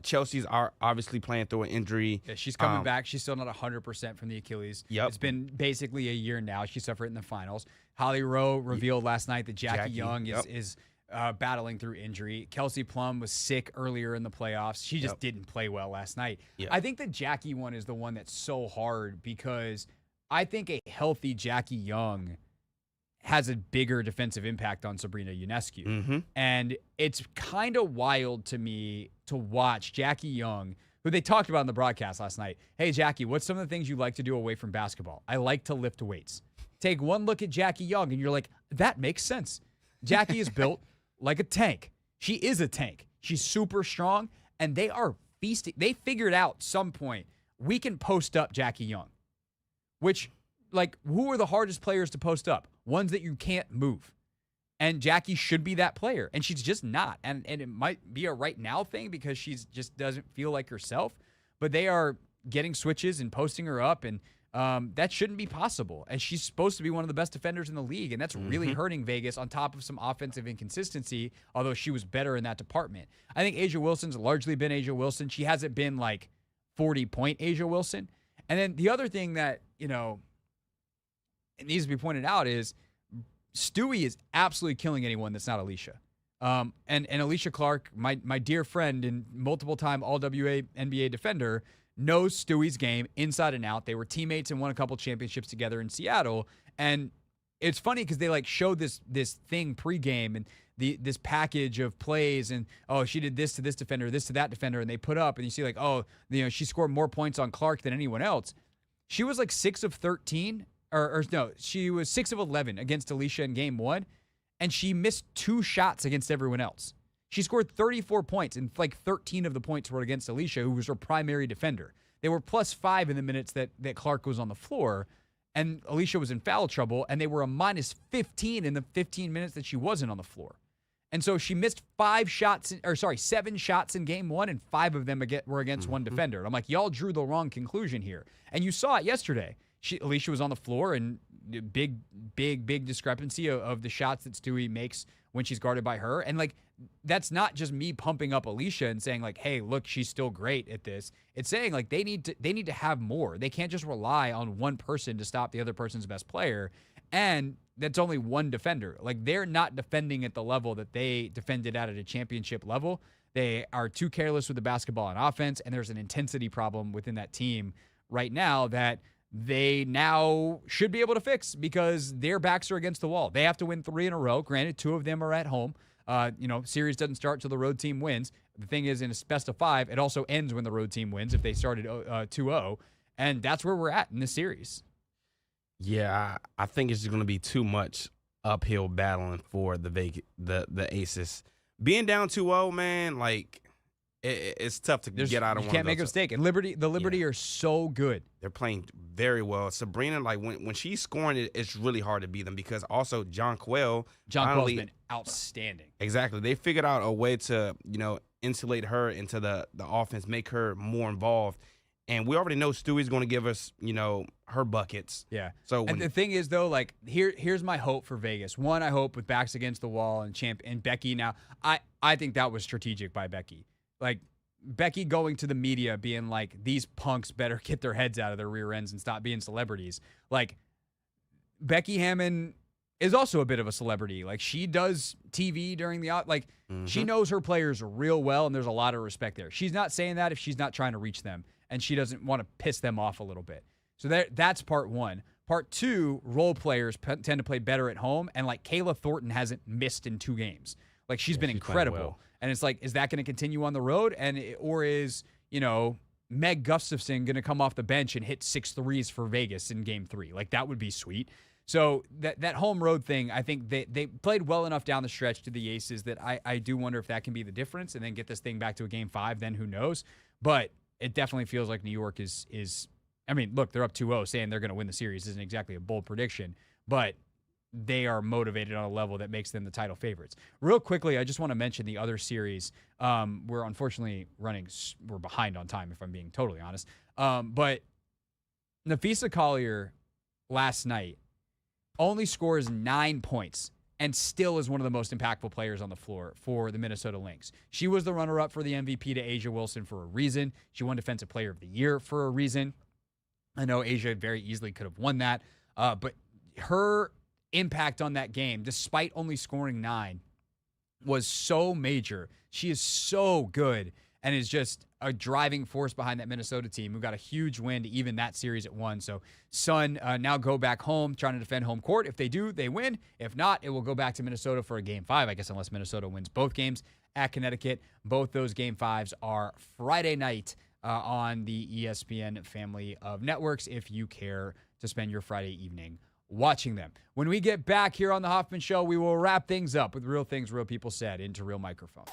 Chelsea's are obviously playing through an injury. Yeah, she's coming back. She's still not 100% from the Achilles. Yep. It's been basically a year now. She suffered in the finals. Holly Rowe revealed last night that Jackie Young is battling through injury. Kelsey Plum was sick earlier in the playoffs. She just didn't play well last night. Yep. I think the Jackie one is the one that's so hard because I think a healthy Jackie Young has a bigger defensive impact on Sabrina Ionescu. Mm-hmm. And it's kind of wild to me to watch Jackie Young, who they talked about in the broadcast last night. Hey, Jackie, what's some of the things you like to do away from basketball? I like to lift weights. Take one look at Jackie Young, and you're like, that makes sense. Jackie is built like a tank. She is a tank. She's super strong, and they are feasting. They figured out some point we can post up Jackie Young, which, like, who are the hardest players to post up? Ones that you can't move. And Jackie should be that player, and she's just not. And it might be a right now thing because she just doesn't feel like herself, but they are getting switches and posting her up, and that shouldn't be possible. And she's supposed to be one of the best defenders in the league, and that's really hurting Vegas on top of some offensive inconsistency, although she was better in that department. I think Asia Wilson's largely been Asia Wilson. She hasn't been like 40-point Asia Wilson. And then the other thing that, it needs to be pointed out is Stewie is absolutely killing anyone that's not Alicia. And Alicia Clark, my dear friend and multiple-time All-WNBA defender, knows Stewie's game inside and out. They were teammates and won a couple championships together in Seattle. And it's funny because they showed this thing pregame and this package of plays and, she did this to this defender, this to that defender, and they put up and you see she scored more points on Clark than anyone else. She was 6 of 13. She was 6 of 11 against Alicia in game 1, and she missed 2 shots against everyone else. She scored 34 points, and 13 of the points were against Alicia, who was her primary defender. They were +5 in the minutes that Clark was on the floor, and Alicia was in foul trouble, and they were a -15 in the 15 minutes that she wasn't on the floor. And so she missed 7 shots in game 1, and 5 of them were against one defender. And I'm like, y'all drew the wrong conclusion here. And you saw it yesterday. Alicia was on the floor, and big discrepancy of the shots that Stewie makes when she's guarded by her. And that's not just me pumping up Alicia and saying hey, look, she's still great at this. It's saying they need to have more. They can't just rely on one person to stop the other person's best player. And that's only one defender. They're not defending at the level that they defended at a championship level. They are too careless with the basketball on offense, and there's an intensity problem within that team right now that they now should be able to fix because their backs are against the wall. They have to win 3 in a row. Granted, 2 of them are at home. Series doesn't start till the road team wins. The thing is, in a best of 5, it also ends when the road team wins if they started 2-0. And that's where we're at in this series. Yeah, I think it's just going to be too much uphill battling for the Aces. Being down 2-0, man, it's tough to get out of one. You can't make a mistake. And the Liberty are so good. They're playing very well. Sabrina, when she's scoring, it's really hard to beat them because also John Quell's been outstanding. Exactly. They figured out a way to, insulate her into the offense, make her more involved. And we already know Stewie's going to give us, her buckets. Yeah. So and the thing is, though, here's my hope for Vegas. One, I hope with backs against the wall and Becky now, I think that was strategic by Becky. Becky going to the media being these punks better get their heads out of their rear ends and stop being celebrities. Becky Hammon is also a bit of a celebrity. She does TV during the she knows her players real well, and there's a lot of respect there. She's not saying that if she's not trying to reach them, and she doesn't want to piss them off a little bit. So that's part 1. Part 2, role players tend to play better at home, and Kayla Thornton hasn't missed in 2 games. She's been incredible. Well. And it's is that going to continue on the road? Or is, Meg Gustafson going to come off the bench and hit 6 threes for Vegas in game 3? That would be sweet. So that home road thing, I think they played well enough down the stretch to the Aces that I do wonder if that can be the difference and then get this thing back to a game 5, then who knows? But it definitely feels like New York is look, they're up 2-0. Saying they're going to win the series isn't exactly a bold prediction, but they are motivated on a level that makes them the title favorites. Real quickly, I just want to mention the other series. We're unfortunately we're behind on time, if I'm being totally honest. But Nafisa Collier last night only scores 9 points and still is one of the most impactful players on the floor for the Minnesota Lynx. She was the runner-up for the MVP to Asia Wilson for a reason. She won Defensive Player of the Year for a reason. I know Asia very easily could have won that, but her impact on that game, despite only scoring 9, was so major. She is so good and is just a driving force behind that Minnesota team who got a huge win to even that series at 1. So Sun now go back home trying to defend home court. If they do, they win. If not, it will go back to Minnesota for a Game 5, I guess, unless Minnesota wins both games at Connecticut. Both those Game 5s are Friday night on the ESPN family of networks if you care to spend your Friday evening watching them. When we get back here on the Hoffman Show, we will wrap things up with real things real people said into real microphones.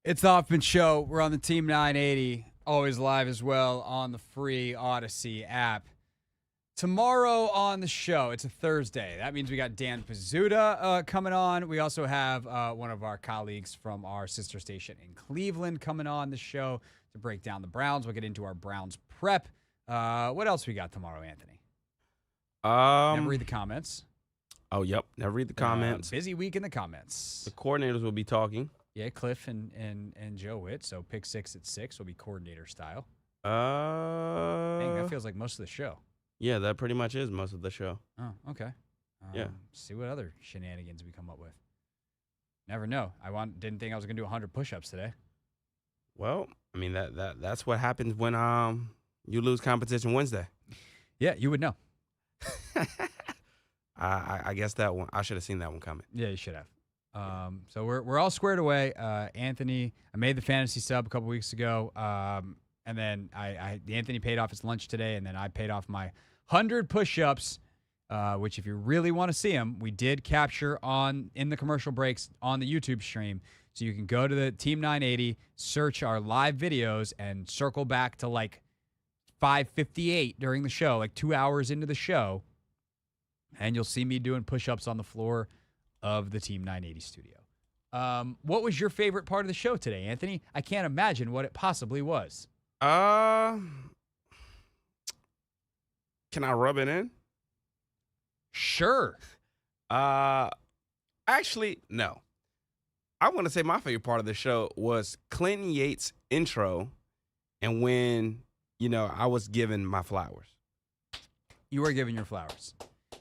It's the Hoffman Show. We're on the Team 980, always live as well on the free Odyssey app. Tomorrow on the show, it's a Thursday. That means we got Dan Pizzuta coming on. We also have one of our colleagues from our sister station in Cleveland coming on the show to break down the Browns. We'll get into our Browns prep. What else we got tomorrow, Anthony? Never read the comments. Oh, yep. Now read the comments. Busy week in the comments. The coordinators will be talking. Yeah, Cliff and Joe Witt. So pick 6 at 6 will be coordinator style. Dang, that feels like most of the show. Yeah, that pretty much is most of the show. Oh, okay. Yeah. See what other shenanigans we come up with. Never know. Didn't think I was gonna do 100 push-ups today. Well, I mean that's what happens when you lose competition Wednesday. Yeah, you would know. I guess that one I should have seen that one coming. Yeah, you should have. So we're all squared away. Anthony, I made the fantasy sub a couple weeks ago, and then Anthony paid off his lunch today, and then I paid off my 100 push-ups, which if you really want to see them, we did capture in the commercial breaks on the YouTube stream. So you can go to the Team 980, search our live videos, and circle back to like 5:58 during the show, like 2 hours into the show, and you'll see me doing push-ups on the floor of the Team 980 studio. What was your favorite part of the show today, Anthony? I can't imagine what it possibly was. Can I rub it in? Sure. Actually, no. I want to say my favorite part of the show was Clinton Yates' intro and when, I was given my flowers. You were giving your flowers.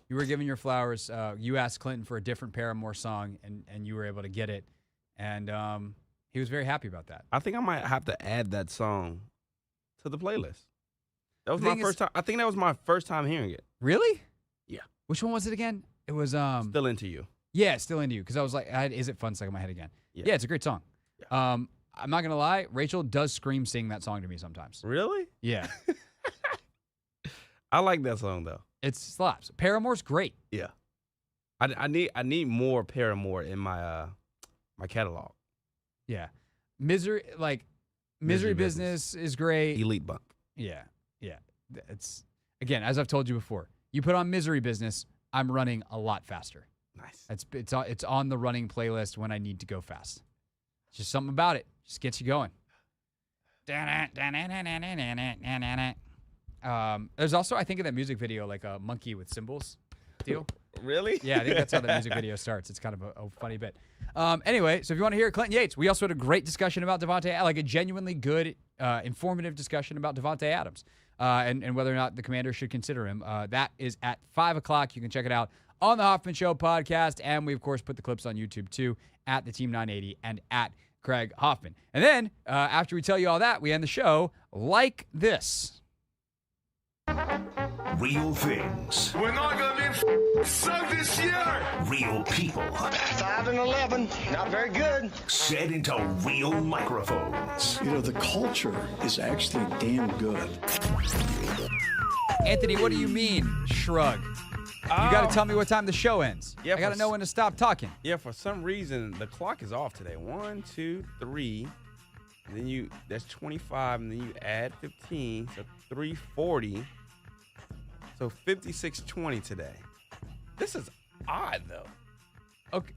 You were giving your flowers. You asked Clinton for a different Paramore song, and you were able to get it. And he was very happy about that. I think I might have to add that song to the playlist. That was my first time. I think that was my first time hearing it. Really? Yeah. Which one was it again? It was Still Into You. Yeah, Still Into You. Because I was like, is it fun? Stuck in my head again. Yeah, it's a great song. Yeah. I'm not gonna lie, Rachel does scream sing that song to me sometimes. Really? Yeah. I like that song though. It slaps. Paramore's great. Yeah. I need more Paramore in my my catalog. Yeah. Misery Business is great. Elite Bump. Yeah. Yeah. It's again, as I've told you before, you put on Misery Business, I'm running a lot faster. Nice. It's on the running playlist when I need to go fast. It's just something about it. Just gets you going. There's also, I think, in that music video, like a monkey with cymbals deal. Really? Yeah, I think that's how the music video starts. It's kind of a funny bit. Anyway, so if you want to hear Clinton Yates, we also had a great discussion about Devante, like a genuinely good, informative discussion about Devante Adams and whether or not the Commanders should consider him. That is at 5 o'clock. You can check it out on the Hoffman Show podcast. And we, of course, put the clips on YouTube, too, at the Team 980 and at Craig Hoffman. And then, after we tell you all that, we end the show like this. Real things. We're not going to be sucked this year. Real people. 5-11. Not very good. Said into real microphones. The culture is actually damn good. Anthony, what do you mean, shrug? You got to tell me what time the show ends. Yeah, I got to know when to stop talking. Yeah, for some reason, the clock is off today. 1, 2, 3. And then that's 25, and then you add 15, so 340. So 56:20 today. This is odd, though.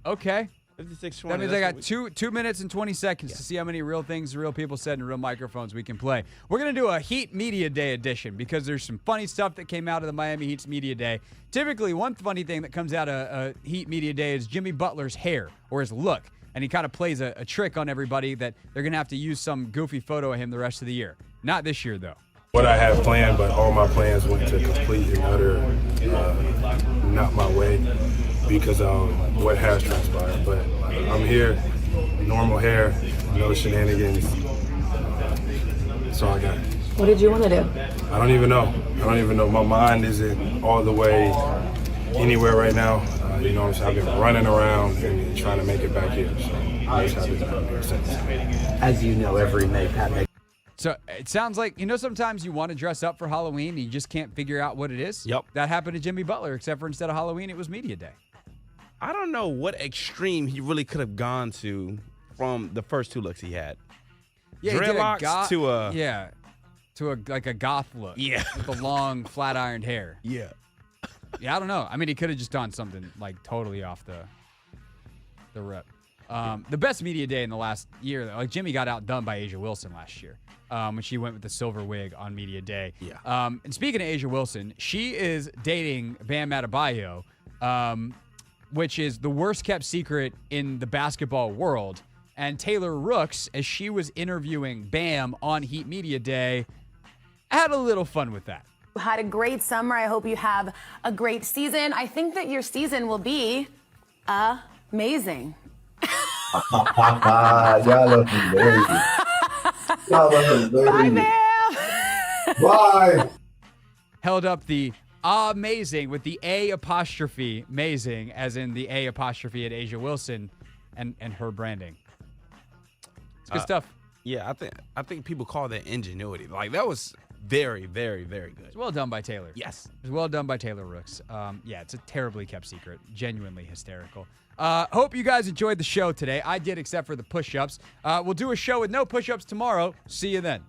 Okay. 56:20. That means I got 2 minutes and 20 seconds to see how many real things real people said in real microphones we can play. We're going to do a Heat Media Day edition because there's some funny stuff that came out of the Miami Heat's Media Day. Typically, one funny thing that comes out of Heat Media Day is Jimmy Butler's hair or his look. And he kind of plays a trick on everybody that they're going to have to use some goofy photo of him the rest of the year. Not this year, though. What I had planned, but all my plans went to complete and utter not my way because of what has transpired. But I'm here, normal hair, no shenanigans. That's all I got. What did you want to do? I don't even know. My mind isn't all the way anywhere right now. What I'm saying? I've been running around and trying to make it back here. So I just haven't been here since. As you know, every May, Pat makes. So it sounds like, sometimes you want to dress up for Halloween and you just can't figure out what it is. Yep. That happened to Jimmy Butler, except for instead of Halloween, it was Media Day. I don't know what extreme he really could have gone to from the first 2 looks he had. Yeah, dreadlocks to a... Yeah, to a goth look. Yeah. With the long, flat-ironed hair. Yeah. Yeah, I don't know. I mean, he could have just done something, like, totally off the rip. The best Media Day in the last year, like Jimmy got outdone by Asia Wilson last year when she went with the silver wig on Media Day. Yeah. And speaking of Asia Wilson, she is dating Bam Adebayo. which is the worst kept secret in the basketball world. And Taylor Rooks, as she was interviewing Bam on Heat Media Day, had a little fun with that. Had a great summer. I hope you have a great season. I think that your season will be amazing. Y'all looking crazy. Y'all looking crazy. Bye, Bam. Bye. Held up the amazing with the A apostrophe, amazing, as in the A apostrophe at Asia Wilson and her branding. It's good stuff. Yeah, I think people call that ingenuity. Like, that was very, very, very good. It's well done by Taylor. Yes. It's well done by Taylor Rooks. Yeah, it's a terribly kept secret. Genuinely hysterical. Hope you guys enjoyed the show today. I did, except for the push-ups. We'll do a show with no push-ups tomorrow. See you then.